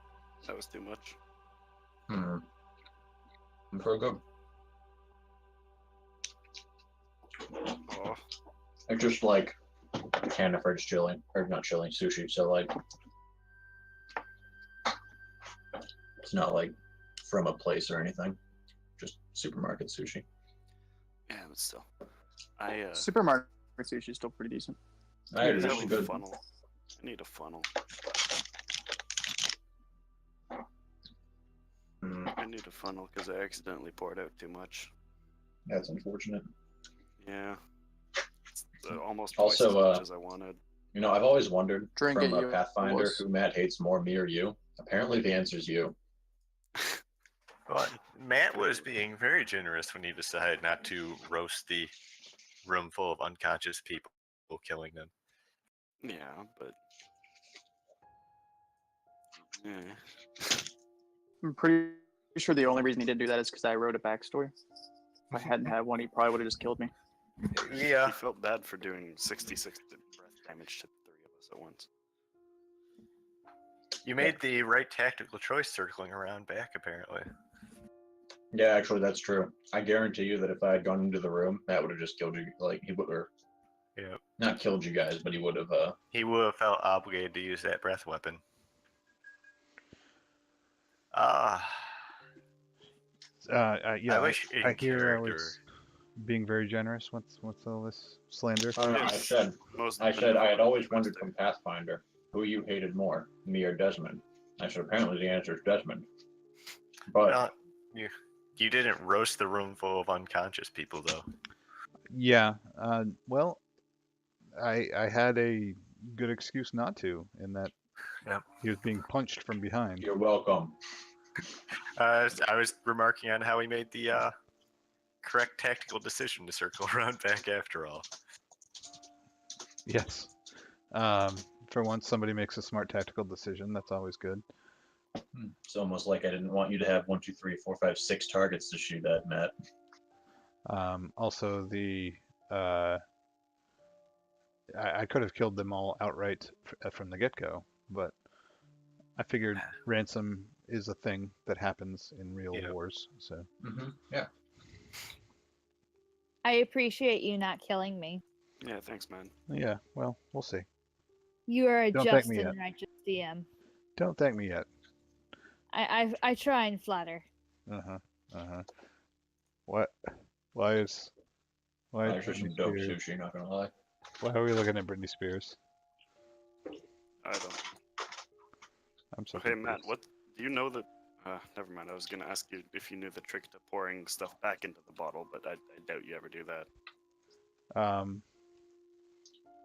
that was too much. Pretty good. Oh, I just like Hannaford's chili, or not chili, sushi. So like, it's not like from a place or anything. Just supermarket sushi. yeah, but still, I Supermarket sushi is still pretty decent. I need it's a actually good. funnel. I need a funnel. I need a funnel because I accidentally poured out too much. That's unfortunate. Yeah, it's almost Also, twice as much as I wanted. You know, I've always wondered Drink from it, a you Pathfinder wuss. who Matt hates more, me or you. Apparently, the answer is you. But Matt was being very generous when he decided not to roast the room full of unconscious people, killing them. Yeah, but I'm pretty sure the only reason he didn't do that is because I wrote a backstory. If I hadn't had one, he probably would have just killed me. Yeah. he felt bad for doing 66 breath damage to 3 of us at once. You made the right tactical choice circling around back, apparently. Yeah, actually, that's true. I guarantee you that if I had gone into the room, Matt would have just killed you. Like, he would have Yeah. not killed you guys, but he would have. He would have felt obligated to use that breath weapon. Yeah, I wish I in hear I character. was being very generous. What's all this slander? Oh no, Yes. I said I had always wondered from Pathfinder who you hated more, me or Desmond. I said apparently the answer is Desmond. But You didn't roast the room full of unconscious people, though. Yeah. Well, I had a good excuse not to, in that Yep. he was being punched from behind. you're welcome. I was remarking on how he made the correct tactical decision to circle around back after all. Yes. For once, somebody makes a smart tactical decision. That's always good. It's almost like I didn't want you to have 1, 2, 3, 4, 5, 6 targets to shoot at, Matt. Also, I could have killed them all outright from the get-go, but I figured ransom is a thing that happens in real Yeah. wars. So Yeah. I appreciate you not killing me. Yeah, thanks, man. yeah, well, we'll see. You are a Don't thank just me and righteous DM. Don't thank me yet. I try and flatter. What? Why is Actually, some Britney dope Spears? sushi, not gonna lie. Why are we looking at Britney Spears? I don't. I'm so Okay, Matt, confused. what do you know that? Never mind. I was gonna ask you if you knew the trick to pouring stuff back into the bottle, but I doubt you ever do that.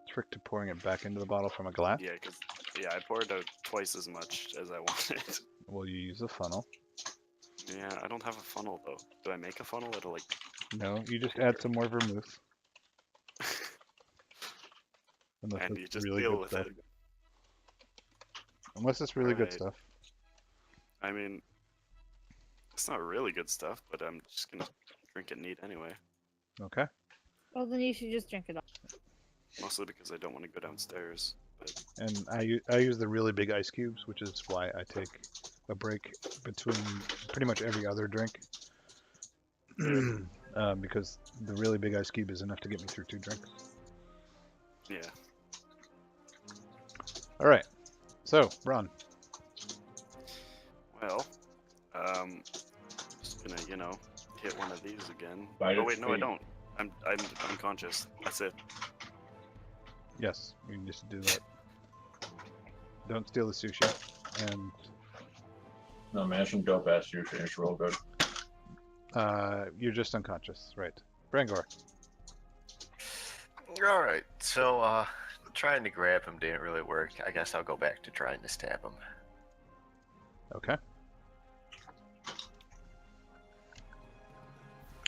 Trick to pouring it back into the bottle from a glass? Yeah, because I poured out twice as much as I wanted. Well, you use a funnel. Yeah, I don't have a funnel though. Do I make a funnel? It'll like. No, you just add some more vermouth. Unless And you it's just really deal good with stuff. it. Unless it's really good Right. stuff. I mean, it's not really good stuff, but I'm just gonna drink it neat anyway. Okay. Well, then you should just drink it all. Mostly because I don't want to go downstairs. But And I use the really big ice cubes, which is why I take a break between pretty much every other drink. Because the really big ice cube is enough to get me through 2 drinks. yeah, All right. So, Ron. well, just gonna hit one of these again. Bite Oh its wait, no, I feet. don't. I'm unconscious. That's it. Yes, you can just do that. Don't steal the sushi. And No, man, some dope ass sushi. It's real good. you're just unconscious, right? Brangor. All right. So, trying to grab him didn't really work. I guess I'll go back to trying to stab him. Okay.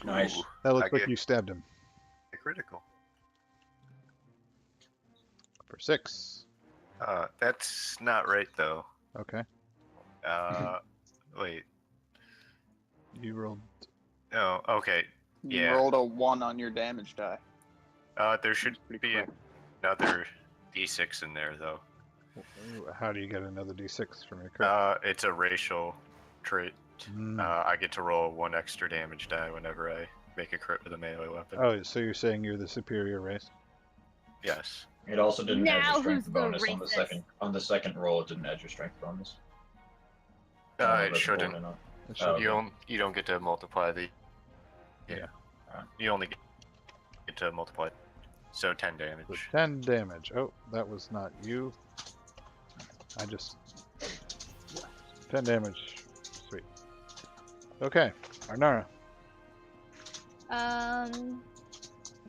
Nice. Ooh, That looks I like get you stabbed him a critical. for 6. That's not right though. Okay. Wait. You rolled. Oh, okay. You Yeah. rolled a 1 on your damage die. There should That's pretty be quick. another D6 in there though. How do you get another d6 from your crit? It's a racial trait. I get to roll 1 extra damage die whenever I make a crit with a melee weapon. Oh, so you're saying you're the superior race? Yes. It also didn't add Now your strength who's the bonus on the racist? second. On the second roll, it didn't add your strength bonus. It shouldn't. It Oh, should- okay. You don't get to multiply the. Yeah. You only get to multiply. So 10 So damage. 10 damage. Oh, that was not you. I just... 10 damage. Sweet. Okay, Arnara.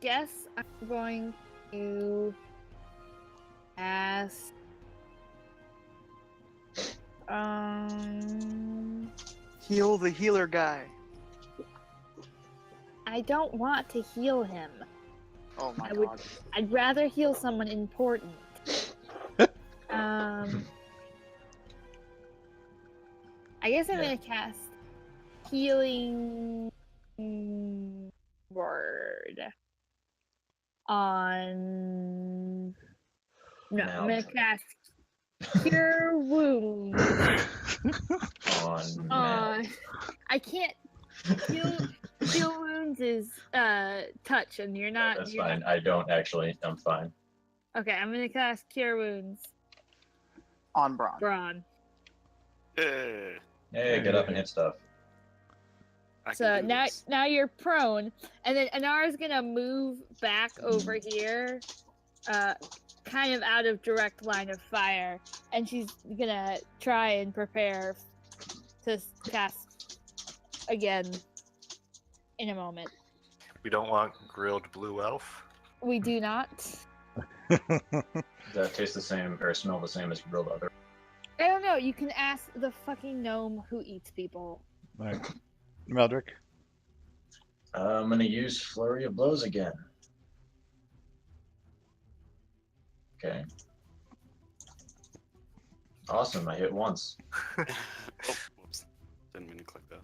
Guess I'm going to ask. Heal the healer guy. I don't want to heal him. Oh my I would- god. I'd rather heal someone important. I guess I'm Yeah. gonna cast healing word on. No, I'm gonna Now. cast cure wounds On on. I can't heal wounds is touch, and you're not. That's you're fine. not- I don't actually. I'm fine. Okay, I'm gonna cast cure wounds. On Braun. Braun. Yeah. Hey, get up and hit stuff. I So can do now, this. now you're prone, and then Anara's gonna move back over here, kind of out of direct line of fire, and she's gonna try and prepare to cast again in a moment. We don't want grilled blue elf. We do not. Does that taste the same or smell the same as grilled other? I don't know. You can ask the fucking gnome who eats people. Alright. Meldrick. I'm gonna use flurry of blows again. Okay. Awesome. I hit once. Oh, whoops. Didn't mean to click that.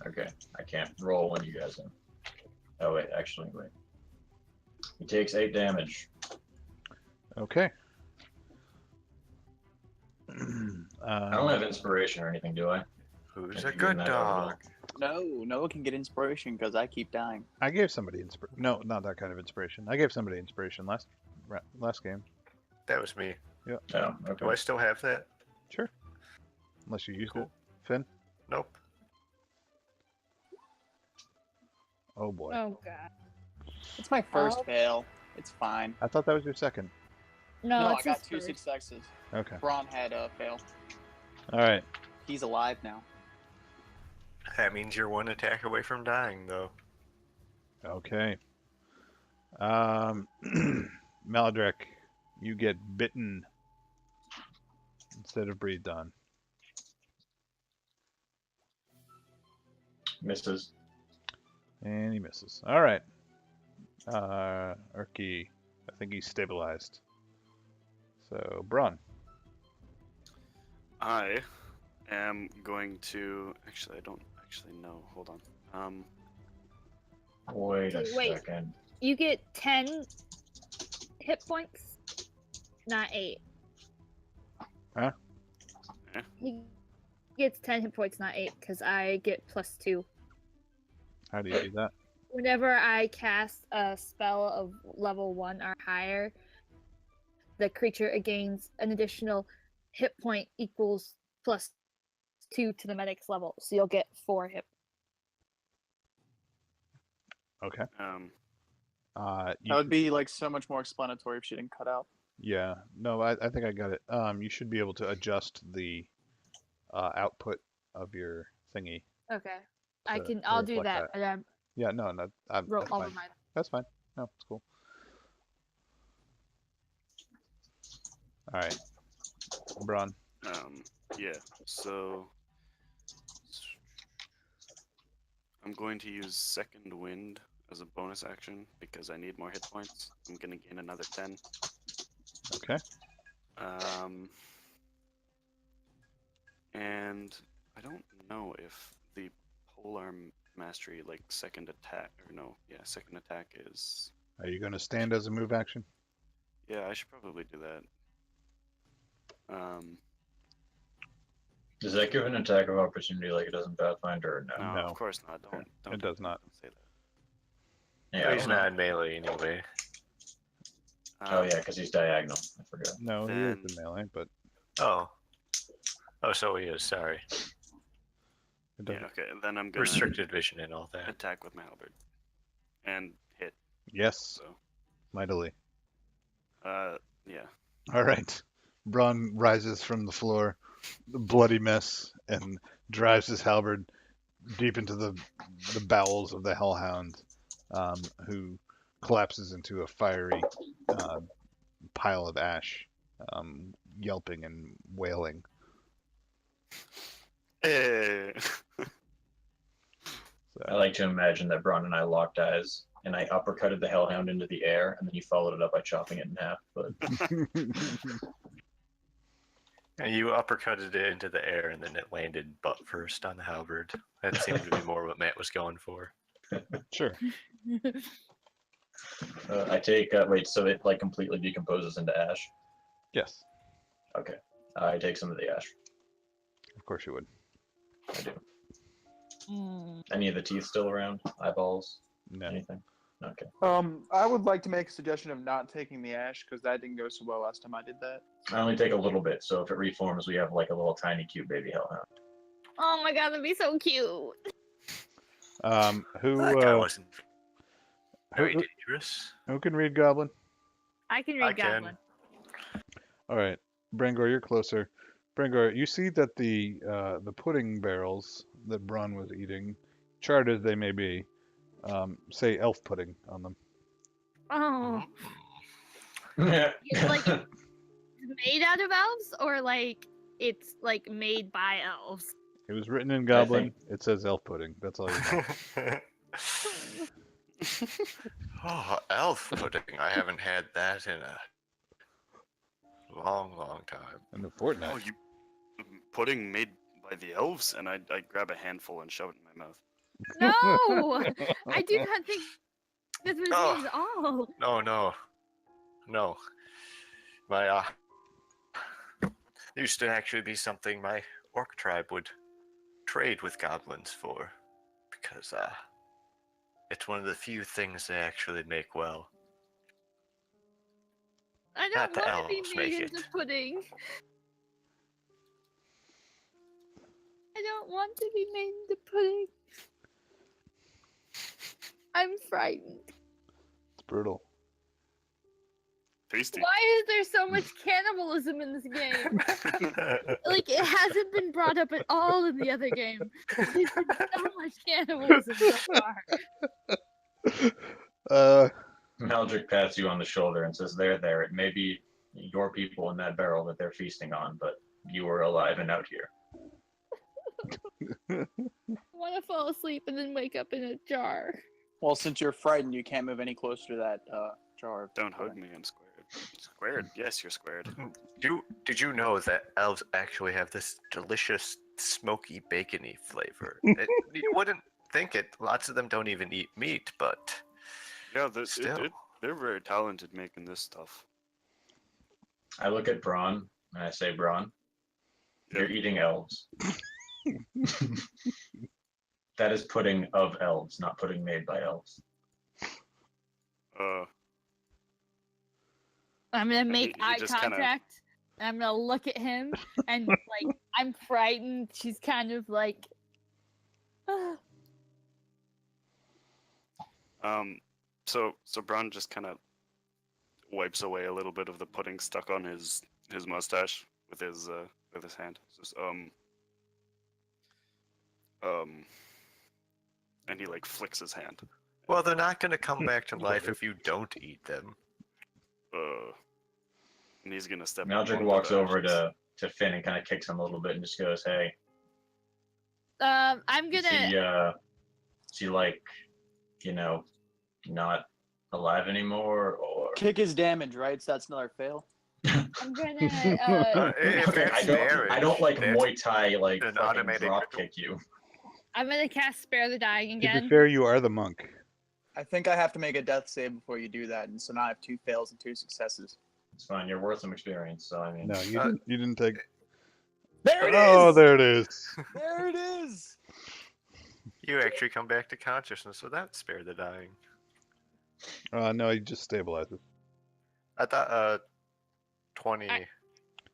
Okay. I can't roll when you guys in. Oh wait, actually wait. He takes 8 damage. Okay. I don't have inspiration or anything, do I? Who's If a you're good doing that over dog? No, Noah can get inspiration because I keep dying. I gave somebody inspiration. No, not that kind of inspiration. I gave somebody inspiration last game. That was me. Oh, Do okay. I still have that? Sure. Unless you used Cool. it. Finn? Nope. Oh boy. Oh god. It's my first Oh. fail. It's fine. I thought that was your second. No, No, I it's got his 2 first. successes. Okay. Braun had a fail. All right. He's alive now. That means you're one attack away from dying, though. Okay. Maladrek, you get bitten instead of breathed on. Misses. And he misses. All right. Urki, I think he's stabilized. So, Braun. I am going to. Actually, I don't actually know. Hold on. Wait a Wait. second. You get 10 hit points, not 8. Huh? He gets 10 hit points, not 8, because I get +2. How do you do that? Whenever I cast a spell of level 1 or higher, the creature gains an additional hit point equals +2 to the medic's level. So you'll get 4 hit. Okay. That would be like so much more explanatory if she didn't cut out. Yeah. No, I think I got it. You should be able to adjust the output of your thingy. Okay. To I'll do reflect that. But Yeah, no, that's roll over fine. mine. That's fine. No, it's cool. All right. Braun. Yeah. So I'm going to use Second Wind as a bonus action because I need more hit points. I'm gonna gain another 10. Okay. And I don't know if the polearm mastery, like second attack, second attack is. Are you going to stand as a move action? Yeah, I should probably do that. Does that give an attack of opportunity like it does in Pathfinder or no? No, No. of course not. Don't. It does not. Don't say that. Yeah, I He's don't know. not in melee anyway. Oh yeah, because he's diagonal. I forgot. No, he Then- is in melee, but Oh. Oh, so he is. Sorry. it Yeah. doesn't. Okay. Then I'm gonna Restricted vision and all that. attack with my halberd and hit. Yes, So. mightily. Yeah. All right. Braun rises from the floor, the bloody mess, and drives his halberd deep into the bowels of the hellhound, who collapses into a fiery pile of ash, yelping and wailing. Eh. So, I like to imagine that Braun and I locked eyes, and I uppercutted the Hellhound into the air, and then he followed it up by chopping it in half. But And you uppercutted it into the air, and then it landed butt first on the halberd. That seemed to be more what Matt was going for. sure. I take wait, so it like completely decomposes into ash. Yes, Okay, I take some of the ash. of course you would. I do. Mm. Any of the teeth still around? Eyeballs? No. Anything? Okay. I would like to make a suggestion of not taking the ash because that didn't go so well last time I did that. I only take a little bit, so if it reforms, we have like a little tiny cute baby Hellhound. Oh my god, that'd be so cute. Who That guy wasn't very who dangerous. can read Goblin? I can I read can. Goblin. All right, Brangor, you're closer. Brangor, you see that the pudding barrels that Braun was eating, charred as they may be, say elf pudding on them. Oh, Yeah. it's like made out of elves, or like it's like made by elves. It was written in Goblin. It says elf pudding. That's all you know. Oh, elf pudding. I haven't had that in a long, long time. In the fortnight. Oh, you pudding made by the elves, and I grab a handful and shove it in my mouth. No, I do not think this was Oh. me at all. No. My Used to actually be something my orc tribe would trade with goblins for, because it's one of the few things they actually make well. I Not don't the want to be elves made make into it. pudding. I don't want to be made into pudding. I'm frightened. It's brutal. Tasty. Why is there so much cannibalism in this game? Like, it hasn't been brought up at all in the other game. There's been so much cannibalism so far. Maldrick pats you on the shoulder and says, there. It may be your people in that barrel that they're feasting on, but you are alive and out here. I want to fall asleep and then wake up in a jar. Well, since you're frightened, you can't move any closer to that jar. of Don't hug pudding. me, I'm squared. Squared? Yes, you're squared. Did you know that elves actually have this delicious, smoky, bacony flavor? You wouldn't think it. Lots of them don't even eat meat, but Yeah, still. they're very talented making this stuff. I look at Braun and I say, Braun, you're eating elves. That is pudding of elves, not pudding made by elves. I'm gonna make he eye just kinda- contact. And I'm gonna look at him, and like I'm frightened. She's kind of like, So Braun just kind of wipes away a little bit of the pudding stuck on his mustache with his hand. Just, and he like flicks his hand. Well, they're not going to come back to life if you don't eat them. And he's gonna step. Maldrick onto walks the over ashes. to Finn and kind of kicks him a little bit and just goes, hey, I'm is gonna. he like, not alive anymore, or... Kick his damage, right? So that's another fail. I'm gonna. If Okay, it's I don't like marriage, Muay Thai, like, an fucking automated drop ritual. kick you. I'm gonna cast Spare the Dying To be again. fair, you are the monk. I think I have to make a death save before you do that, and so now I have 2 fails and 2 successes. It's fine, you're worth some experience, so I mean... No, you didn't take. There it is! Oh, there it is. There it is! You actually come back to consciousness without Spare the Dying. No, he just stabilizes. I thought 20.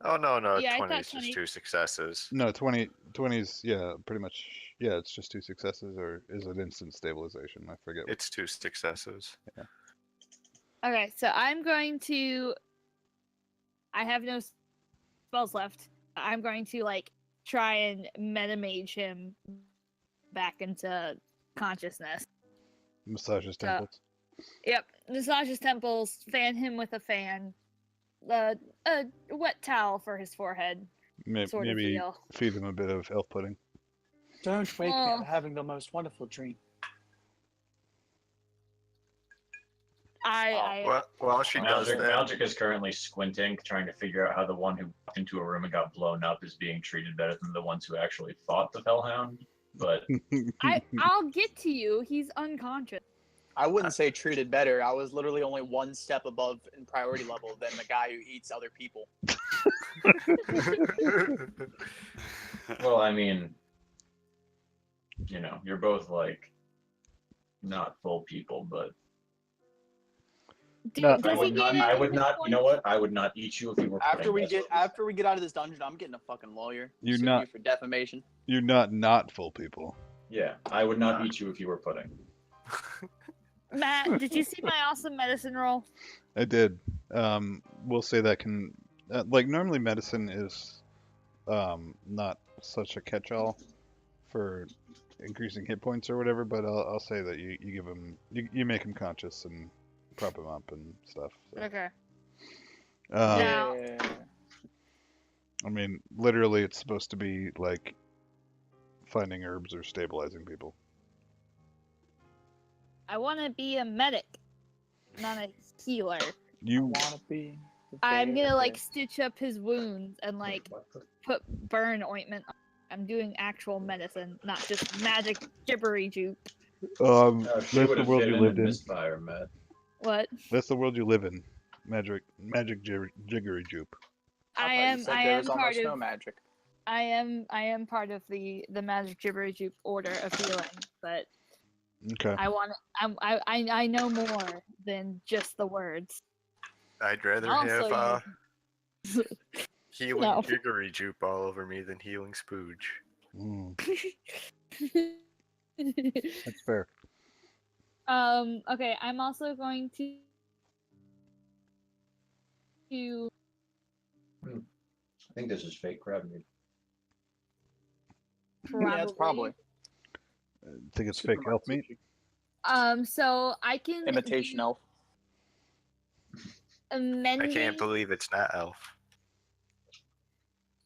Oh no, Yeah, I 20 thought is 20. just 2 successes. No, 20's, yeah, pretty much. Yeah, it's just 2 successes, or is it instant stabilization? I forget. It's 2 successes. Okay, so I'm going to. I have no spells left. I'm going to like try and metamage him back into consciousness. Massage his temples. Yep, massage his temples, fan him with a fan, a wet towel for his forehead, sort of Maybe deal. feed him a bit of elf pudding. Don't wake me, Oh. I'm having the most wonderful dream. Well, she does that. Maldrick is currently squinting, trying to figure out how the one who walked into a room and got blown up is being treated better than the ones who actually fought the Hellhound. But I'll get to you. He's unconscious. I wouldn't say treated better. I was literally only 1 step above in priority level than the guy who eats other people. well, I mean, you're both like not full people, but Dude, No, does he get I would any not. You know points? what? I would not eat you if you were. After we playing get out of this dungeon, I'm getting a fucking lawyer. You're Sue not- you for defamation. You're not full people. Yeah, I would not eat you if you were pudding. Matt, did you see my awesome medicine roll? I did. We'll say that can, like, normally medicine is not such a catch-all for increasing hit points or whatever, but I'll say that you give him, you make him conscious and prop him up and stuff. So. Okay. Um, Yeah. I mean, literally, it's supposed to be like finding herbs or stabilizing people. I want to be a medic, not a healer. You Wanna be the I'm gonna like favorite. stitch up his wounds and like put burn ointment on. I'm doing actual medicine, not just magic gibbery juke. She that's would the have world fit you in lived and in. misfire, Matt. What? That's the world you live in. Magic jiggery jupe. thought you I said there was am almost part no of magic. I am part of the magic gibberish order of healing, but Okay. I know more than just the words. I'd rather Also, have healing No. jiggery jupe all over me than healing spooge. Mm, that's fair. Okay, I'm also going to I think this is fake crab meat. Yeah, it's probably I think it's fake elf meat. So I can imitation elf. amending. I can't believe it's not elf.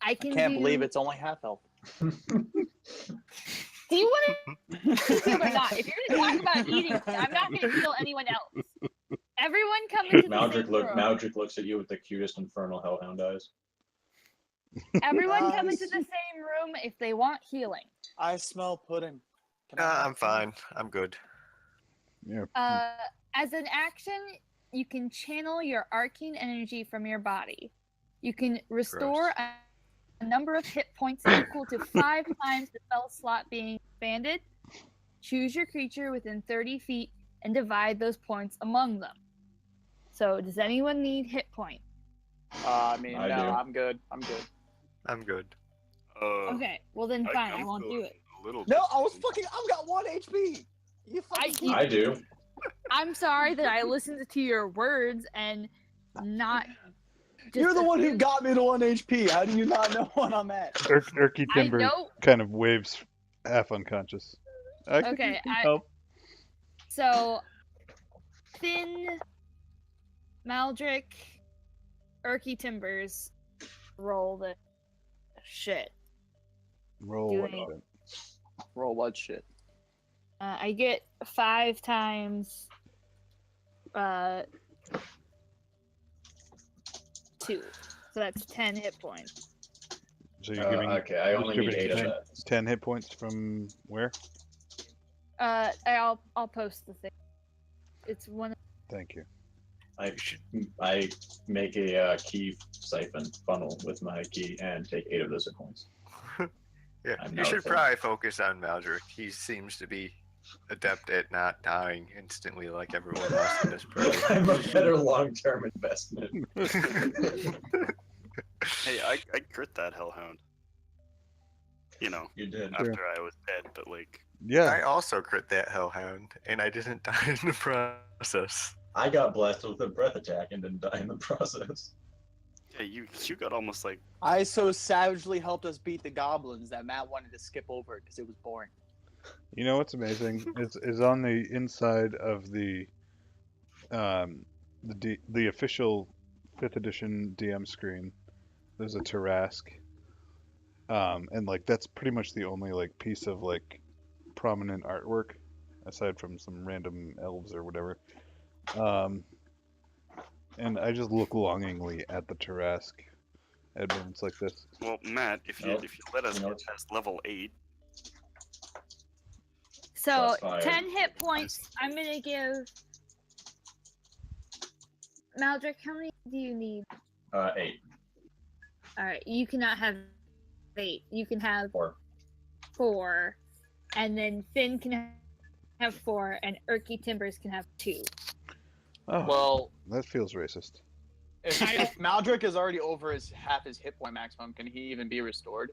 I I can can't do... believe it's only half elf. Do you want to heal or not? If you're going to talk about eating, I'm not going to heal anyone else. Everyone come into the same room. Maldrick looks at you with the cutest infernal hellhound eyes. Everyone come into the same room if they want healing. I smell pudding. Can I have I'm fine. I'm good. Yeah. As an action, you can channel your arcane energy from your body. You can restore a number of hit points equal to 5 times the spell slot being expanded. Choose your creature within 30 feet and divide those points among them. So, does anyone need hit points? I mean, I no, do. I'm good. I'm good. I'm good. Okay, well then fine, I won't do it. No, I've got 1 HP. You fucking. I do. I'm sorry that I listened to your words and not. You're the one who assumed- got me to 1 HP. How do you not know what I'm at? Erky I Timber know. kind of waves half unconscious. Okay, help. So, Finn, Maldrick, Erky Timbers, roll the shit. Roll what doing- shit? Roll what shit? I get 5 times 2. So that's 10 hit points. So you're giving Okay, I only need 8 of 10, that. 10 hit points from where? I'll post the thing. It's one. Thank you. I make a key siphon funnel with my key and take 8 of those hit points. Yeah, I'm you not should a fan. probably focus on Maldrick. He seems to be adept at not dying instantly like everyone else in this party. I'm a better long-term investment. Hey, I crit that hellhound. You know, You did. after I was dead, but like, I Yeah. also crit that hellhound, and I didn't die in the process. I got blasted with a breath attack and didn't die in the process. yeah, you got almost like I so savagely helped us beat the goblins that Matt wanted to skip over it because it was boring. You know what's amazing is on the inside of the official 5th edition DM screen. There's a Tarask, and like that's pretty much the only like piece of like prominent artwork, aside from some random elves or whatever. And I just look longingly at the Tarask at moments like this. well, Matt, if you Nope. let us You know get past level 8, So Shots fired. 10 hit points. I'm gonna give Maldrick. How many do you need? 8. All right, you cannot have 8. You can have 4. 4, and then Finn can have 4, and Erky Timbers can have 2. Oh, Well, that feels racist. if Maldrick is already over half his hit point maximum, can he even be restored?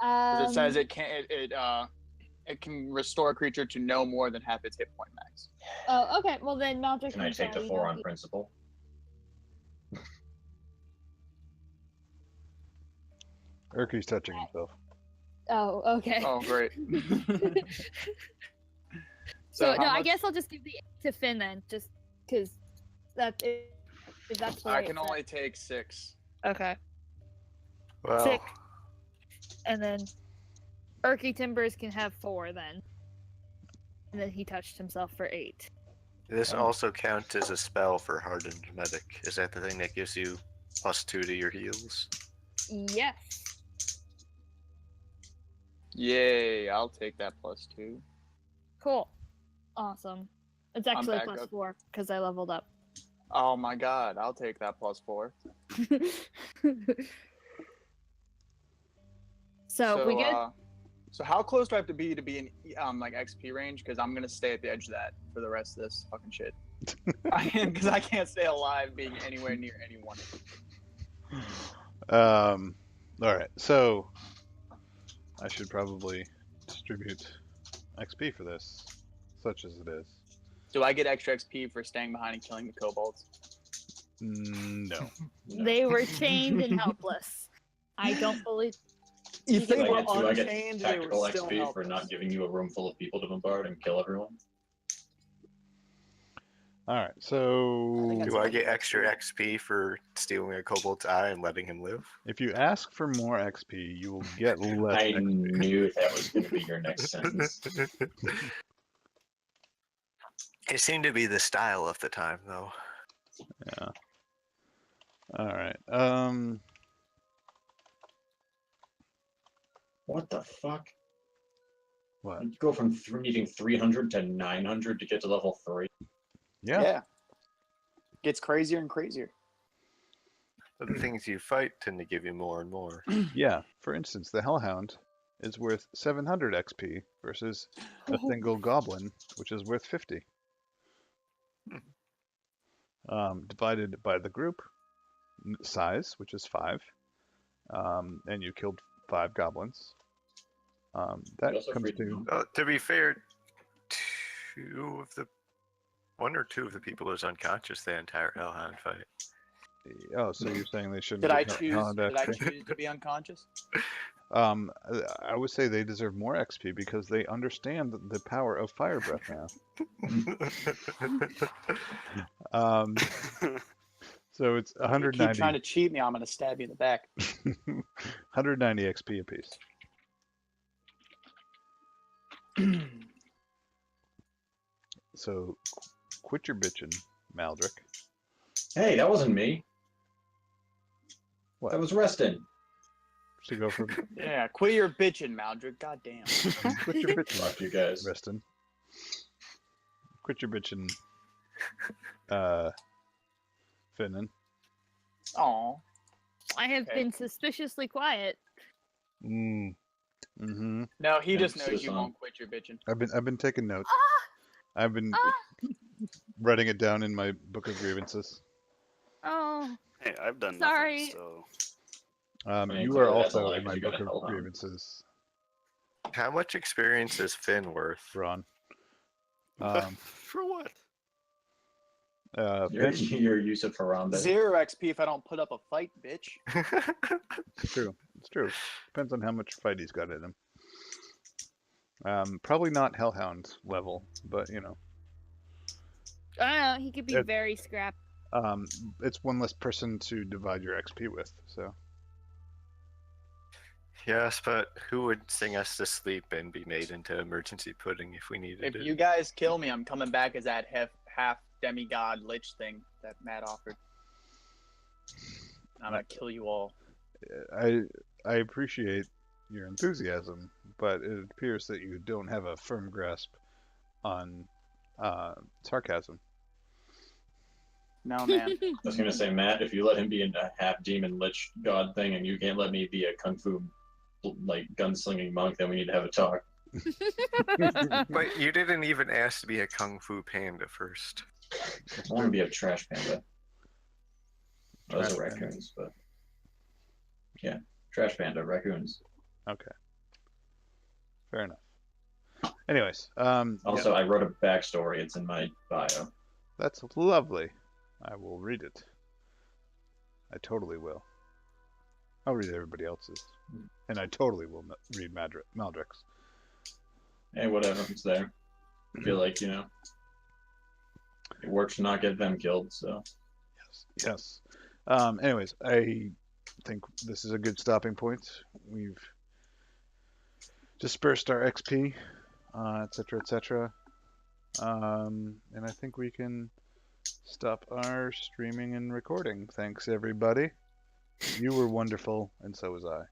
'Cause it says it can't. It can restore a creature to no more than half its hit point max. Oh, okay. Well then, Maldrick. Can I I'm take the sorry, 4 don't on get- principle? Erky's touching himself. Oh, okay. Oh, great. So how no, I much- guess I'll just give the 8 to Finn then, just because that's the I way can it's only take 6. set. Okay, Well, 6, and then Erky Timbers can have 4 then, and then he touched himself for 8. this also counts as a spell for Hardened Medic. Is that the thing that gives you +2 to your heals? Yes. Yay! I'll take that +2. Cool. Awesome. It's actually back plus up. 4 because I leveled up. Oh my god, I'll take that +4. So we good? So how close do I have to be in like XP range? Because I'm gonna stay at the edge of that for the rest of this fucking shit. Because I can't stay alive being anywhere near anyone. All right, so I should probably distribute XP for this, such as it is. Do I get extra XP for staying behind and killing the kobolds? No. They were chained and helpless. I don't believe. If Do they I were get, do I get unchained, they tactical were still XP for helpless. not giving you a room full of people to bombard and kill everyone? All right, so that's Do I fine. get extra XP for stealing a kobold's eye and letting him live? if you ask for more XP, you will get less I XP. knew that was going to be your next sentence. It seemed to be the style of the time, though. Yeah. All right. What the fuck? What? You go from needing 300 to 900 to get to level 3. Yeah. Gets crazier and crazier. But the things you fight tend to give you more and more. Yeah. For instance, the Hellhound is worth 700 XP versus a single goblin, which is worth 50. Divided by the group size, which is 5, and you killed 5 goblins. That also comes freed to them. To be fair, one or two of the people was unconscious the entire Hellhound fight. so you're saying they shouldn't Did I get choose? Hellhound Did I XP? choose to be unconscious? I would say they deserve more XP because they understand the power of fire breath now. So it's You 190. keep trying to cheat me, I'm gonna stab you in the back. 190 XP apiece. So quit your bitching, Maldrick. Hey, that wasn't me. What? That was Reston. To go from Yeah, quit your bitching, Maldrick. Goddamn. quit your bitching, Fuck you guys. Reston. Quit your bitching, Finnan. Aw. I have Okay. been suspiciously quiet. Mm-hmm. No, he Yeah, just knows sis you on. won't quit your bitching. I've been taking notes. I've been writing it down in my book of grievances. Oh, Hey, I've done Sorry. nothing, so mean, You clearly are that's a also lie, in 'cause my you got book a of hellhound. grievances, How much experience is Finn worth? Ron. for what? Your, Finn, your use of Harambe. 0 XP if I don't put up a fight, bitch. it's true. It's true. Depends on how much fight he's got in him. Probably not Hellhound level, but you know, I don't know. He could be It- very scrappy. it's one less person to divide your XP with. So Yes, but who would sing us to sleep and be made into emergency pudding if we needed If it? you guys kill me, I'm coming back as that half demigod lich thing that Matt offered. I'm gonna kill you all. I appreciate your enthusiasm, but it appears that you don't have a firm grasp on sarcasm. No, man. I was gonna say, Matt, if you let him be a half demon lich god thing, and you can't let me be a kung fu like gunslinging monk, then we need to have a talk. But you didn't even ask to be a kung fu panda first. I want to be a trash panda. Those Trash are panda. raccoons, but yeah, trash panda, raccoons. Okay, fair enough. Anyways, Also, yeah, I wrote a backstory. It's in my bio. that's lovely. I will read it. I totally will. I'll read everybody else's, and I totally will read Maldrick's. Hey, whatever, it's there. I feel like, it works to not get them killed, so. Yes. Anyways, I think this is a good stopping point. We've dispersed our XP, etc., etc. And I think we can stop our streaming and recording. Thanks, everybody. You were wonderful, and so was I.